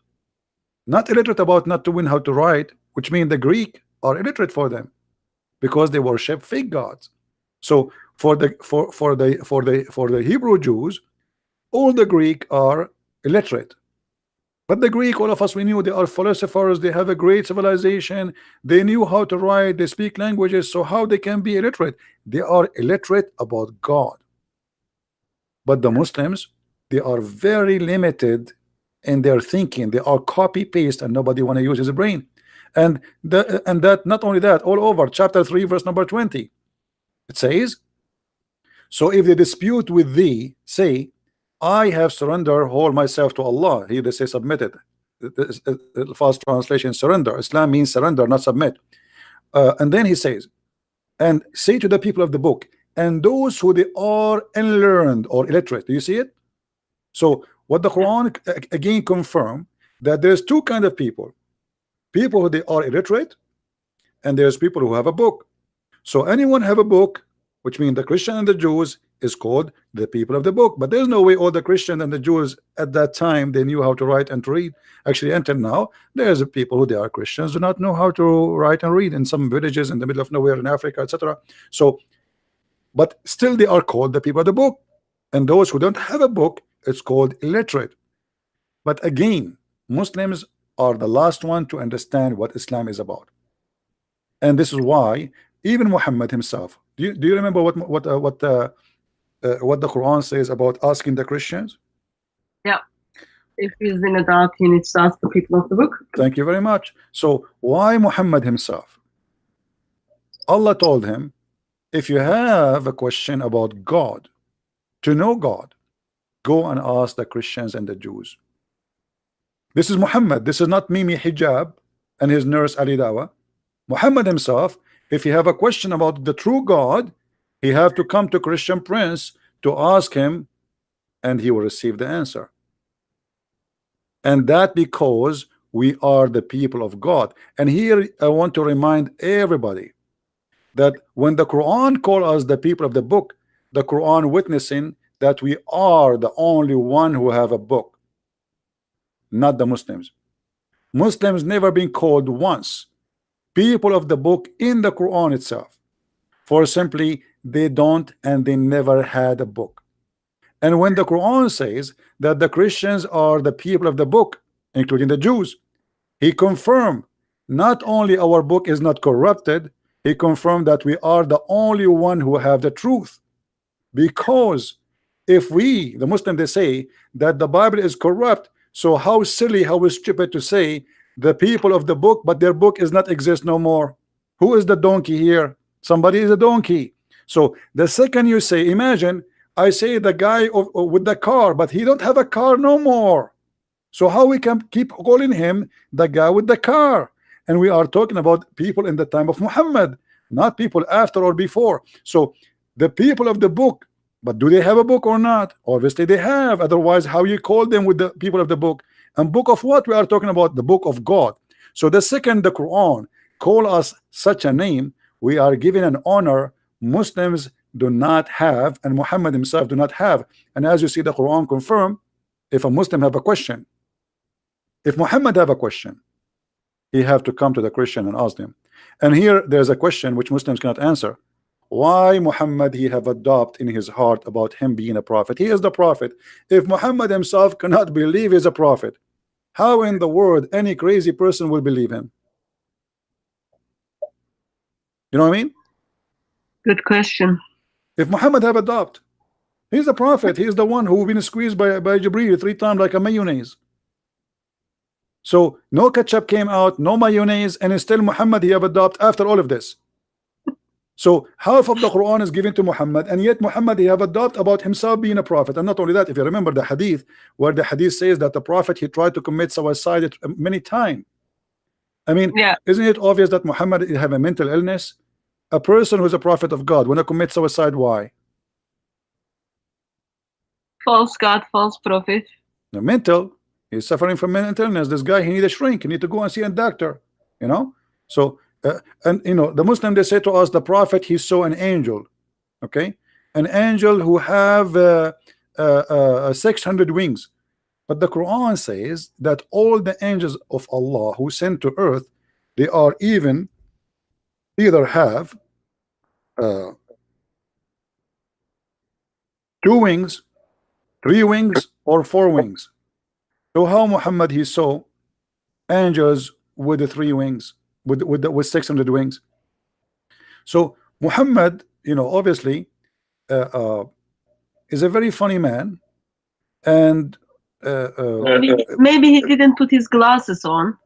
not illiterate about not knowing how to write, which means the Greek are illiterate for them because they worship fake gods. So for the Hebrew Jews, all the Greek are illiterate. But the Greek, all of us, we knew they are philosophers, they have a great civilization, they knew how to write, they speak languages, so how they can be illiterate? They are illiterate about God. But the Muslims, they are very limited in their thinking. They are copy paste and nobody want to use his brain. And that not only that, all over chapter 3 verse number 20, it says, so if they dispute with thee, say, I have surrendered whole myself to Allah. Here they say submitted. The fast translation surrender. Islam means surrender, not submit. And then he says, and say to the people of the book, and those who they are unlearned or illiterate. Do you see it? So what the Quran again confirm that there's two kind of people who they are illiterate, and there's people who have a book. So anyone have a book, which means the Christian and the Jews is called the people of the book. But there's no way all the Christians and the Jews at that time they knew how to write and to read. Actually, until now, there's people who they are Christians do not know how to write and read in some villages in the middle of nowhere in Africa, etc. So, but still they are called the people of the book. And those who don't have a book, it's called illiterate. But again, Muslims are the last one to understand what Islam is about. And this is why even Muhammad himself, do you remember what the Quran says about asking the Christians? Yeah. If he's in a doubt, he needs to ask the people of the book. Thank you very much. So why Muhammad himself? Allah told him, if you have a question about God, to know God, go and ask the Christians and the Jews. This is Muhammad. This is not Mimi Hijab and his nurse Ali Dawa. Muhammad himself, if you have a question about the true God, he have to come to Christian Prince to ask him, and he will receive the answer. And that because we are the people of God. And here I want to remind everybody that when the Quran call us the people of the book, the Quran witnessing that we are the only one who have a book, not the Muslims. Muslims never been called once people of the book in the Quran itself, for simply they don't and they never had a book. And when the Quran says that the Christians are the people of the book, including the Jews, he confirmed not only our book is not corrupted, he confirmed that we are the only one who have the truth. Because if we, the Muslim, they say that the Bible is corrupt, so how silly, how stupid to say the people of the book, but their book is not exist no more. Who is the donkey here? Somebody is a donkey. So the second you say, imagine I say the guy with the car, but he don't have a car no more. So how we can keep calling him the guy with the car? And we are talking about people in the time of Muhammad, not people after or before. So the people of the book, but do they have a book or not? Obviously they have. Otherwise, how you call them with the people of the book? And book of what we are talking about? The book of God. So the second the Quran call us such a name, we are giving an honor Muslims do not have, and Muhammad himself do not have. And as you see, the Quran confirm, if a Muslim have a question, if Muhammad have a question, he have to come to the Christian and ask them. And here there's a question which Muslims cannot answer. Why Muhammad he have a doubt in his heart about him being a prophet? He is the prophet. If Muhammad himself cannot believe he's a prophet, how in the world any crazy person will believe him? You know what I mean? Good question. If Muhammad have a doubt, he's a prophet. He's the one who been squeezed by Jibreel 3 times like a mayonnaise. So no ketchup came out, no mayonnaise, and still Muhammad he have a doubt after all of this. So half of the Quran is given to Muhammad, and yet Muhammad he have a doubt about himself being a prophet. And not only that, if you remember the hadith, where the hadith says that the prophet he tried to commit suicide many times. I mean, yeah, isn't it obvious that Muhammad have a mental illness? A person who's a prophet of God when I commit suicide, why? False God, false prophet. The mental, he's suffering from mental illness. This guy, he need a shrink. He need to go and see a doctor. You know. So And you know, the Muslim, they say to us, the Prophet, he saw an angel, okay, an angel who have 600 wings. But the Quran says that all the angels of Allah who sent to earth, they are either have uh, 2 wings, 3 wings, or 4 wings. So how Muhammad he saw angels with the 3 wings, with 600 wings? So Muhammad, you know, obviously is a very funny man, and maybe he didn't put his glasses on.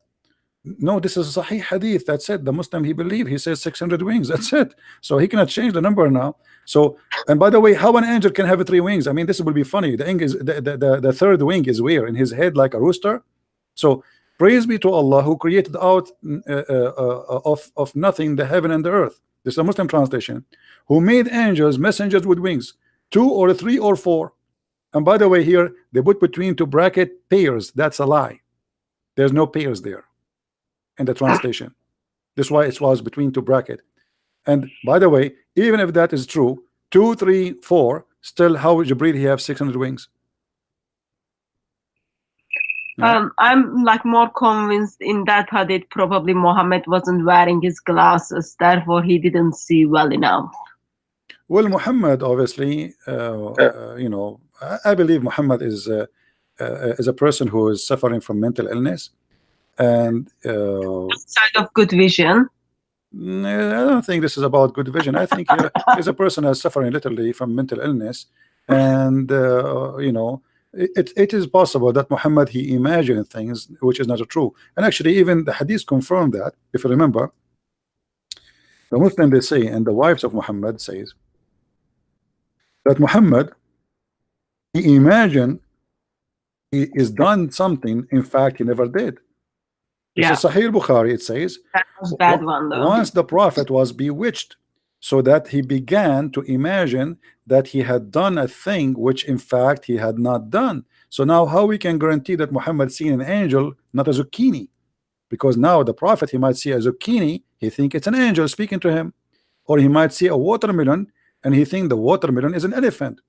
no, this is Sahih Hadith. That's it. The Muslim, he believe, he says 600 wings. That's it. So he cannot change the number now. So, and by the way, how an angel can have 3 wings? I mean, this will be funny. The the 3rd wing is where? In his head, like a rooster. So praise be to Allah who created out of nothing the heaven and the earth. This is a Muslim translation. Who made angels, messengers with wings, 2 or 3 or 4. And by the way, here they put between 2 bracket pairs. That's a lie. There's no pairs there in the translation. This is why it was between 2 bracket. And by the way, even if that is true, 2, 3, 4, still how would Jibreel he have 600 wings? I'm like more convinced in that hadith probably Muhammad wasn't wearing his glasses, therefore he didn't see well enough. Well, Muhammad, obviously, you know, I believe Muhammad is a person who is suffering from mental illness, and Side of good vision. I don't think this is about good vision. I think he's a person who's suffering literally from mental illness, and you know, it is possible that Muhammad he imagined things which is not true. And actually, even the hadith confirm that. If you remember, the Muslim they say, and the wives of Muhammad says that Muhammad he imagined he is done something. In fact, he never did. Yeah. This is Sahih Bukhari. It says That was a bad one though. once the Prophet was bewitched, so that he began to imagine that he had done a thing which in fact he had not done. So now how we can guarantee that Muhammad seen an angel, not a zucchini? Because now the Prophet he might see a zucchini, he think it's an angel speaking to him, or he might see a watermelon and he think the watermelon is an elephant.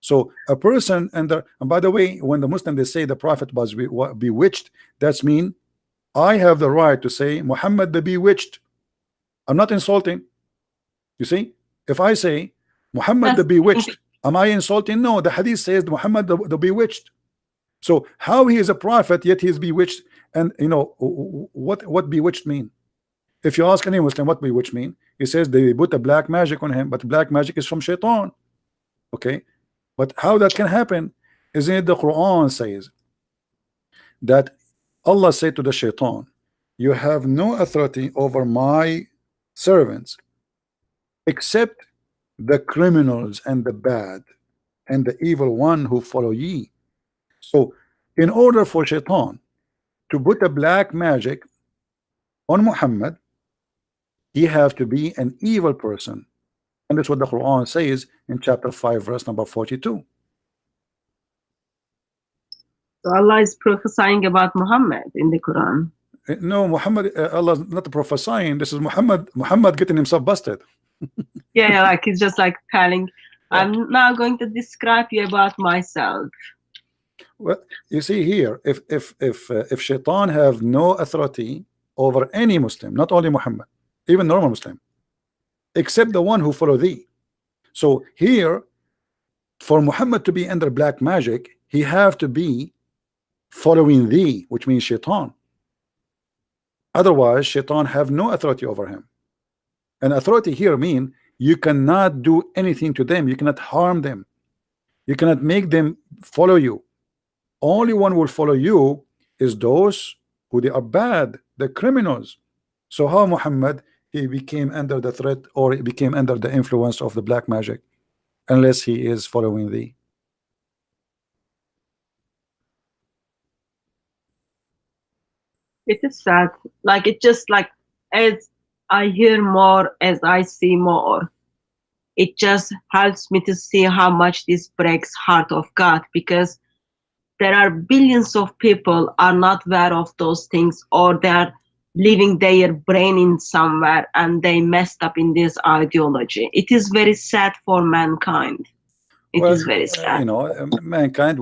So a person, and by the way, when the Muslim they say the Prophet was bewitched, that's mean I have the right to say Muhammad the bewitched. I'm not insulting. You see, if I say Muhammad the bewitched, am I insulting? No, the hadith says Muhammad the bewitched. So how he is a prophet yet he is bewitched? And you know what bewitched mean? If you ask any Muslim what bewitched mean, he says they put a black magic on him, but black magic is from shaitan. Okay, but how that can happen? Isn't it the Quran says that Allah said to the shaitan, you have no authority over my servants except the criminals and the bad and the evil one who follow ye. So in order for shaitan to put a black magic on Muhammad, he have to be an evil person, and that's what the Quran says in chapter 5 verse number 42. So Allah is prophesying about Muhammad in the Quran. No, Muhammad, Allah is not prophesying. This is Muhammad getting himself busted. Yeah, like he's just like telling, I'm now going to describe you about myself. Well, you see here, if shaitan have no authority over any Muslim, not only Muhammad, even normal Muslim, except the one who follow thee. So here, for Muhammad to be under black magic, he have to be following thee, which means shaitan. Otherwise, shaitan have no authority over him. And authority here mean you cannot do anything to them, you cannot harm them, you cannot make them follow you. Only one will follow you is those who they are bad, the criminals. So how Muhammad he became under the threat, or he became under the influence of the black magic, unless he is following thee? It is sad. Like it just like as I hear more, as I see more, it just helps me to see how much this breaks heart of God, because there are billions of people are not aware of those things, or they're leaving their brain in somewhere, and they messed up in this ideology. It is very sad for mankind. It is Well, very sad. mankind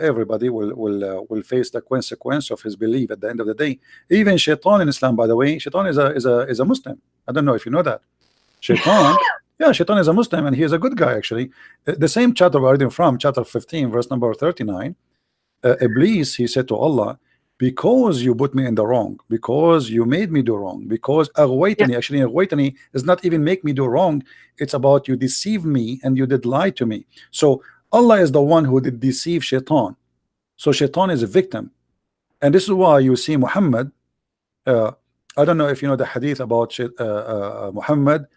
everybody will face the consequence of his belief at the end of the day. Even Shaitan in Islam, by the way, Shaitan is a Muslim. I don't know if you know that. Shaitan, yeah, Shaitan is a Muslim and he is a good guy actually. The same chapter we're reading from, chapter 15, verse number 39. Iblis, he said to Allah, because you put me in the wrong, because you made me do wrong, because aghwaytani, actually aghwaytani is not even make me do wrong, it's about you deceive me and you did lie to me. So Allah is the one who did deceive Shaitan. So Shaitan is a victim, and this is why you see Muhammad, I don't know if you know the hadith about Muhammad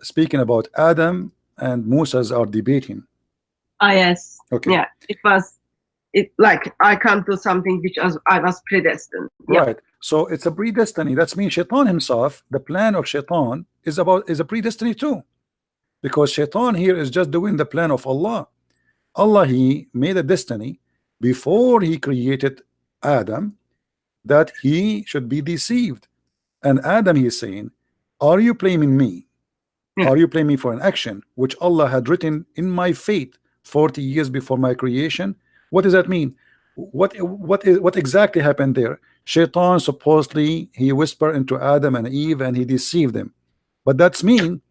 speaking about Adam and Moses are debating. Ah, yes. Okay. Yeah, it like I come to something which I was predestined. Yeah. Right. So it's a predestiny. That means Shaitan himself, the plan of Shaitan is a predestiny too. Because Shaitan here is just doing the plan of Allah. Allah, he made a destiny before he created Adam that he should be deceived. And Adam, he is saying, are you blaming me? Are you blaming me for an action which Allah had written in my fate 40 years before my creation? What does that mean? What exactly happened there? Shaitan supposedly he whispered into Adam and Eve and he deceived them. But that's mean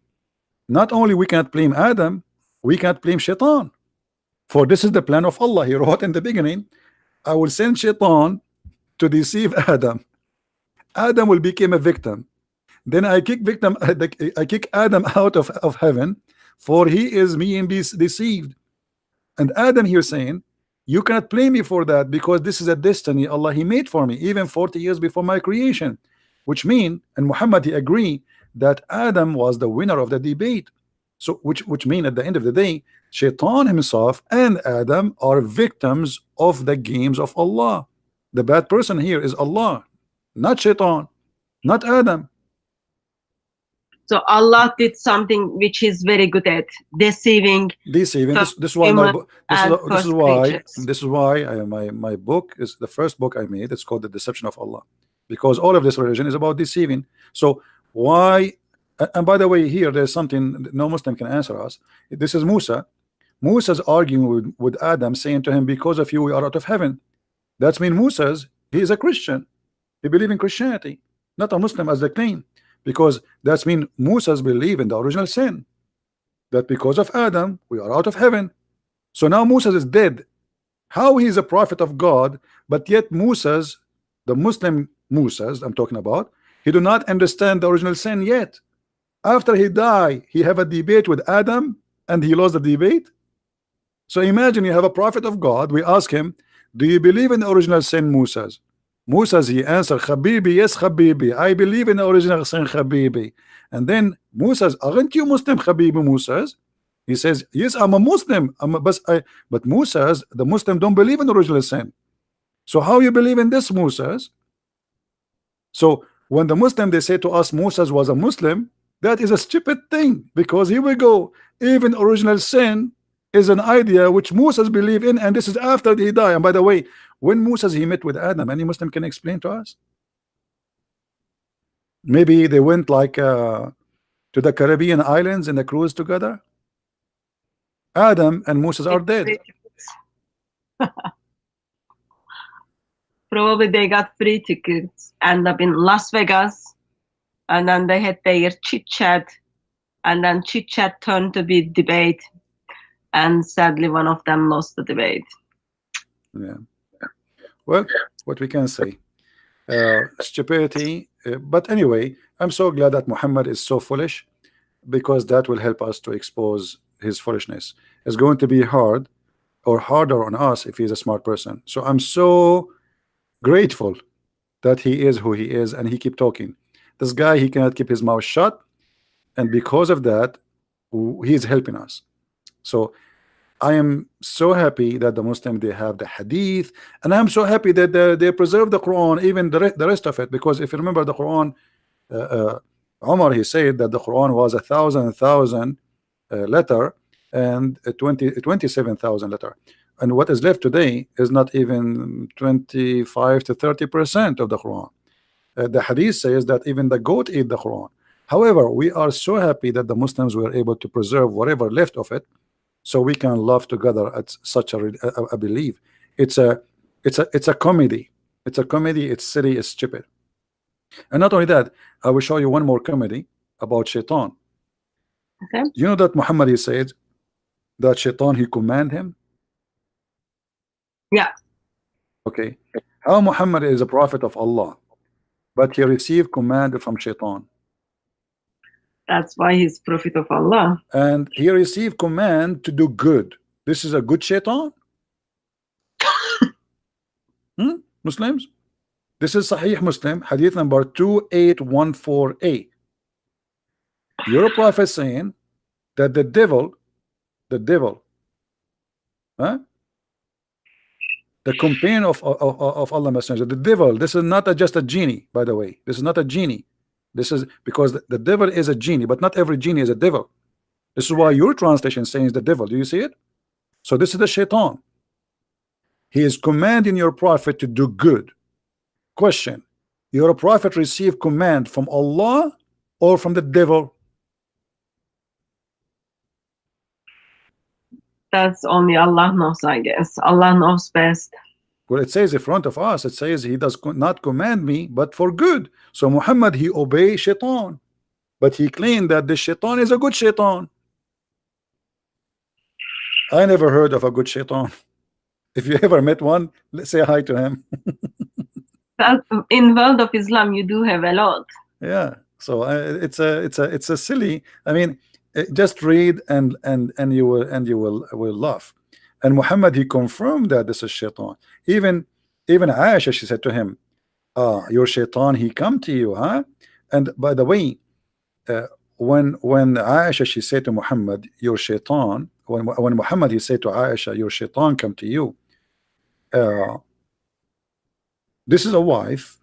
not only we cannot blame Adam, we cannot blame Shaitan. For this is the plan of Allah. He wrote in the beginning, I will send Shaitan to deceive Adam. Adam will become a victim. Then I kick Adam out of heaven, for he is being deceived. And Adam here saying, you cannot blame me for that because this is a destiny Allah he made for me even 40 years before my creation. Which mean, and Muhammad he agree that Adam was the winner of the debate. So which mean at the end of the day, Shaitan himself and Adam are victims of the games of Allah. The bad person here is Allah, not Shaitan, not Adam. So Allah did something which he's very good at, deceiving. This is why my book is the first book I made. It's called The Deception of Allah, because all of this religion is about deceiving. So why? And by the way, here there's something no Muslim can answer us. This is Musa. Musa's arguing with Adam, saying to him, because of you we are out of heaven. That's mean he is a Christian. He believes in Christianity, not a Muslim as they claim. Because that's mean Musa's believe in the original sin, that because of Adam we are out of heaven. So now Musa is dead. How he is a prophet of God, but yet the Muslim Musas I'm talking about, he do not understand the original sin yet. After he die, he have a debate with Adam and he lost the debate. So imagine you have a prophet of God, we ask him, do you believe in the original sin, Musa's? Musa's he answered, Habibi, yes Habibi, I believe in the original sin, Habibi. And then Musa's, aren't you Muslim, Habibi? Musa's, he says, yes, I'm a Muslim, but Musa's, the Muslim don't believe in the original sin. So how you believe in this, Musa's? So when the Muslim they say to us Musa's was a Muslim, that is a stupid thing, because here we go, even original sin is an idea which Musa's believe in, and this is after he died. And by the way, when Musa's he met with Adam, any Muslim can explain to us? Maybe they went like to the Caribbean islands in a cruise together. Adam and Musa's are dead. Probably they got free tickets, end up in Las Vegas, and then they had their chit chat, and then chit chat turned to be debate, and sadly one of them lost the debate. Yeah. Well, what we can say, stupidity. But anyway, I'm so glad that Muhammad is so foolish, because that will help us to expose his foolishness. It's going to be hard or harder on us if he's a smart person. So I'm so grateful that he is who he is and he keep talking. This guy, he cannot keep his mouth shut, and because of that, he is helping us. So I am so happy that the Muslim they have the hadith, and I'm so happy that they preserve the Quran, even the rest of it, because if you remember the Quran, Omar he said that the Quran was 1,000 letter and 27,000 letter. and what is left today is not even 25 to 30% of the Quran. The hadith says that even the goat ate the Quran. However, we are so happy that the Muslims were able to preserve whatever left of it, so we can love together at such a belief. It's a comedy. It's a comedy. It's silly. It's stupid. And not only that, I will show you one more comedy about shaitan. Okay. You know that Muhammad, he said that shaitan, he command him. Yeah. Okay. How Muhammad is a prophet of Allah, but he received command from shaitan. That's why he's prophet of Allah. And he received command to do good. This is a good shaitan? Muslims? This is Sahih Muslim, hadith number 2814a. Your prophet saying that the devil, huh? The companion of Allah Messenger, the devil, this is not just a genie, by the way. This is not a genie. This is because the devil is a genie, but not every genie is a devil. This is why your translation saying the devil. Do you see it? So this is the shaitan. He is commanding your prophet to do good. Question: your prophet received command from Allah or from the devil? That's only Allah knows, I guess. Allah knows best. Well, it says in front of us, it says he does not command me but for good. So Muhammad, he obeyed shaitan, but he claimed that the shaitan is a good shaitan. I never heard of a good shaitan. If you ever met one, let's say hi to him. That, in world of Islam, you do have a lot. Yeah. So it's a silly. I mean, just read and you will laugh. And Muhammad, he confirmed that this is shaitan. Even Aisha, she said to him, your shaitan, he come to you, huh? And by the way, when Aisha, she said to Muhammad, your shaitan, when Muhammad, he said to Aisha, your shaitan come to you, this is a wife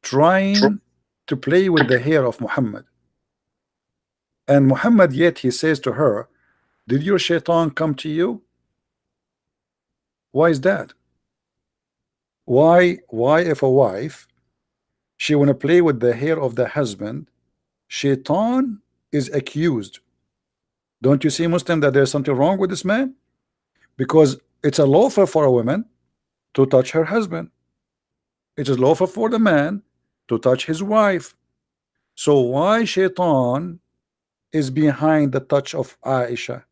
trying to play with the hair of Muhammad. And Muhammad, yet he says to her, did your shaitan come to you? Why is that? Why if a wife, she want to play with the hair of the husband, shaitan is accused? Don't you see, Muslim, that there's something wrong with this man? Because it's a lawful for a woman to touch her husband. It is lawful for the man to touch his wife. So why shaitan is behind the touch of Aisha?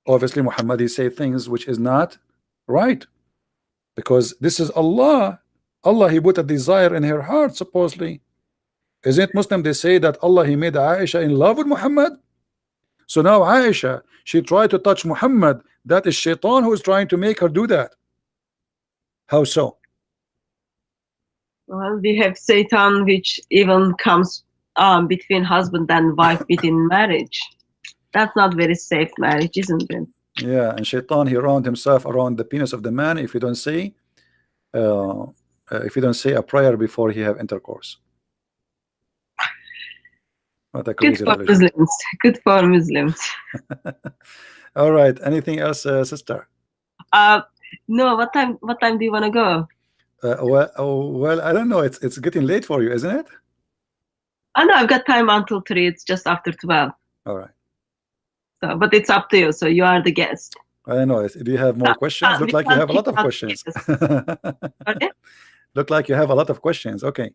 Obviously Muhammad, he say things which is not right, because this is Allah. Allah, he put a desire in her heart, supposedly. Isn't Muslim, they say that Allah, he made Aisha in love with Muhammad? So now Aisha, she tried to touch Muhammad. That is shaitan who is trying to make her do that. How so? Well, we have Satan, which even comes between husband and wife within marriage. That's not very safe marriage, isn't it? Yeah, and shaitan, he round himself around the penis of the man if you don't say a prayer before he have intercourse. What a crazy Good for religion. Muslims. Good for Muslims. All right. Anything else, sister? No. What time do you want to go? Well, I don't know. It's getting late for you, isn't it? Oh no, I've got time until 3. It's just after 12. All right. So, but it's up to you. So you are the guest. I don't know. Do you have more questions? Look like you have a lot of questions. Okay. Look like you have a lot of questions. Okay.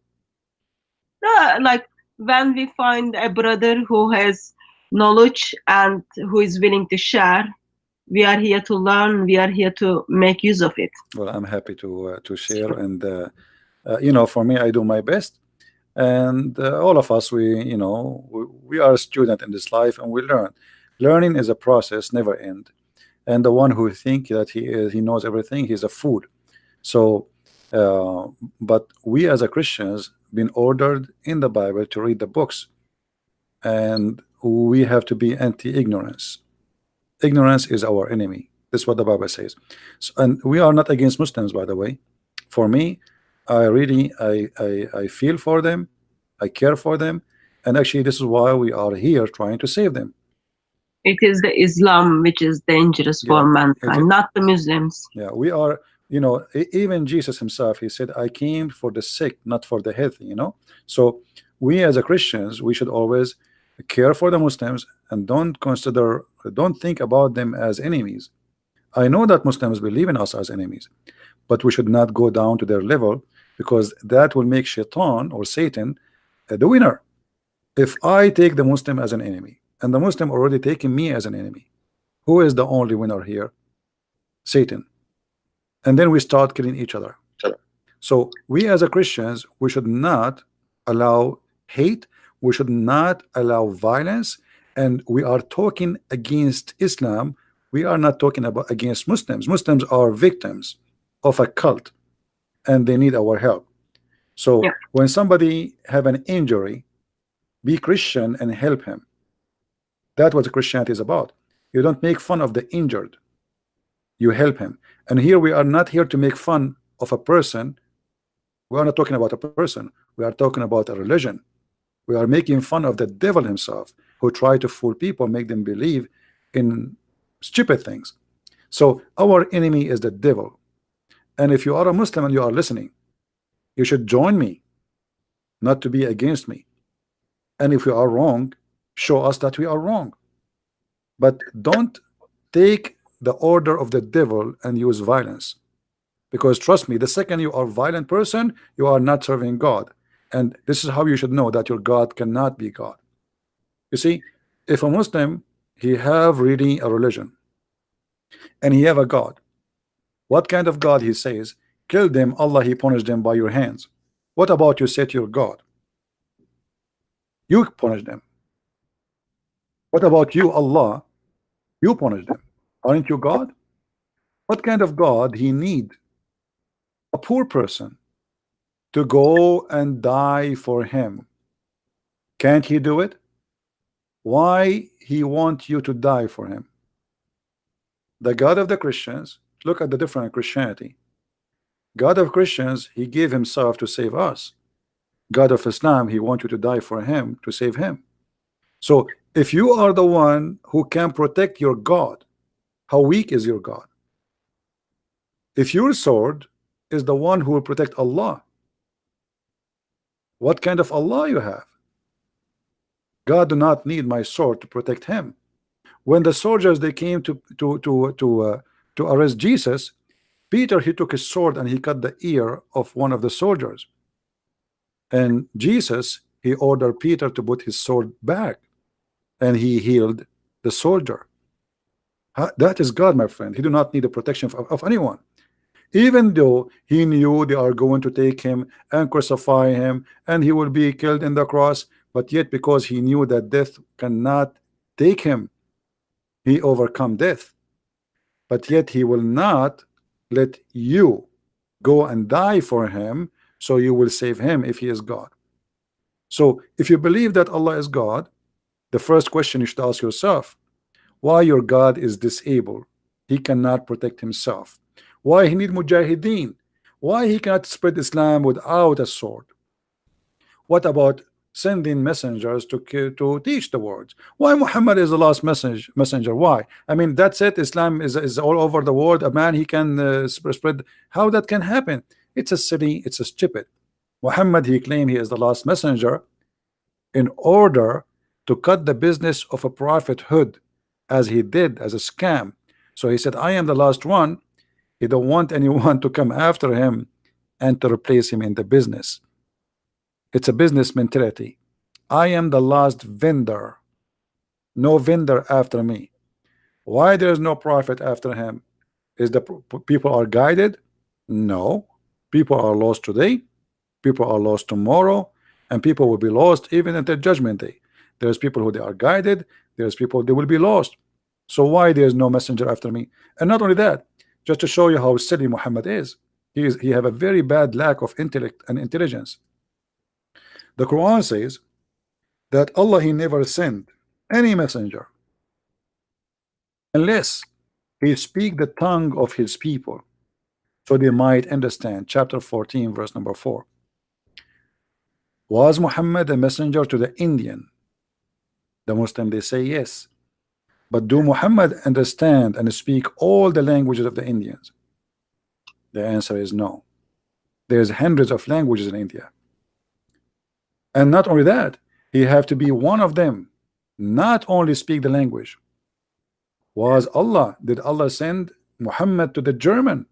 No, like when we find a brother who has knowledge and who is willing to share, we are here to learn. We are here to make use of it. Well, I'm happy to share, and for me, I do my best, and all of us, we are a student in this life, and we learn. Learning is a process, never end. And the one who think that he knows everything, he's a fool. So, but we as a Christians been ordered in the Bible to read the books, and we have to be anti-ignorance. Ignorance is our enemy. That's what the Bible says. So, and we are not against Muslims, by the way. For me, I really I feel for them, I care for them, and actually this is why we are here trying to save them. It is the Islam which is dangerous Yeah, for it mankind, not the Muslims. yeah, we are, you know, even Jesus himself, he said, I came for the sick, not for the healthy, you know. So we as a Christians, we should always care for the Muslims and don't think about them as enemies. I know that Muslims believe in us as enemies, but we should not go down to their level, because that will make Shaitan or Satan the winner. If I take the Muslim as an enemy and the Muslim already taking me as an enemy, who is the only winner here? Satan. And then we start killing each other. So we as a Christians, we should not allow hate, we should not allow violence, and we are talking against Islam. We are not talking about against Muslims. Muslims are victims of a cult and they need our help. So Yeah. when somebody have an injury, be Christian and help him. That's what Christianity is about. You don't make fun of the injured, you help him. And here we are not here to make fun of a person. We are not talking about a person, we are talking about a religion. We are making fun of the devil himself, who try to fool people, make them believe in stupid things. So our enemy is the devil. And if you are a Muslim and you are listening, you should join me, not to be against me. And if we are wrong, show us that we are wrong. But don't take the order of the devil and use violence. Because trust me, the second you are a violent person, you are not serving God. And this is how you should know that your God cannot be God. You see, if a Muslim, he have really a religion and he have a God, what kind of God he says? Kill them, Allah, he punished them by your hands. What about you say to your God? You punish them. What about you, Allah? You punish them. Aren't you God? What kind of God he need a poor person to go and die for him? Can't he do it? Why he want you to die for him? The God of the Christians, look at the different Christianity. God of Christians, he gave himself to save us. God of Islam, he wants you to die for him to save him. So if you are the one who can protect your God, how weak is your God? If your sword is the one who will protect Allah, what kind of Allah you have? God do not need my sword to protect him. When the soldiers they came to arrest Jesus, Peter, he took his sword and he cut the ear of one of the soldiers. And Jesus, he ordered Peter to put his sword back, and he healed the soldier. That is God, my friend. He do not need the protection of anyone. Even though he knew they are going to take him and crucify him and he will be killed in the cross, but yet because he knew that death cannot take him, he overcome death. But yet he will not let you go and die for him, so you will save him if he is God. So if you believe that Allah is God, the first question you should ask yourself, why your God is disabled? He cannot protect himself. Why he need mujahideen? Why he cannot spread Islam without a sword? What about sending messengers to teach the words? Why Muhammad is the last messenger? Why? I mean, that's it. Islam is all over the world. A man he can spread. How that can happen? It's a silly. It's a stupid. Muhammad, he claimed he is the last messenger in order to cut the business of a prophethood, as he did as a scam. So he said, I am the last one. He don't want anyone to come after him and to replace him in the business. It's a business mentality. I am the last vendor, no vendor after me. Why there is no prophet after him? Is the people are guided? No, people are lost today, people are lost tomorrow, and people will be lost even at the judgment day. There's people who they are guided, there's people they will be lost. So why there is no messenger after me? And not only that, just to show you how silly Muhammad is, he have a very bad lack of intellect and intelligence. The Quran says that Allah, he never sent any messenger unless he speak the tongue of his people so they might understand. Chapter 14 verse number 4. Was Muhammad a messenger to the Indian? The Muslim, they say yes, But do Muhammad understand and speak all the languages of the Indians? The answer is no. There's hundreds of languages in India. And not only that, he have to be one of them, not only speak the language. Did Allah send Muhammad to the German?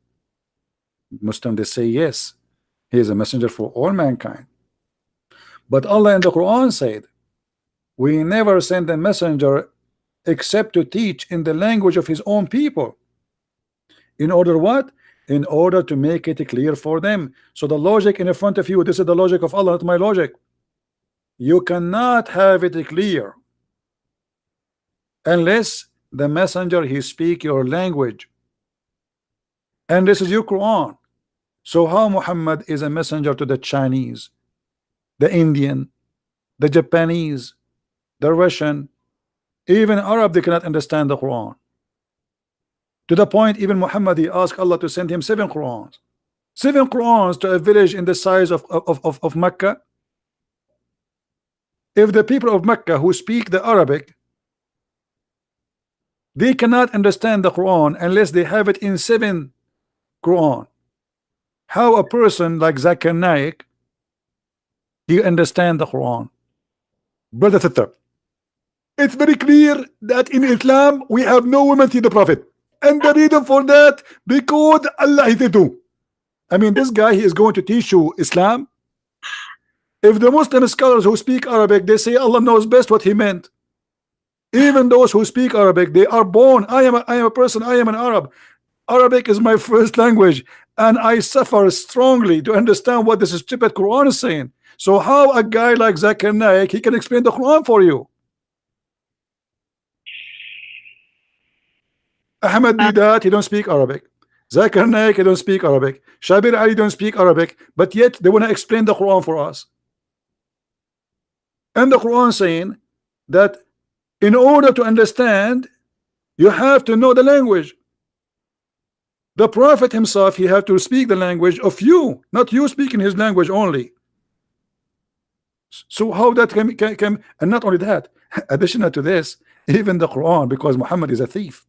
Muslim, they say yes. He is a messenger for all mankind. But Allah in the Quran said, we never send a messenger except to teach in the language of his own people. In order what? In order to make it clear for them. So the logic in front of you, this is the logic of Allah, not my logic. You cannot have it clear unless the messenger he speak your language. And this is your Quran. So how Muhammad is a messenger to the Chinese, the Indian, the Japanese, the Russian, even Arab, they cannot understand the Quran. To the point even Muhammad, he asked Allah to send him 7 Qurans. 7 Qurans to a village in the size of Mecca. If the people of Mecca who speak the Arabic, they cannot understand the Quran unless they have it in 7 Quran. How a person like Zakir Naik, he understand the Quran? Brother Thatab, it's very clear that in Islam we have no women to the Prophet, and the reason for that because Allah is do. I mean, this guy, he is going to teach you Islam. If the Muslim scholars who speak Arabic, they say Allah knows best what he meant. Even those who speak Arabic, they are born. I am a person, I am an Arab. Arabic is my first language, and I suffer strongly to understand what this stupid Quran is saying. So how a guy like Zakir Naik, he can explain the Quran for you? Ahmed Didat, he don't speak Arabic. Zakir Naik, he don't speak Arabic. Shabir Ali don't speak Arabic, but yet they want to explain the Quran for us. And the Quran saying that in order to understand, you have to know the language. The Prophet himself, he had to speak the language of you, not you speaking his language only. So how that can and not only that, additional to this, even the Quran, because Muhammad is a thief.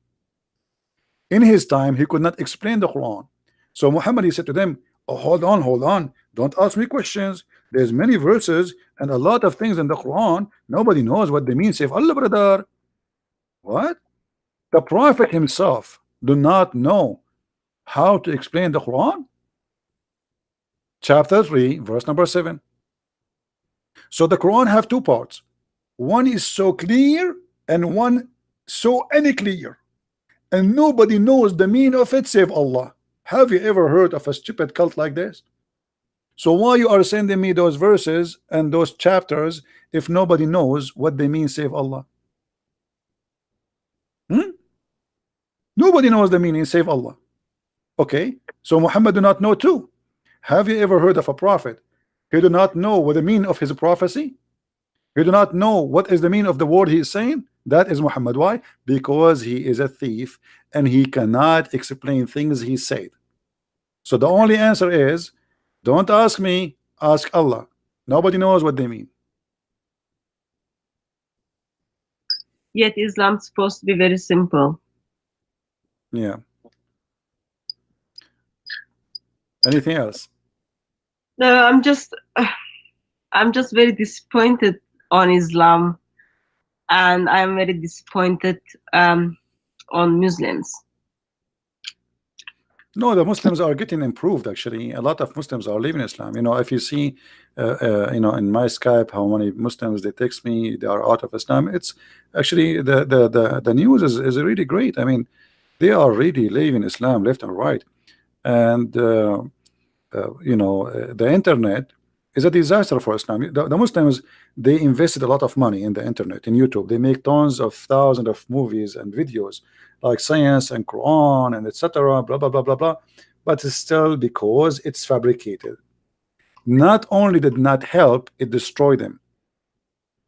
In his time, he could not explain the Quran. So Muhammad, he said to them, oh, hold on, don't ask me questions. There's many verses and a lot of things in the Quran. Nobody knows what they mean. Say, Allah, brother. What? The Prophet himself do not know how to explain the Quran? Chapter 3, verse number 7. So the Quran have 2 parts. One is so clear and one so unclear. And nobody knows the meaning of it save Allah. Have you ever heard of a stupid cult like this? So why you are sending me those verses and those chapters if nobody knows what they mean save Allah? Nobody knows the meaning save Allah. Okay, so Muhammad do not know too. Have you ever heard of a prophet? He do not know what the meaning of his prophecy. He do not know what is the meaning of the word he is saying. That is Muhammad. Why? Because he is a thief and he cannot explain things he said. So the only answer is, don't ask me, ask Allah. Nobody knows what they mean. Yet Islam is supposed to be very simple. Yeah. Anything else? No, I'm just very disappointed on Islam, and I'm very disappointed on Muslims. No, the Muslims are getting improved. Actually, a lot of Muslims are leaving Islam. You know, if you see, you know, in my Skype, how many Muslims they text me, they are out of Islam. It's actually the news is really great. I mean, they are really leaving Islam left and right, and you know, the internet is a disaster for Islam. The Muslims, they invested a lot of money in the internet, in YouTube. They make tons of thousands of movies and videos like science and Quran and etc. Blah blah blah blah blah. But it's still because it's fabricated. Not only did not help, it destroyed them.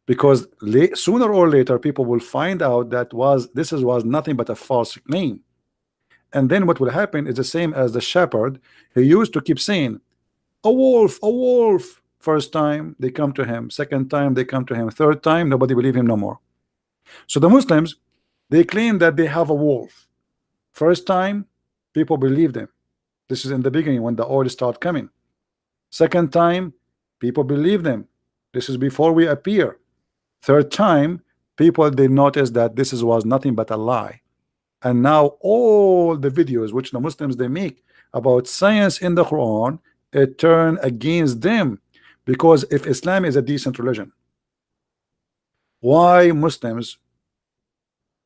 Because sooner or later, people will find out that this was nothing but a false claim. And then what will happen is the same as the shepherd. He used to keep saying, a wolf, a wolf. First time they come to him, second time they come to him, third time nobody believe him no more. So the Muslims, They claim that they have a wolf. First time, people believe them. This is in the beginning when the oil start coming. Second time, people believe them. This is before we appear. Third time, people they notice that this was nothing but a lie. And now all the videos which the Muslims they make about science in the Quran, it turn against them. Because if Islam is a decent religion, why Muslims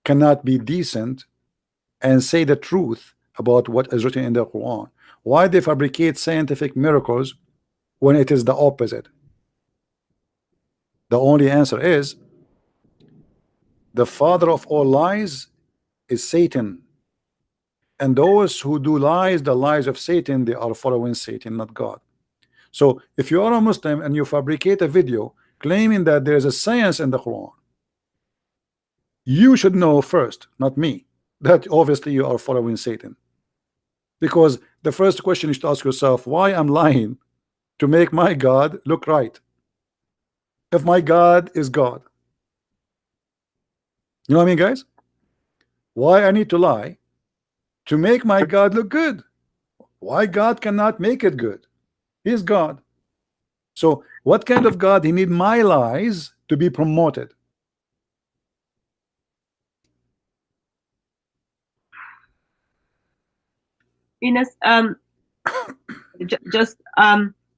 cannot be decent and say the truth about what is written in the Quran? Why they fabricate scientific miracles when it is the opposite? The only answer is the father of all lies is Satan, and those who do lies, the lies of Satan, they are following Satan, not God. So if you are a Muslim and you fabricate a video claiming that there is a science in the Quran, you should know first, not me, that obviously you are following Satan. Because the first question you should ask yourself, why I'm lying to make my God look right? If my God is God, you know what I mean, guys? Why I need to lie to make my God look good? Why God cannot make it good? He's God. So what kind of God he need my lies to be promoted? Ines, just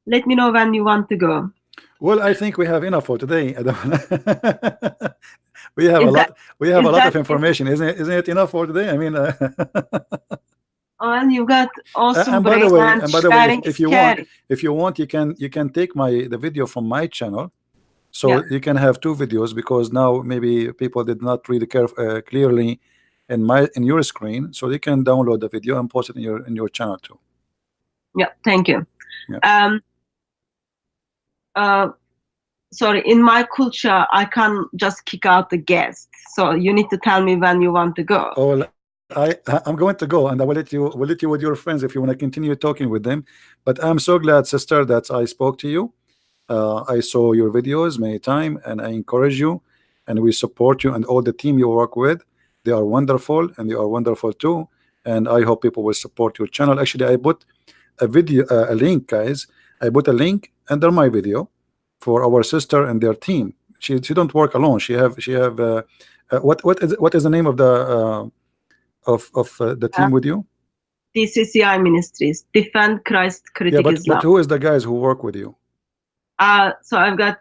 let me know when you want to go. Well, I think we have enough for today. We have Is a that- lot. We have a lot of that- information, isn't it? Isn't it enough for today? I mean, Well, you got awesome and by the brain way, and and by the way, sharing if is you want, caring. you can take the video from my channel, so Yeah. you can have two videos, because now maybe people did not read clearly in your screen, so you can download the video and post it in your channel too. Yeah, thank you. Yeah. Sorry, in my culture, I can't just kick out the guests. So you need to tell me when you want to go. Oh, well, I'm going to go, and I will let you with your friends if you want to continue talking with them. But I'm so glad, sister, that I spoke to you. I saw your videos many times, and I encourage you, and we support you and all the team you work with. They are wonderful, and you are wonderful too. And I hope people will support your channel. Actually, I put a video, a link, guys. I put a link under my video for our sister and their team. She don't work alone. She have what is the name of the the team with you? DCCI Ministries, Defend Christ, Critic Yeah, Islam. but who is the guys who work with you? So I've got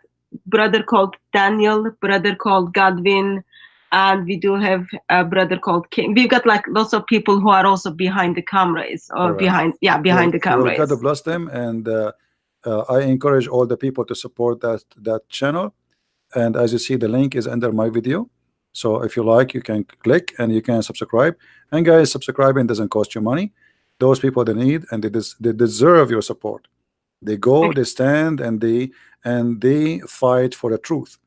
brother called Daniel, brother called Godwin, and we do have a brother called King. We've got like lots of people who are also behind the cameras or Correct. behind the Well, cameras. God bless them, and I encourage all the people to support that channel. And as you see, the link is under my video. So if you like, you can click and you can subscribe. And guys, subscribing doesn't cost you money. Those people they need and they deserve your support. They go, they stand, and they fight for the truth.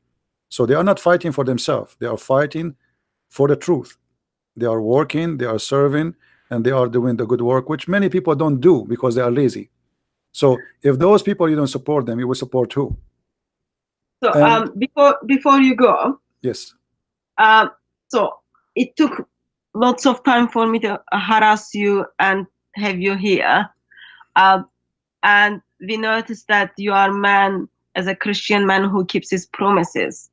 So they are not fighting for themselves. They are fighting for the truth. They are working, they are serving, and they are doing the good work, which many people don't do because they are lazy. So if those people you don't support them, you will support who? So And before you go, yes, so it took lots of time for me to harass you and have you here, and we noticed that you are a man, as a Christian man who keeps his promises.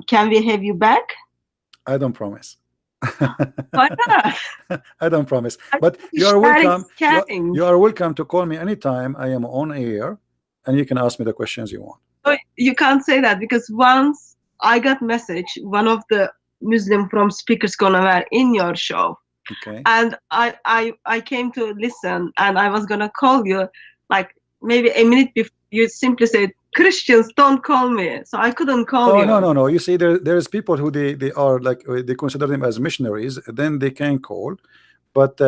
Can we have you back? I don't promise. Why not? I don't promise, but you are welcome. You are welcome to call me anytime I am on air, and you can ask me the questions you want. So you can't say that, because once I got message, one of the Muslim from Speakers Gonna Wear in your show, Okay. and I came to listen, and I was gonna call you like maybe a minute before. You simply said, Christians don't call me, so I couldn't call you. No. You see, there's people who they are like they consider them as missionaries. Then they can call, but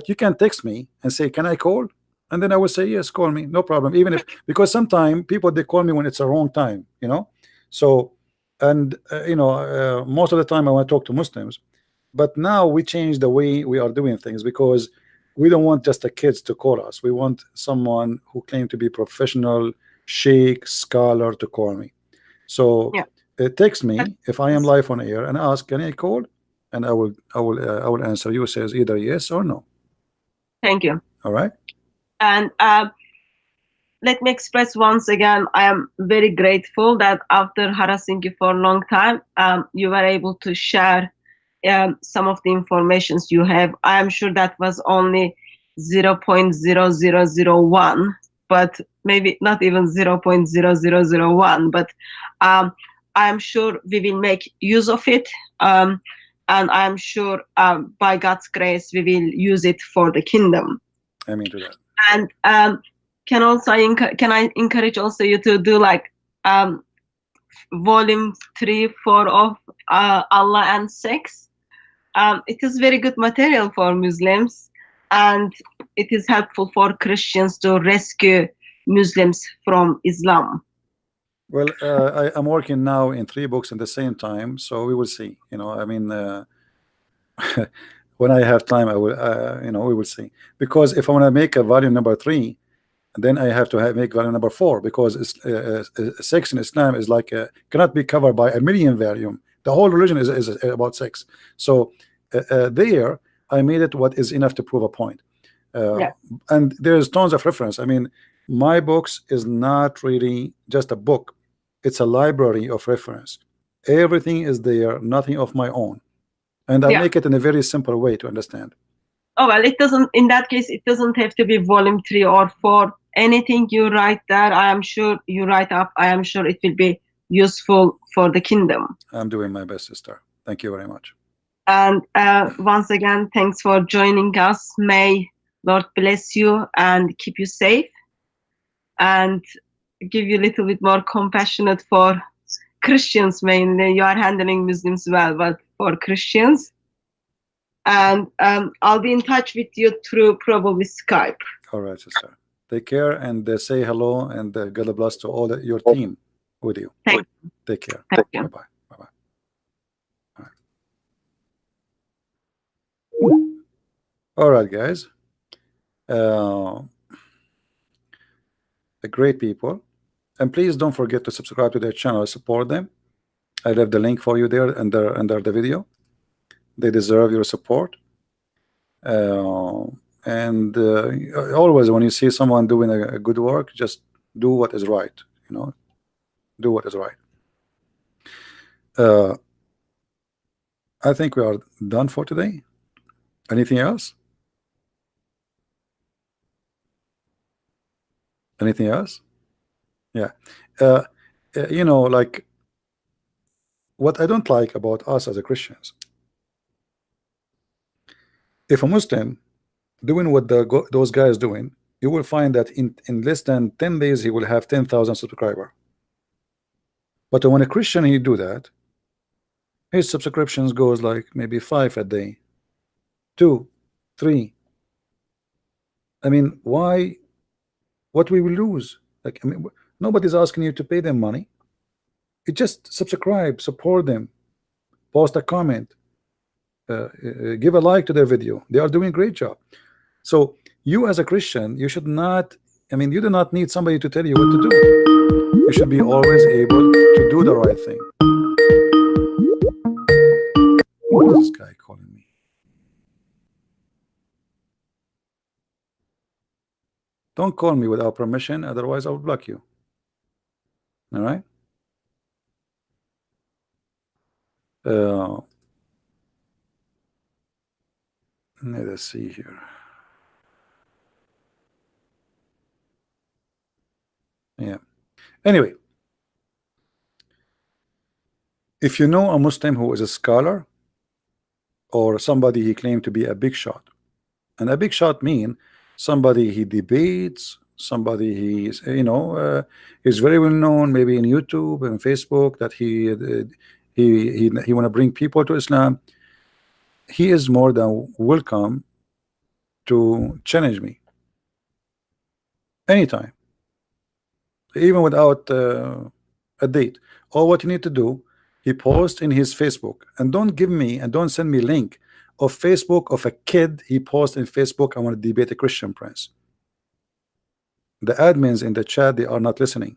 you can text me and say, can I call? And then I will say, yes, call me, no problem. Even if, because sometimes people they call me when it's a wrong time, you know. So and most of the time I want to talk to Muslims, but now we change the way we are doing things, because we don't want just the kids to call us. We want someone who claim to be professional, sheikh, scholar to call me. So Yeah. text me if I am live on air and ask, can I call? and I will answer you says either yes or no. Thank you. All right. And let me express once again, I am very grateful that after harassing you for a long time, you were able to share some of the informations you have. I am sure that was only 0.0001, but maybe not even 0.0001, but I am sure we will make use of it. And I am sure by God's grace, we will use it for the kingdom. Amen to that. And can I encourage also you to do like volume 3, 4 of Allah and Sex. It is very good material for Muslims, and it is helpful for Christians to rescue Muslims from Islam. Well, I'm working now in 3 books at the same time, so we will see. I mean, when I have time, I will. We will see. Because if I want to make a volume number 3, then I have to make volume number 4, because sex in Islam is like cannot be covered by a million volume. The whole religion is about sex. So there I made it what is enough to prove a point. Yeah. And there's tons of reference. I mean, my books is not really just a book. It's a library of reference. Everything is there, nothing of my own. And I Yeah. make it in a very simple way to understand. Oh, well, it doesn't, in that case, it doesn't have to be volume 3 or 4. Anything you write there, I am sure you write up, I am sure it will be useful for the kingdom. I'm doing my best, sister. Thank you very much. And once again, thanks for joining us. May Lord bless you and keep you safe, and give you a little bit more compassionate for Christians mainly. You are handling Muslims well, but for Christians. And I'll be in touch with you through probably Skype. All right, sister. Take care, and say hello, and God bless to all your team with you. Thank you. Take care. Thank you. Bye-bye. Bye-bye. All right, guys. Great people. And please don't forget to subscribe to their channel, support them. I left the link for you there under the video. They deserve your support. And always when you see someone doing a good work, just do what is right. Do what is right. I think we are done for today. Anything else? Anything else? Yeah. Like, what I don't like about us as a Christians, if a Muslim doing what those guys doing, you will find that in less than 10 days he will have 10,000 subscribers. But when a Christian he do that, his subscriptions goes like maybe 5 a day, 2, 3. I mean, why? What we will lose? Like, I mean, nobody's asking you to pay them money. You just subscribe, support them, post a comment, give a like to their video. They are doing a great job. So you as a Christian, you should not, I mean, you do not need somebody to tell you what to do. You should be always able to do the right thing. What is this guy calling me? Don't call me without permission, otherwise I'll block you. All right? Let us see here. Yeah. Anyway, if you know a Muslim who is a scholar or somebody he claimed to be a big shot, and a big shot mean somebody he debates, somebody he's is very well known, maybe in YouTube and Facebook, that he want to bring people to Islam, he is more than welcome to challenge me anytime, even without a date. All what you need to do, he posts in his Facebook, and don't give me and don't send me link of Facebook of a kid he posts in Facebook, I want to debate a Christian prince. The admins in the chat, they are not listening.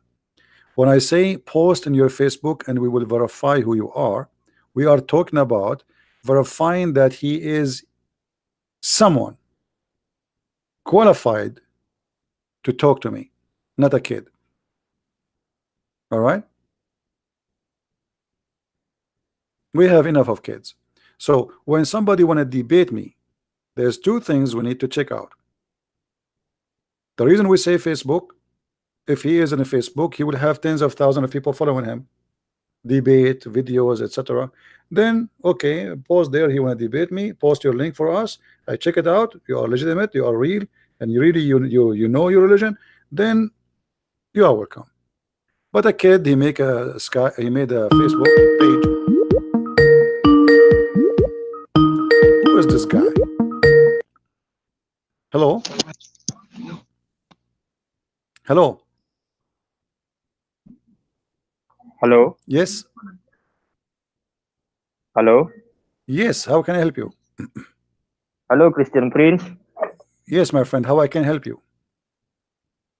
When I say post in your Facebook and we will verify who you are, we are talking about verifying that he is someone qualified to talk to me, not a kid. All right, we have enough of kids. So when somebody want to debate me, there's two things we need to check out. The reason we say Facebook, if he is in a Facebook, he will have tens of thousands of people following him, debate videos, etc. Then okay, post there. He want to debate me, post your link for us. I check it out. You are legitimate, you are real, and you know your religion. Then you are welcome. But a kid, he made a Facebook page. Who is this guy? Hello? Hello? Hello? Yes? Hello? Yes, how can I help you? Hello, Christian Prince. Yes, my friend, how I can help you?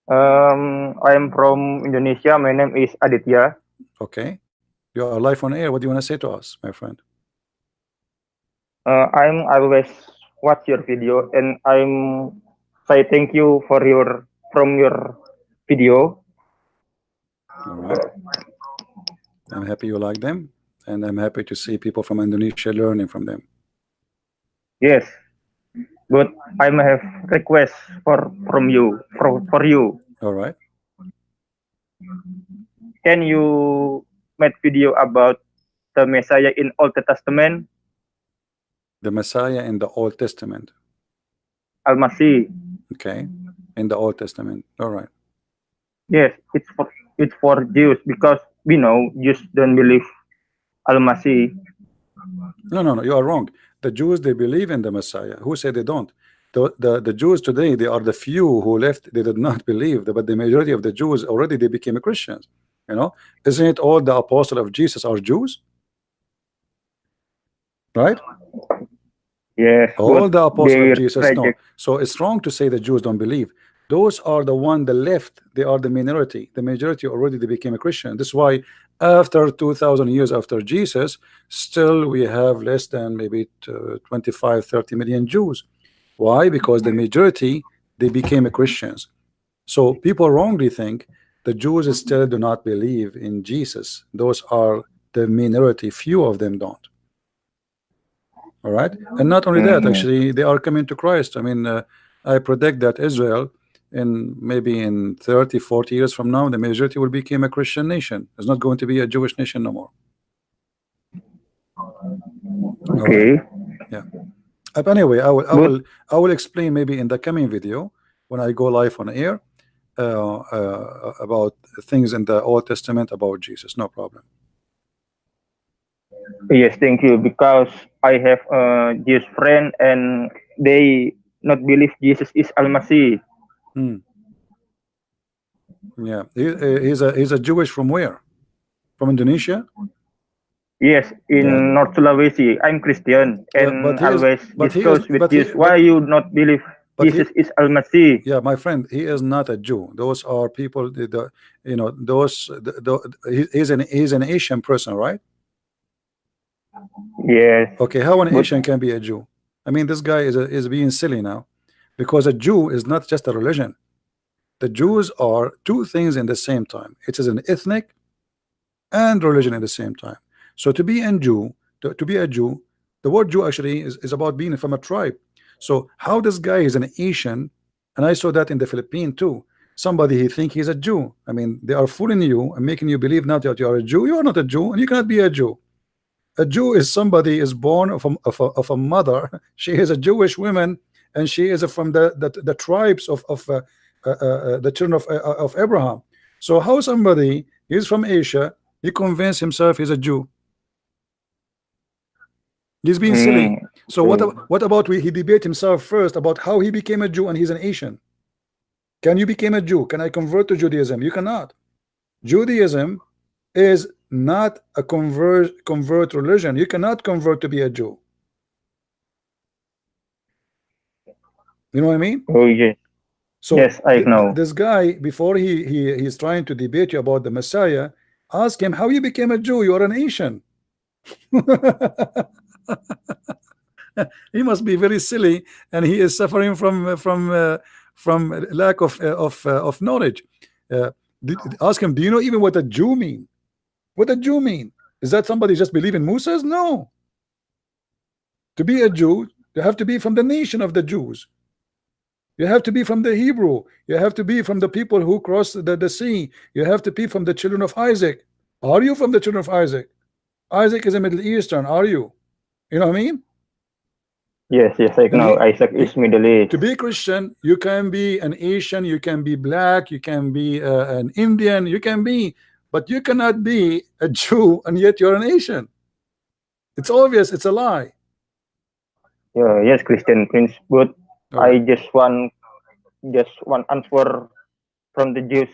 I am from Indonesia. My name is Aditya. Okay. You are live on air. What do you want to say to us, my friend? I'm always watch your video, and I'm say thank you for your video. All right. I'm happy you like them, and I'm happy to see people from Indonesia learning from them. Yes, but I may have request from you for you. All right. Can you make video about the Messiah in Old Testament? The Messiah in the Old Testament. Al-Masih. Okay. In the Old Testament. All right. Yes, it's for Jews because we know Jews don't believe Al-Masih. No, you are wrong. The Jews, they believe in the Messiah. Who said they don't? The Jews today, they are the few who left. They did not believe, but the majority of the Jews already they became Christians. You know, isn't it all the apostles of Jesus are Jews? Right? Yes, All the apostles of Jesus, no. reject. So it's wrong to say the Jews don't believe. Those are the one the left, they are the minority. The majority already they became a Christian. This is why after 2,000 years after Jesus, still we have less than maybe 25-30 million Jews. Why? Because the majority they became Christians. So people wrongly think the Jews still do not believe in Jesus. Those are the minority, few of them don't. All right, and not only that, actually they are coming to Christ. I mean, I predict that Israel in maybe in 30-40 years from now, the majority will become a Christian nation. It's not going to be a Jewish nation no more. Okay. Right. Yeah. But anyway, I will explain maybe in the coming video when I go live on air about things in the Old Testament about Jesus. No problem. Yes, thank you. Because I have a Jewish friend and they not believe Jesus is Al-Masih. Yeah, he's a Jewish from where? From Indonesia? Yes, in North Sulawesi. I'm Christian and but always discuss with Jesus. Why you not believe Jesus is Al-Masih? Yeah, my friend, he is not a Jew. Those are people. You know, he's an Asian person, right? Yes. Okay, how an Asian can be a Jew? I mean, this guy is being silly now, because a Jew is not just a religion. The Jews are two things in the same time. It is an ethnic and religion at the same time. So to be a Jew, to be a Jew, the word Jew actually is about being from a tribe. So how this guy is an Asian, and I saw that in the Philippines too. Somebody he think he's a Jew. I mean, they are fooling you and making you believe now that you are a Jew. You are not a Jew, and you cannot be a Jew. A Jew is somebody is born of a mother. She is a Jewish woman, and she is from the tribes of the children of Abraham. So how somebody is from Asia, he convinced himself he's a Jew? He's being silly. So what about he debate himself first about how he became a Jew and he's an Asian? Can you become a Jew? Can I convert to Judaism? You cannot. Judaism is not a convert religion. You cannot convert to be a Jew. You know what I mean? Oh yeah. So yes, I know. This guy, before he's trying to debate you about the Messiah, ask him how you became a Jew. You are an Asian. He must be very silly, and he is suffering from lack of knowledge. Ask him, do you know even what a Jew mean? What a Jew mean? Is that somebody just believe in Moses? No. To be a Jew, you have to be from the nation of the Jews. You have to be from the Hebrew. You have to be from the people who crossed the sea. You have to be from the children of Isaac. Are you from the children of Isaac? Isaac is a Middle Eastern. Are you? You know what I mean? Yes, I know. Isaac is Middle East. To be a Christian, you can be an Asian, you can be black, you can be an Indian, you can be, but you cannot be a Jew and yet you're an Asian. It's obvious. It's a lie. Yeah, yes, Christian Prince. But Right. I just want answer from the Jews.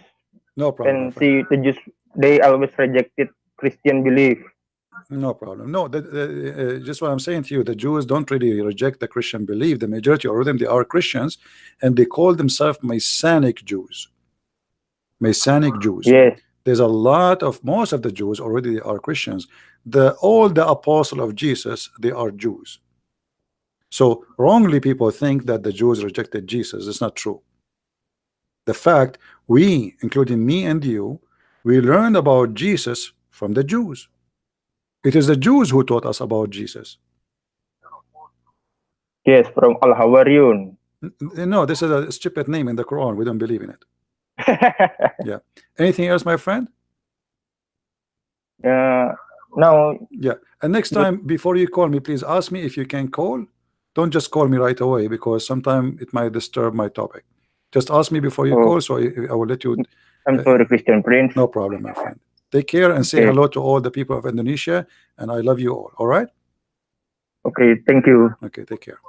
No problem. And see, the Jews, they always rejected Christian belief. No problem. No, just what I'm saying to you, the Jews don't really reject the Christian belief. The majority of them, they are Christians, and they call themselves Messianic Jews. Messianic Jews. Yes. There's a lot of, most of the Jews already are Christians. All the apostle of Jesus, they are Jews. So wrongly people think that the Jews rejected Jesus. It's not true. The fact we, including me and you, we learned about Jesus from the Jews. It is the Jews who taught us about Jesus. Yes, from Al Hawariyun. No, this is a stupid name in the Quran. We don't believe in it. Yeah. Anything else, my friend? No. Yeah. And next time, before you call me, please ask me if you can call. Don't just call me right away, because sometimes it might disturb my topic. Just ask me before you call, so I will let you. I'm sorry, Christian Prince. No problem, my friend. Take care and say hello to all the people of Indonesia, and I love you all. All right? Okay, thank you. Okay, take care.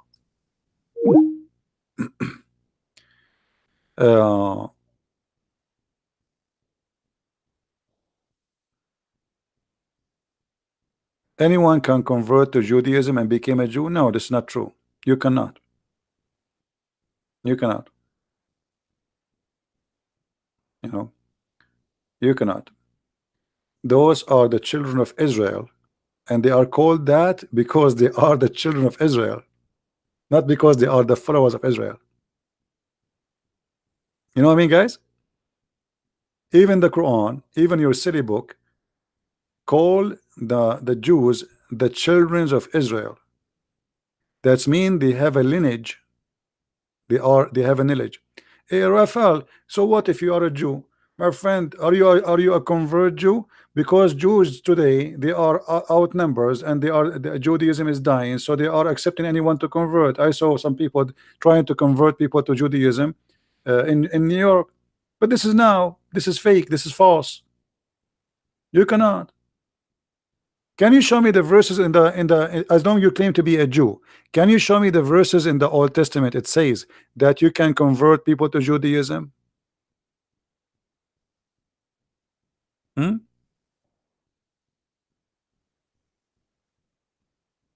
Anyone can convert to Judaism and become a Jew? No, this is not true. You cannot. You cannot. You know, you cannot. Those are the children of Israel, and they are called that because they are the children of Israel, not because they are the followers of Israel. You know what I mean, guys? Even the Quran, even your city book, call the Jews the children of Israel. That's mean they have a lineage. They have a lineage. Hey, Raphael, so what if you are a Jew? My friend, are you a convert Jew? Because Jews today, they are outnumbers, and Judaism is dying, so they are accepting anyone to convert. I saw some people trying to convert people to Judaism in New York, but this is fake, this is false. You cannot. Can you show me the verses in the as long you claim to be a Jew? Can you show me the verses in the Old Testament it says that you can convert people to Judaism?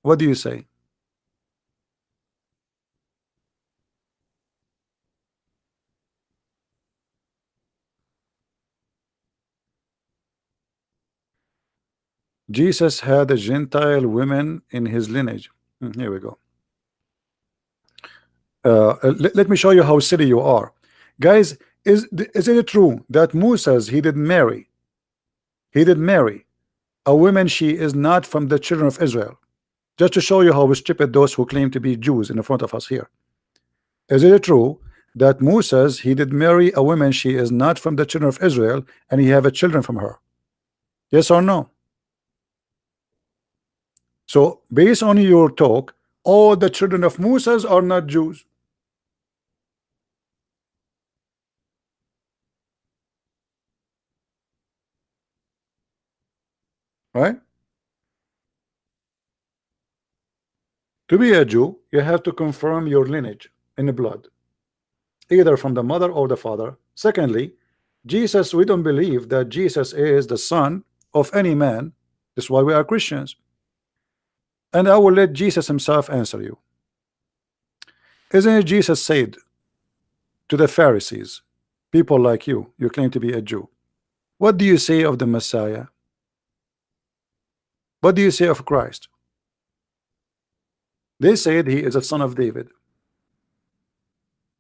What do you say? Jesus had a Gentile women in his lineage. Here we go. Let me show you how silly you are, guys. Is it true that Moses he did marry a woman she is not from the children of Israel? Just to show you how stupid those who claim to be Jews in front of us here. Is it true that Moses he did marry a woman she is not from the children of Israel, and he have a children from her? Yes or no? So based on your talk, all the children of Moses are not Jews. Right? To be a Jew, you have to confirm your lineage in the blood, either from the mother or the father. Secondly, Jesus, we don't believe that Jesus is the son of any man. That's why we are Christians. And I will let Jesus himself answer you. Isn't it Jesus said to the Pharisees, people like you claim to be a Jew, what do you say of the Messiah? What do you say of Christ? They said he is a son of David.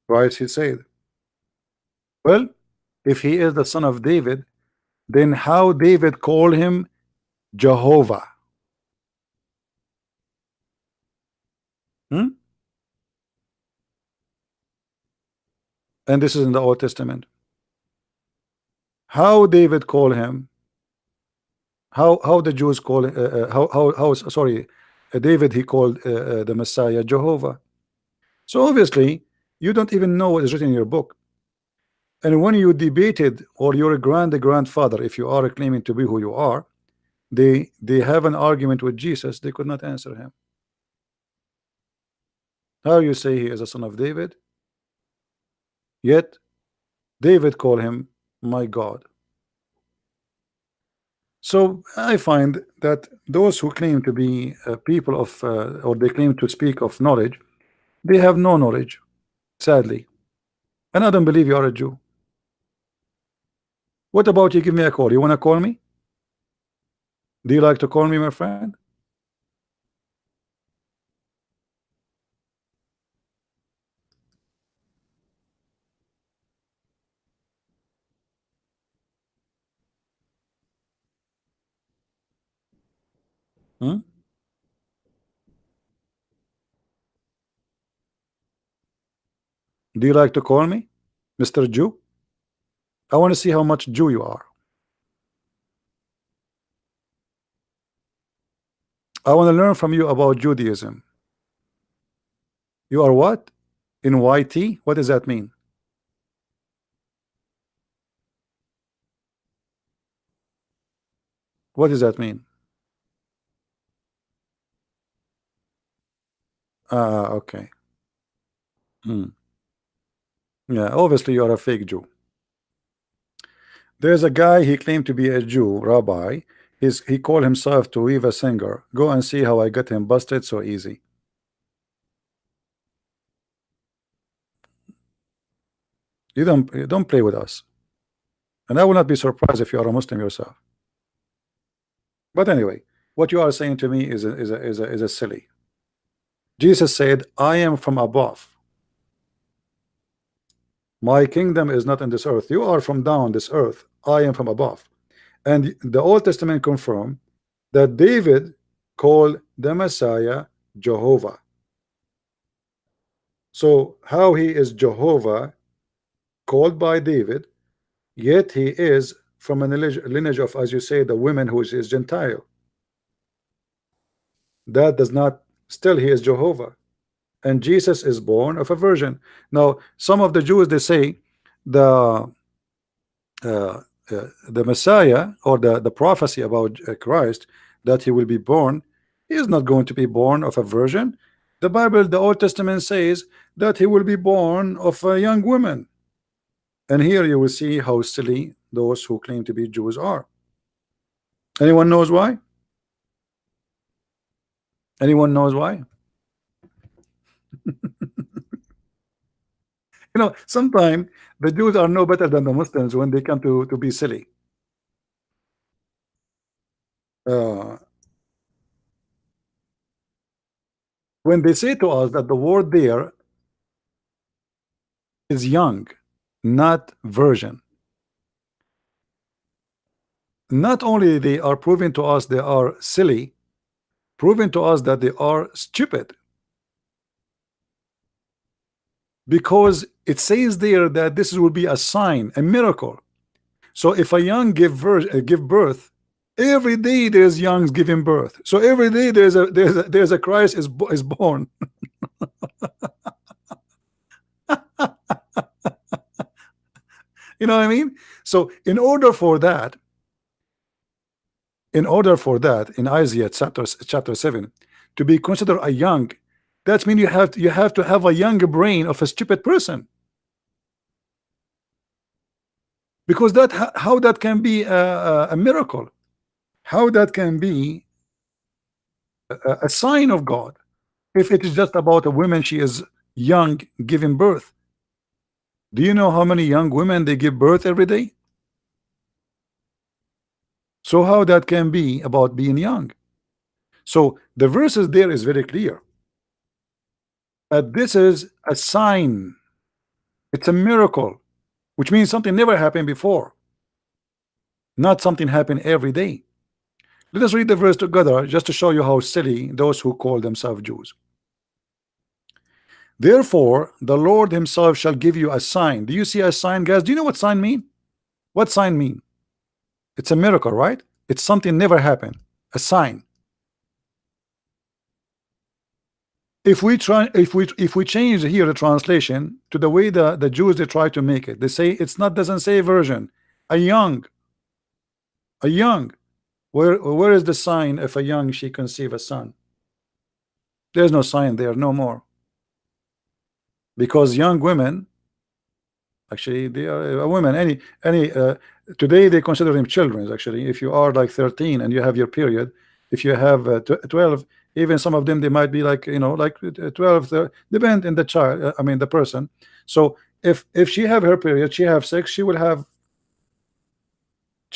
Right? He said, well, if he is the son of David, then how David called him Jehovah? Hmm? And this is in the Old Testament. How David called him? How the Jews call how sorry, David, he called the Messiah Jehovah. So obviously you don't even know what is written in your book. And when you debated, or your grandfather, if you are claiming to be who you are, they have an argument with Jesus, they could not answer him. How you say he is a son of David, yet David called him my God? So I find that those who claim to be people of or they claim to speak of knowledge, they have no knowledge, sadly. And I don't believe you are a Jew. What about you give me a call? You want to call me? Do you like to call me, my friend? Hmm? Do you like to call me Mr. Jew? I want to see how much Jew you are. I want to learn from you about Judaism. You are what? In YT? What does that mean? What does that mean? Okay. Yeah, obviously you are a fake Jew. There's a guy, he claimed to be a Jew, rabbi. He called himself to a singer. Go and see how I got him busted so easy. You don't play with us. And I will not be surprised if you are a Muslim yourself. But anyway, what you are saying to me is a silly. Jesus said, I am from above. My kingdom is not in this earth. You are from down this earth. I am from above. And the Old Testament confirm that David called the Messiah Jehovah. So how he is Jehovah called by David, yet he is from a lineage of, as you say, the women who is Gentile. That does not, still he is Jehovah. And Jesus is born of a virgin. Now some of the Jews, they say the Messiah, or the prophecy about Christ, that he will be born, he is not going to be born of a virgin. The Bible, the Old Testament says that he will be born of a young woman. And here you will see how silly those who claim to be Jews are. Anyone knows why? Anyone knows why? You know, sometimes the Jews are no better than the Muslims when they come to be silly. When they say to us that the word there is young, not virgin, not only they are proving to us they are silly, proving to us that they are stupid, because it says there that this will be a sign, a miracle. So if a young give birth, every day there's youngs giving birth. So every day there's a Christ is born. You know what I mean? So in order for that, in Isaiah chapter 7, to be considered a young, that means you have to have a younger brain of a stupid person. Because that, how that can be a miracle, how that can be a sign of God, if it is just about a woman, she is young giving birth. Do you know how many young women they give birth every day? So how that can be about being young? So the verses there is very clear. This is a sign. It's a miracle, which means something never happened before, not something happened every day. Let us read the verse together just to show you how silly those who call themselves Jews. Therefore, the Lord himself shall give you a sign. Do you see a sign, guys? Do you know what sign mean? What sign mean? It's a miracle, right? It's something never happened. A sign. If we change here the translation to the way the Jews they try to make it, they say it's not, doesn't say virgin, a young. Where is the sign if a young she conceive a son? There's no sign there, no more. Because young women, actually they are women, today they consider them children. Actually, if you are like 13 and you have your period, if you have 12, even some of them they might be like, you know, like 12, depend in the child, I mean the person. So if she have her period, she have sex, she will have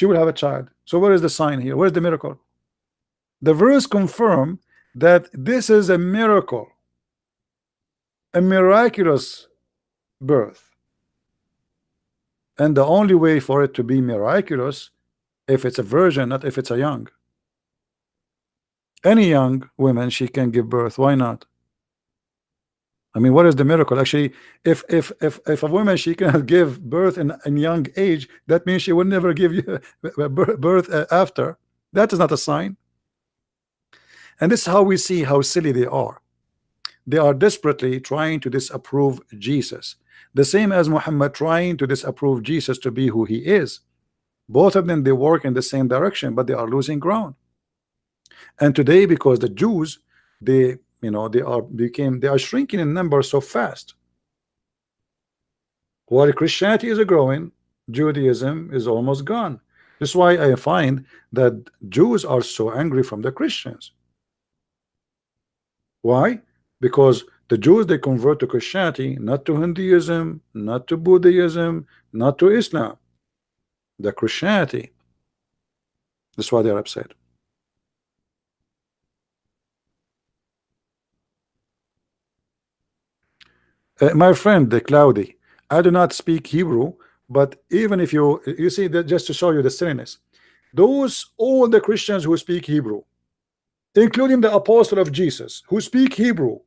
a child. So where is the sign here? Where's the miracle? The verse confirm that this is a miracle, a miraculous birth. And the only way for it to be miraculous, if it's a virgin, not if it's a young. Any young woman, she can give birth. Why not? I mean, what is the miracle? Actually, if a woman she cannot give birth in young age, that means she will never give you birth after. That is not a sign. And this is how we see how silly they are. They are desperately trying to disapprove Jesus, the same as Muhammad trying to disapprove Jesus to be who he is. Both of them, they work in the same direction, but they are losing ground. And today, because the Jews, they are shrinking in number so fast. While Christianity is growing, Judaism is almost gone. That's why I find that Jews are so angry from the Christians. Why? Because the Jews, they convert to Christianity, not to Hinduism, not to Buddhism, not to Islam, the Christianity. That's why they're upset. My friend, the Cloudy, I do not speak Hebrew, but even if you see that, just to show you the silliness, those all the Christians who speak Hebrew, including the apostle of Jesus who speak Hebrew,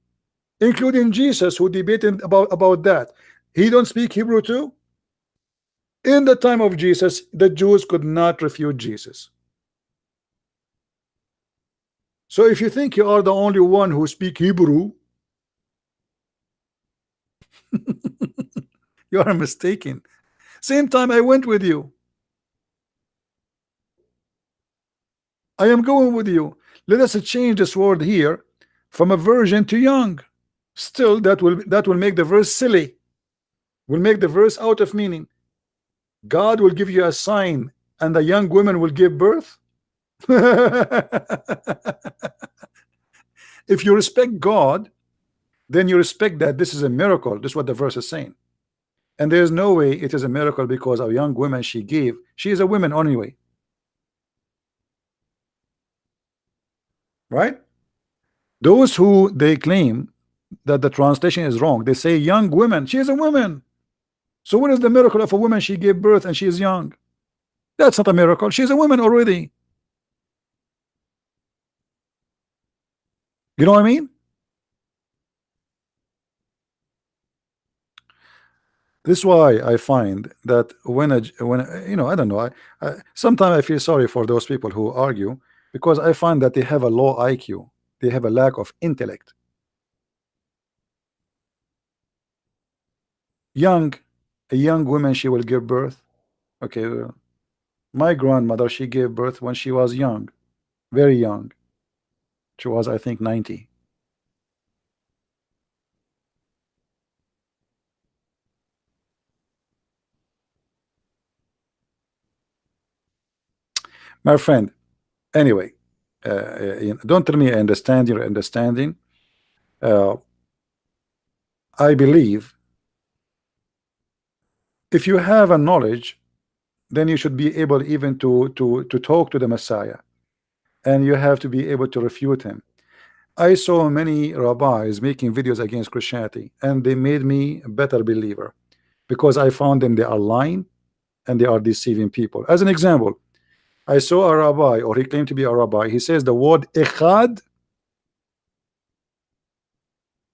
including Jesus who debated about that, he don't speak Hebrew too. In the time of Jesus, the Jews could not refute Jesus. So if you think you are the only one who speak Hebrew, you are mistaken. Same time I went with you. I am going with you. Let us change this word here from a virgin to young. Still, that will make the verse silly. Will make the verse out of meaning. God will give you a sign, and the young woman will give birth. If you respect God, then you respect that this is a miracle. This is what the verse is saying. And there's no way it is a miracle because a young woman she gave. She is a woman anyway. Right? Those who they claim that the translation is wrong, they say young women. She is a woman. So what is the miracle of a woman she gave birth and she is young? That's not a miracle. She's a woman already. You know what I mean? This is why I find that when you know, I don't know, sometimes I feel sorry for those people who argue, because I find that they have a low IQ. They have a lack of intellect. A young woman, she will give birth. Okay, my grandmother, she gave birth when she was young, very young. She was, I think, 90. My friend, anyway, don't tell me I understand your understanding. I believe if you have a knowledge, then you should be able even to talk to the Messiah, and you have to be able to refute him. I saw many rabbis making videos against Christianity, and they made me a better believer because I found them they are lying and they are deceiving people. As an example, I saw a rabbi, or he claimed to be a rabbi. He says the word echad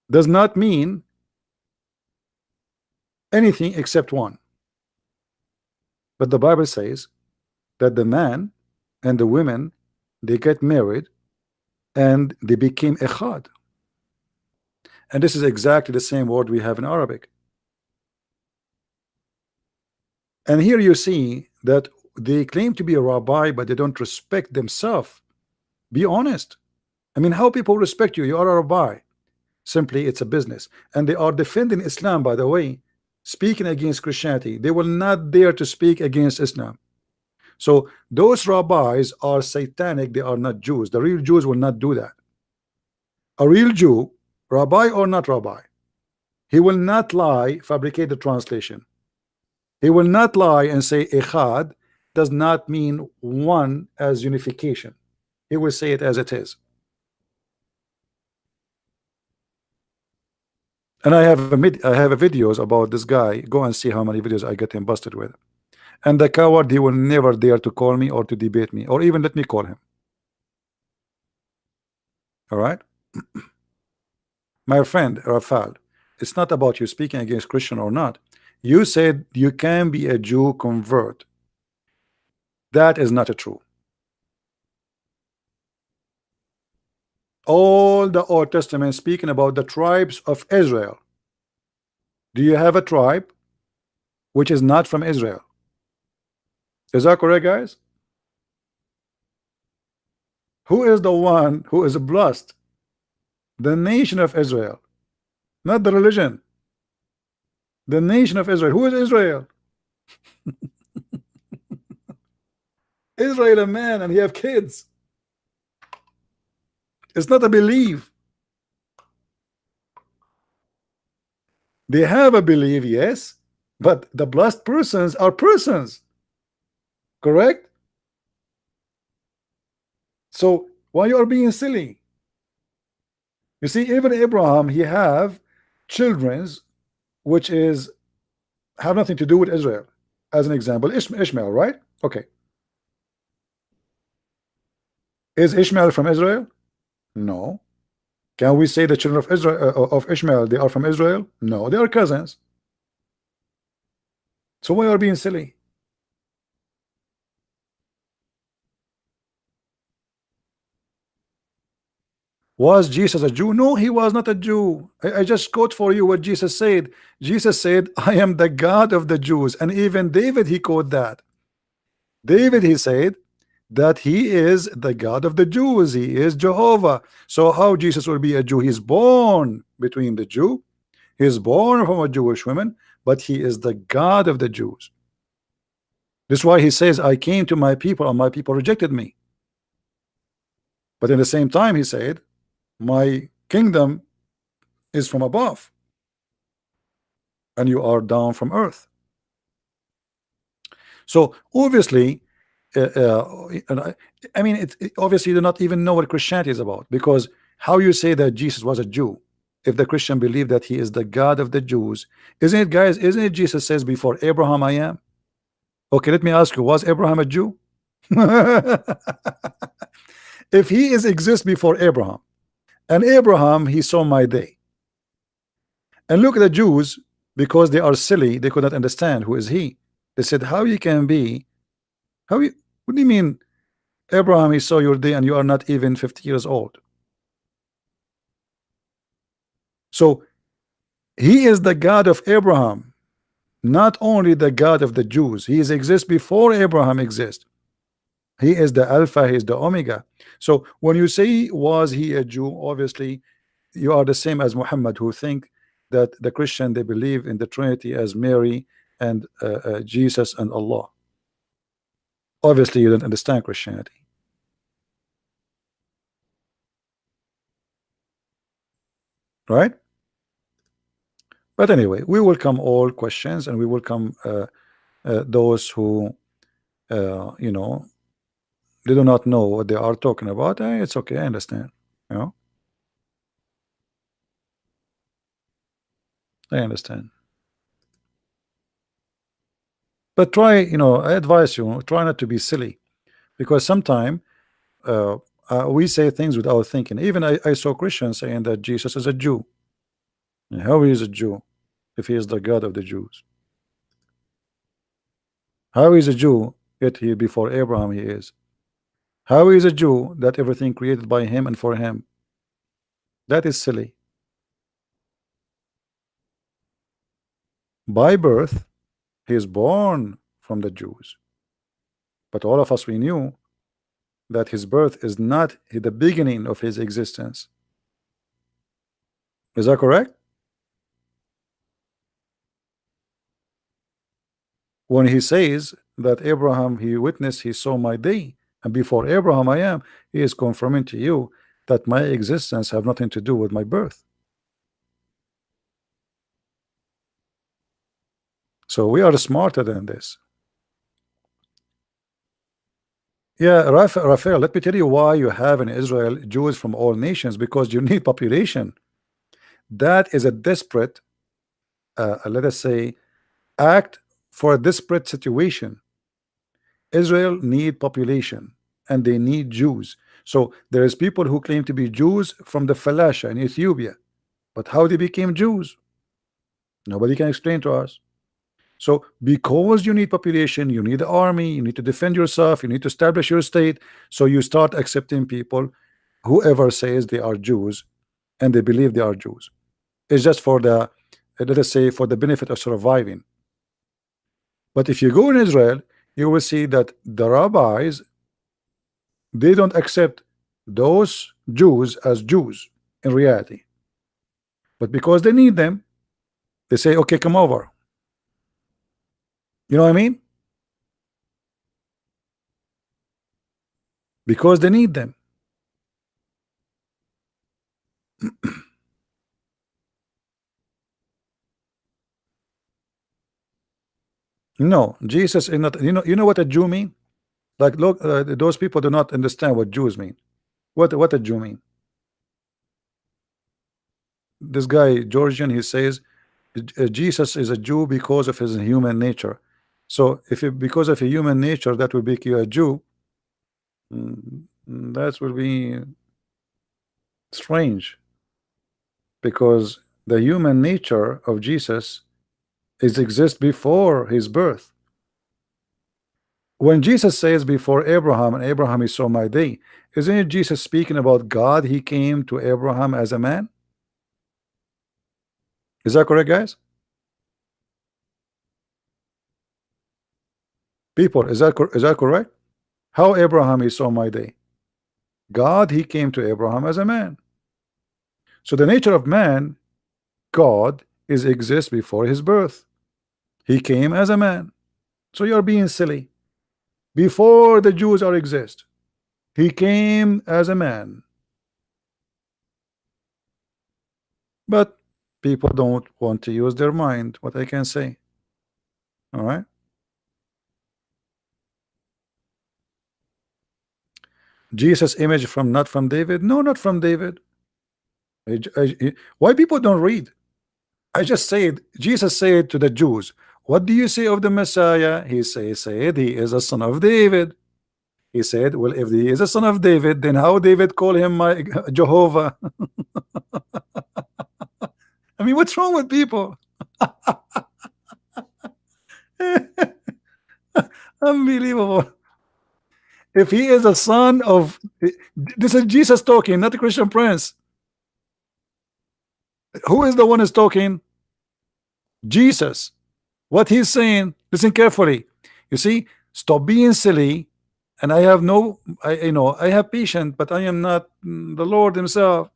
does not mean anything except one. But the Bible says that the man and the women, they get married and they became echad. And this is exactly the same word we have in Arabic. And here you see that they claim to be a rabbi, but they don't respect themselves. Be honest. I mean, how people respect you? You are a rabbi. Simply, it's a business. And they are defending Islam, by the way, speaking against Christianity. They will not dare to speak against Islam. So those rabbis are satanic. They are not Jews. The real Jews will not do that. A real Jew, rabbi or not rabbi, he will not lie, fabricate the translation. He will not lie and say echad does not mean one as unification. He will say it as it is. And I have videos about this guy. Go and see how many videos I get him busted with. And the coward, he will never dare to call me or to debate me or even let me call him. All right, my friend Rafal, it's not about you speaking against Christian or not. You said you can be a Jew convert. That is not true. All the Old Testament speaking about the tribes of Israel. Do you have a tribe which is not from Israel? Is that correct, guys? Who is the one who is blessed? The nation of Israel, not the religion. The nation of Israel. Who is Israel? Israel, a man, and he have kids. It's not a belief. They have a belief, yes, but the blessed persons are persons. Correct? So why you are being silly? You see, even Abraham, he have children's which is have nothing to do with Israel. As an example, Ishmael, right? Okay. Is Ishmael from Israel? No. Can we say the children of Israel of Ishmael they are from Israel? No, they are cousins. So why are being silly? Was Jesus a Jew? No, he was not a Jew. I just quote for you what Jesus said. Jesus said, I am the God of the Jews. And even David, he quote that. David, he said that he is the God of the Jews. He is Jehovah. So how Jesus will be a Jew? He's born between the Jew. He's born from a Jewish woman, but he is the God of the Jews. This is why he says, I came to my people and my people rejected me. But in the same time, he said, my kingdom is from above and you are down from earth. So obviously I mean obviously you do not even know what Christianity is about, because how you say that Jesus was a Jew if the Christian believe that he is the God of the Jews? Isn't it, guys? Isn't it Jesus says before Abraham I am? Okay, let me ask you, was Abraham a Jew? If he is exist before Abraham, and Abraham he saw my day, and look at the Jews, because they are silly, they could not understand who is he. They said, how you can be, how you, what do you mean Abraham he saw your day and you are not even 50 years old? So he is the God of Abraham, not only the God of the Jews. He exists before Abraham exists. He is the Alpha, he is the Omega. So when you say was he a Jew, obviously you are the same as Muhammad, who think that the Christian they believe in the Trinity as Mary and Jesus and Allah. Obviously you don't understand Christianity, right? But anyway, we welcome all questions, and we welcome those who you know, they do not know what they are talking about. It's okay, I understand, you know. I understand. But try, I advise you, try not to be silly, because sometimes we say things without thinking. Even I saw Christians saying that Jesus is a Jew. And how he is a Jew if he is the God of the Jews? How is a Jew yet he before Abraham he is? How is a Jew that everything created by him and for him? That is silly. By birth, he is born from the Jews. But all of us, we knew that his birth is not the beginning of his existence. Is that correct? When he says that Abraham, he witnessed, he saw my day, and before Abraham I am, he is confirming to you that my existence have nothing to do with my birth. So we are smarter than this. Yeah, Raphael, let me tell you why you have in Israel Jews from all nations, because you need population. That is a desperate, let us say, act for a desperate situation. Israel need population and they need Jews. So there is people who claim to be Jews from the Falasha in Ethiopia, but how they became Jews, nobody can explain to us. So because you need population, you need the army, you need to defend yourself, you need to establish your state, so you start accepting people, whoever says they are Jews and they believe they are Jews. It's just for the, let us say, for the benefit of surviving. But if you go in Israel, you will see that the rabbis, they don't accept those Jews as Jews in reality. But because they need them, they say, okay, come over. You know what I mean? Because they need them. No, Jesus is not. You know what a Jew mean? Like, look, those people do not understand what Jews mean. What a Jew mean? This guy Georgian, he says Jesus is a Jew because of his human nature. So if because of a human nature that will make you a Jew, that will be strange, because the human nature of Jesus exists before his birth. When Jesus says before Abraham and Abraham he saw my day, isn't it Jesus speaking about God? He came to Abraham as a man. Is that correct, guys? People, is that correct? How Abraham he saw my day? God, he came to Abraham as a man. So the nature of man, God, exists before his birth. He came as a man. So you're being silly. Before the Jews are exist, he came as a man. But people don't want to use their mind, what I can say. All right. Jesus image from, not from David? No, not from David. Why people don't read? I just said, Jesus said to the Jews, what do you say of the Messiah? He said he is a son of David. He said, well, if he is a son of David, then how David call him my Jehovah? I mean, what's wrong with people? Unbelievable. If he is a son of, this is Jesus talking, not the Christian Prince. Who is the one who's talking? Jesus. What he's saying, listen carefully. You see, stop being silly. And I have no, I have patience, but I am not the Lord himself.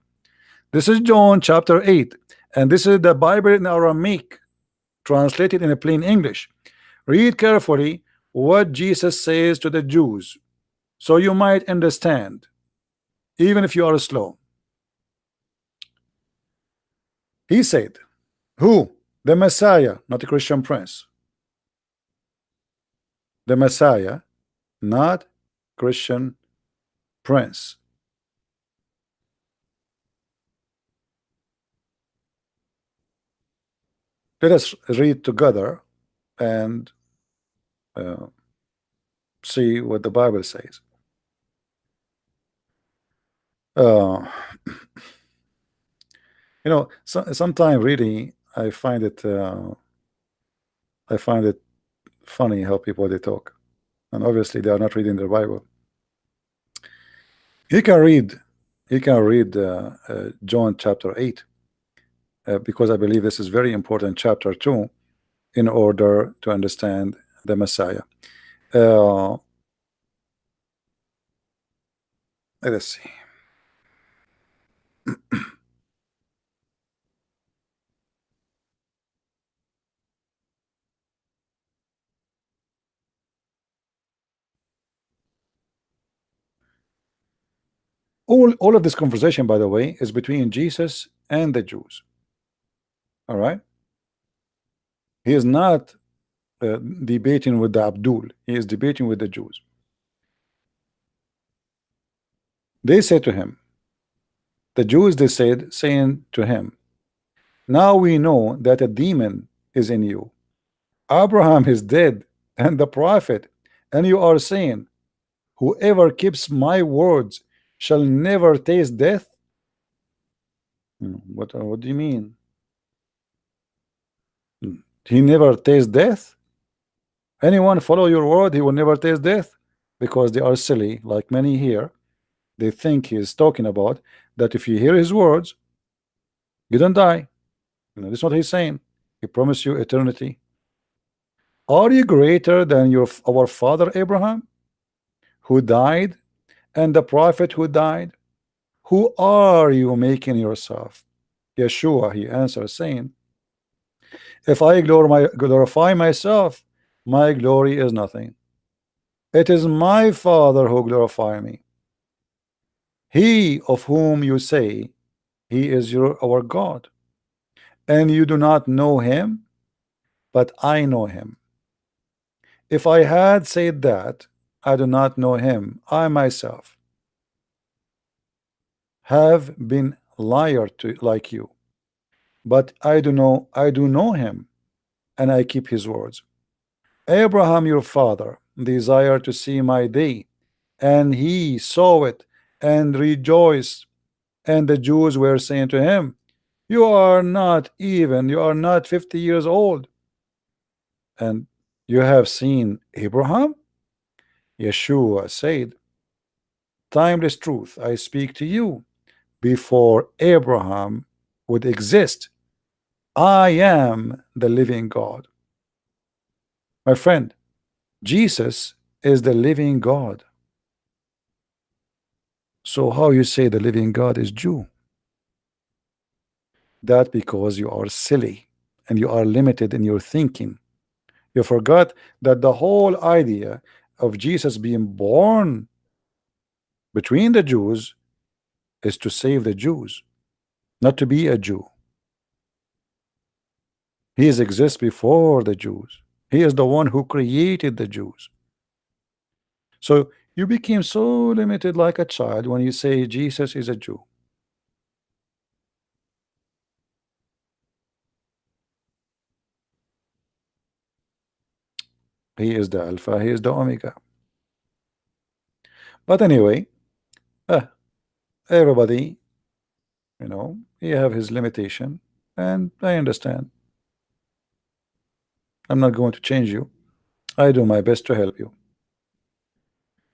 This is John chapter 8, and this is the Bible in Aramaic, translated in a plain English. Read carefully what Jesus says to the Jews, so you might understand, even if you are slow. He said, who? The Messiah, not the Christian Prince. The Messiah, not Christian Prince. Let us read together and see what the Bible says. Uh, sometimes reading, I find it funny how people they talk, and obviously they are not reading the Bible. You can read, John chapter 8, because I believe this is very important chapter 2 in order to understand the Messiah. Let us see. All of this conversation, by the way, is between Jesus and the Jews. All right, he is not debating with the Abdul. He is debating with the Jews. They say to him, the Jews, they said, saying to him, now we know that a demon is in you. Abraham is dead, and the prophet, and you are saying, whoever keeps my words shall never taste death. What do you mean? He never tastes death? Anyone follow your word, he will never taste death? Because they are silly, like many here. They think he is talking about that if you hear his words, you don't die. That's what he's saying. He promised you eternity. Are you greater than our father Abraham, who died, and the prophet who died? Who are you making yourself? Yeshua, he answered, saying, if I glorify myself, my glory is nothing. It is my Father who glorifies me. He of whom you say he is our God, and you do not know him, but I know him. If I had said that I do not know him, I myself have been liar to like you. But I do know him, and I keep his words. Abraham your father desired to see my day, and he saw it and rejoiced. And the Jews were saying to him, you are not 50 years old, and you have seen Abraham? Yeshua said, timeless truth I speak to you, before Abraham would exist, I am the living God. My friend, Jesus is the living God. So how you say the living God is Jew? That because you are silly and you are limited in your thinking. You forgot that the whole idea of Jesus being born between the Jews is to save the Jews, not to be a Jew. He exists before the Jews. He is the one who created the Jews. So you became so limited like a child when you say Jesus is a Jew. He is the Alpha, he is the Omega. But anyway, everybody, he have his limitation, and I understand. I'm not going to change you. I do my best to help you.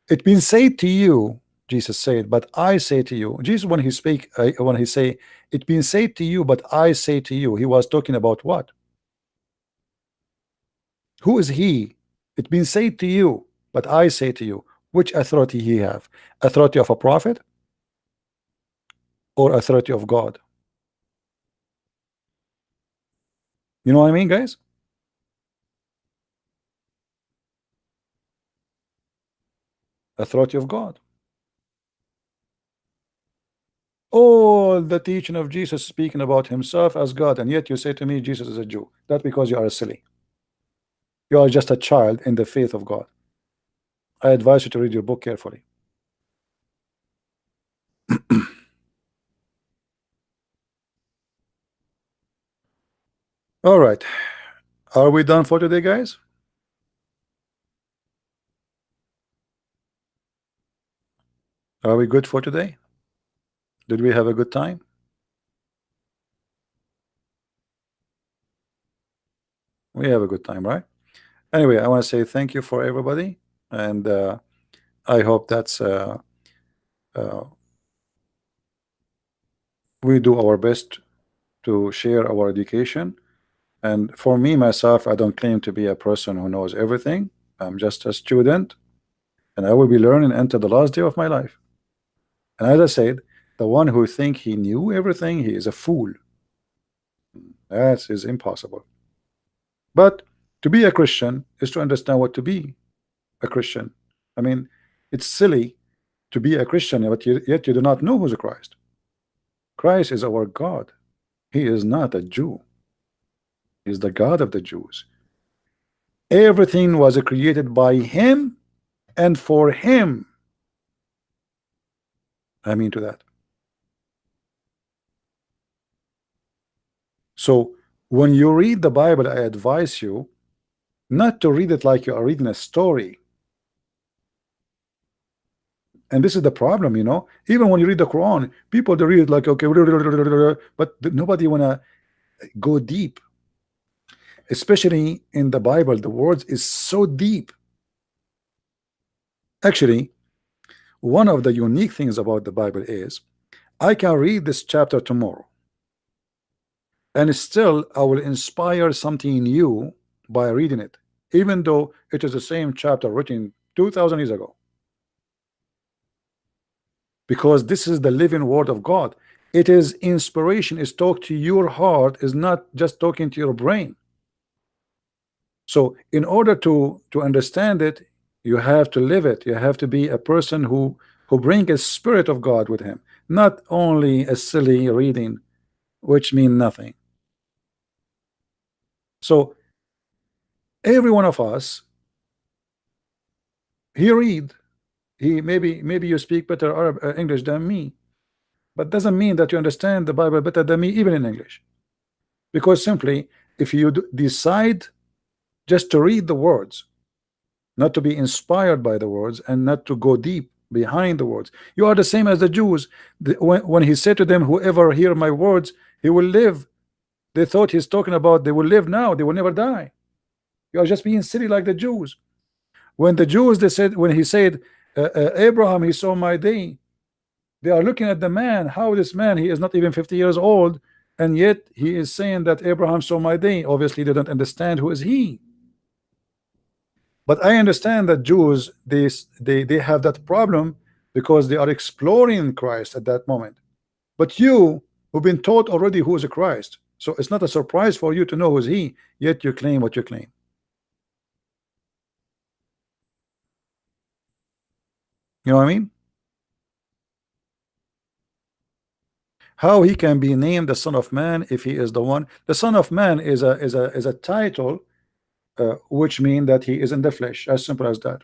It's been said to you, Jesus said, but I say to you. Jesus, when he speak, when he say, it's been said to you, but I say to you, he was talking about what? Who is he? It's been said to you, but I say to you. Which authority he have? Authority of a prophet or authority of God? You know what I mean, guys? Authority of God. All the teaching of Jesus speaking about himself as God, and yet you say to me Jesus is a Jew. That's because you are silly. You are just a child in the faith of God. I advise you to read your book carefully. All right. Are we done for today, guys? Are we good for today? Did we have a good time? We have a good time, right? Anyway, I want to say thank you for everybody, and I hope that's uh, we do our best to share our education. And for me, myself, I don't claim to be a person who knows everything. I'm just a student, and I will be learning until the last day of my life. And as I said, the one who think he knew everything, he is a fool. That is impossible. But to be a Christian is to understand what to be a Christian. I mean, it's silly to be a Christian, but yet you do not know who's a Christ. Christ is our God. He is not a Jew. He is the God of the Jews. Everything was created by him and for him. I mean to that. So when you read the Bible, I advise you not to read it like you are reading a story. And this is the problem, you know. Even when you read the Quran, people they read it like okay, but nobody wanna go deep. Especially in the Bible, the words is so deep. Actually, one of the unique things about the Bible is I can read this chapter tomorrow, and still I will inspire something new by reading it, even though it is the same chapter written 2000 years ago. Because this is the living word of God. It is inspiration, is talk to your heart, is not just talking to your brain. So in order to understand it, you have to live it. You have to be a person who bring a spirit of God with him, not only a silly reading which mean nothing. So every one of us, he read, he maybe you speak better Arab, English than me, but doesn't mean that you understand the Bible better than me even in English. Because simply if you decide just to read the words, not to be inspired by the words and not to go deep behind the words, you are the same as the Jews. When he said to them, whoever hear my words, he will live, they thought he's talking about they will live now, they will never die. You are just being silly like the Jews. When the Jews, they said, when he said Abraham, he saw my day, they are looking at the man, how this man, he is not even 50 years old, and yet he is saying that Abraham saw my day. Obviously they don't understand who is he. But I understand that Jews, they have that problem because they are exploring Christ at that moment. But you who've been taught already who is a Christ, so it's not a surprise for you to know who is he, yet you claim what you claim. You know what I mean? How he can be named the Son of Man if he is the one? The Son of Man is a title, which means that he is in the flesh. As simple as that.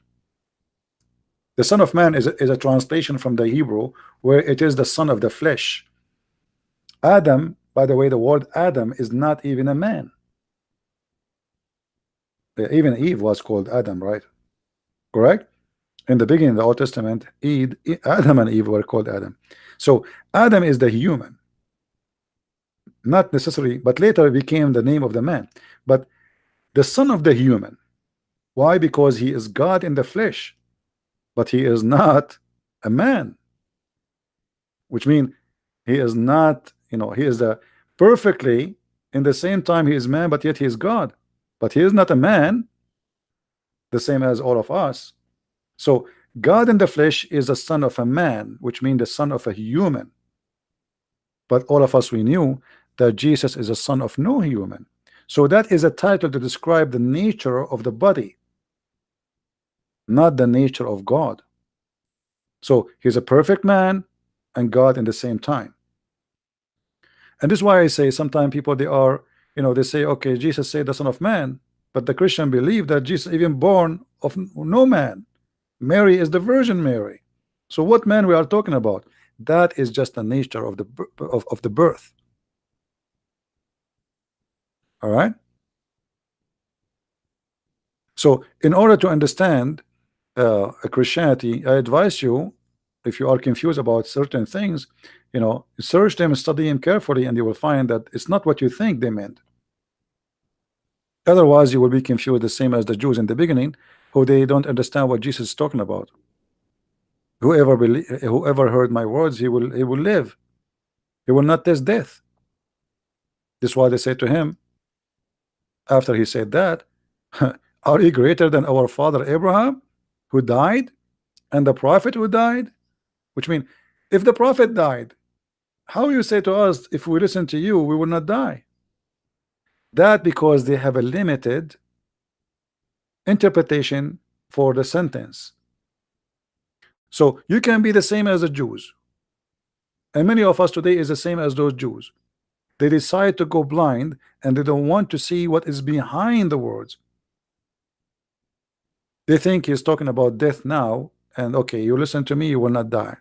The Son of Man is a translation from the Hebrew where it is the son of the flesh. Adam, by the way, the word Adam is not even a man. Even Eve was called Adam, right? Correct? In the beginning, the Old Testament, Adam and Eve were called Adam. So Adam is the human, not necessarily, but later it became the name of the man. But the son of the human, why? Because he is God in the flesh, but he is not a man, which means he is not, you know, he is the perfectly in the same time he is man, but yet he is God, but he is not a man the same as all of us. So God in the flesh is the son of a man, which means the son of a human. But all of us, we knew that Jesus is a son of no human. So that is a title to describe the nature of the body, not the nature of God. So he's a perfect man and God in the same time. And this is why I say sometimes people, they are, you know, they say, okay, Jesus said the Son of Man, but the Christian believe that Jesus even born of no man. Mary is the Virgin Mary. So what man we are talking about? That is just the nature of the birth. All right. So in order to understand Christianity, I advise you, if you are confused about certain things, search them, study them carefully, and you will find that it's not what you think they meant. Otherwise, you will be confused, the same as the Jews in the beginning, who they don't understand what Jesus is talking about. Whoever heard my words, he will live. He will not taste death. This is why they said to him, after he said that, are you greater than our father Abraham, who died, and the prophet who died? Which means, if the prophet died, how you say to us, if we listen to you, we will not die? That because they have a limited interpretation for the sentence. So you can be the same as the Jews, and many of us today is the same as those Jews. They decide to go blind, and they don't want to see what is behind the words. They think he's talking about death now, and okay, you listen to me, you will not die.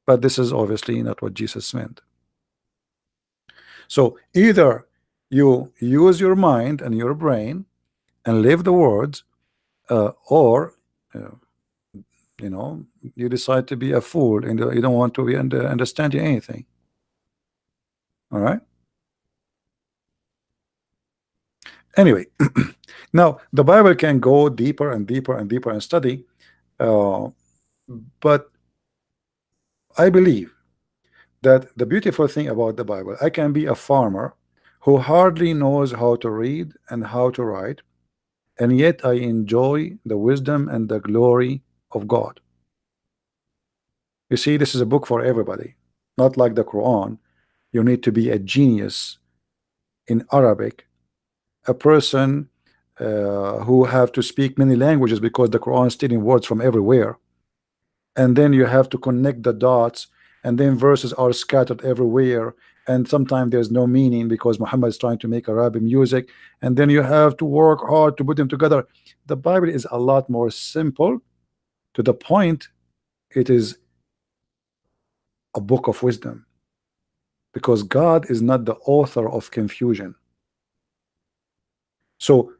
But this is obviously not what Jesus meant. So either you use your mind and your brain and live the words, or you decide to be a fool and you don't want to be understanding anything. All right. Anyway, now the Bible can go deeper and deeper and deeper and study, but I believe that the beautiful thing about the Bible, I can be a farmer who hardly knows how to read and how to write, and yet I enjoy the wisdom and the glory of God. You see, this is a book for everybody, not like the Quran. You need to be a genius in Arabic, a person who have to speak many languages because the Quran is stealing words from everywhere, and then you have to connect the dots, and then verses are scattered everywhere, and sometimes there's no meaning because Muhammad is trying to make Arabic music, and then you have to work hard to put them together. The Bible is a lot more simple, to the point. It is a book of wisdom, because God is not the author of confusion. So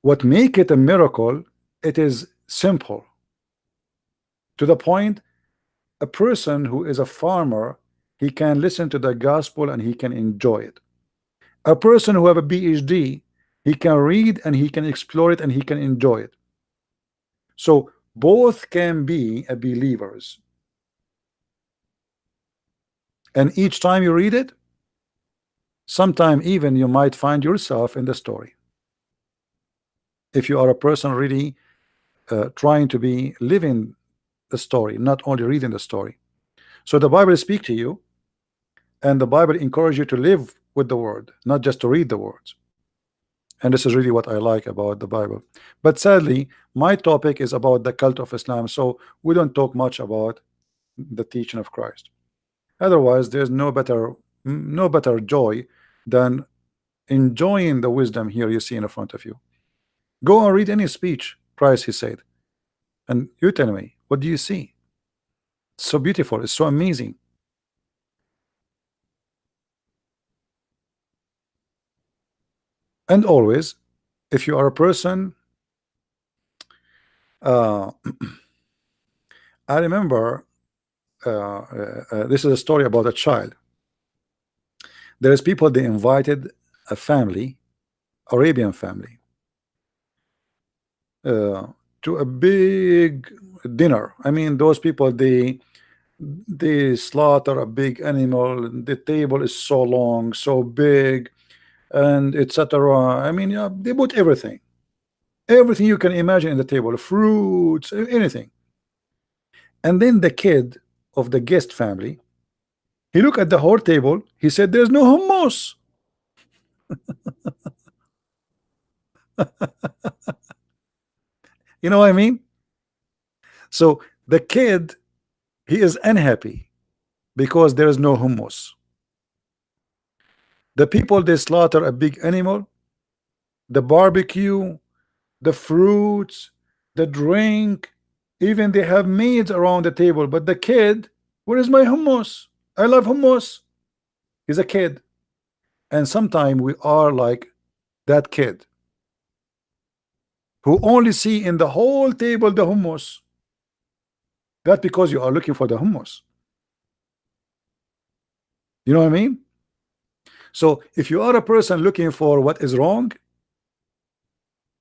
what make it a miracle, it is simple, to the point a person who is a farmer, he can listen to the gospel and he can enjoy it. A person who have a PhD, he can read and he can explore it and he can enjoy it. So both can be a believers, and each time you read it, sometime even you might find yourself in the story, if you are a person really trying to be living the story, not only reading the story. So the Bible speaks to you, and the Bible encourages you to live with the word, not just to read the words. And this is really what I like about the Bible. But sadly, my topic is about the cult of Islam, so we don't talk much about the teaching of Christ. Otherwise, there's no better joy than enjoying the wisdom here you see in front of you. Go and read any speech Christ he said, and you tell me, what do you see? It's so beautiful, it's so amazing. And always, if you are a person, I remember this is a story about a child. There is people, they invited a family, Arabian family, to a big dinner. I mean, those people, they slaughter a big animal. The table is so long, so big, and etc. I mean, yeah, they put everything you can imagine in the table, fruits, anything. And then the kid of the guest family, he looked at the whole table, he said, there's no hummus. You know what I mean? So the kid, he is unhappy because there is no hummus. The people, they slaughter a big animal, the barbecue, the fruits, the drink, even they have maids around the table. But the kid, where is my hummus? I love hummus. He's a kid. And sometimes we are like that kid who only see in the whole table the hummus. That because you are looking for the hummus. You know what I mean? So if you are a person looking for what is wrong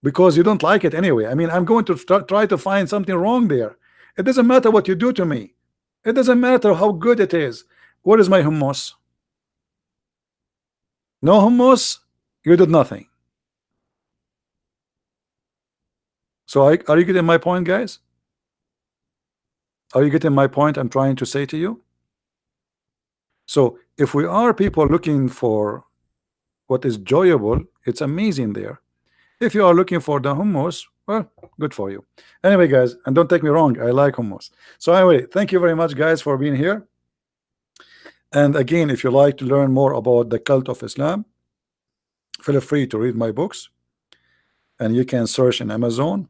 because you don't like it anyway, I mean, I'm going to try to find something wrong there. It doesn't matter what you do to me. It doesn't matter how good it is. What is my hummus? No hummus, you did nothing. So are you getting my point, guys? Are you getting my point I'm trying to say to you? So if we are people looking for what is enjoyable, it's amazing there. If you are looking for the hummus, well, good for you. Anyway, guys, and don't take me wrong, I like hummus. So anyway, thank you very much, guys, for being here. And again, if you like to learn more about the cult of Islam, feel free to read my books, and you can search in Amazon.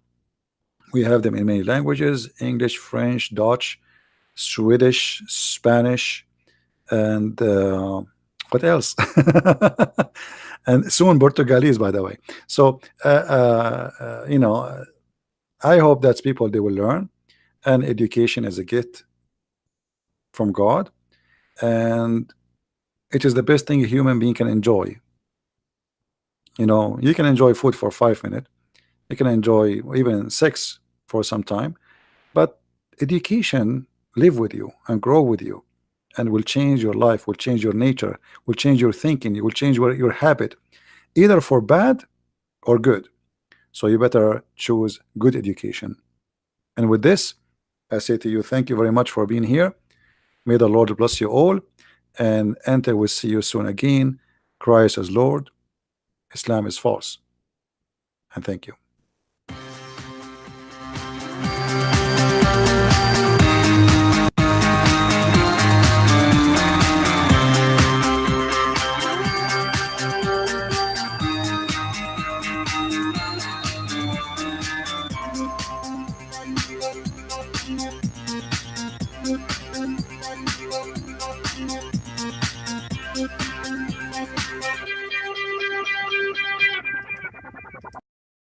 We have them in many languages: English, French, Dutch, Swedish, Spanish, and what else? And soon Portuguese, by the way. So you know, I hope that people, they will learn, and education is a gift from God, and it is the best thing a human being can enjoy. You know, you can enjoy food for 5 minutes, you can enjoy even sex for some time, but education live with you and grow with you, and will change your life, will change your nature, will change your thinking, it will change your habit, either for bad or good. So you better choose good education. And with this, I say to you, thank you very much for being here. May the Lord bless you all, and until we see you soon again, Christ is Lord, Islam is false, and thank you.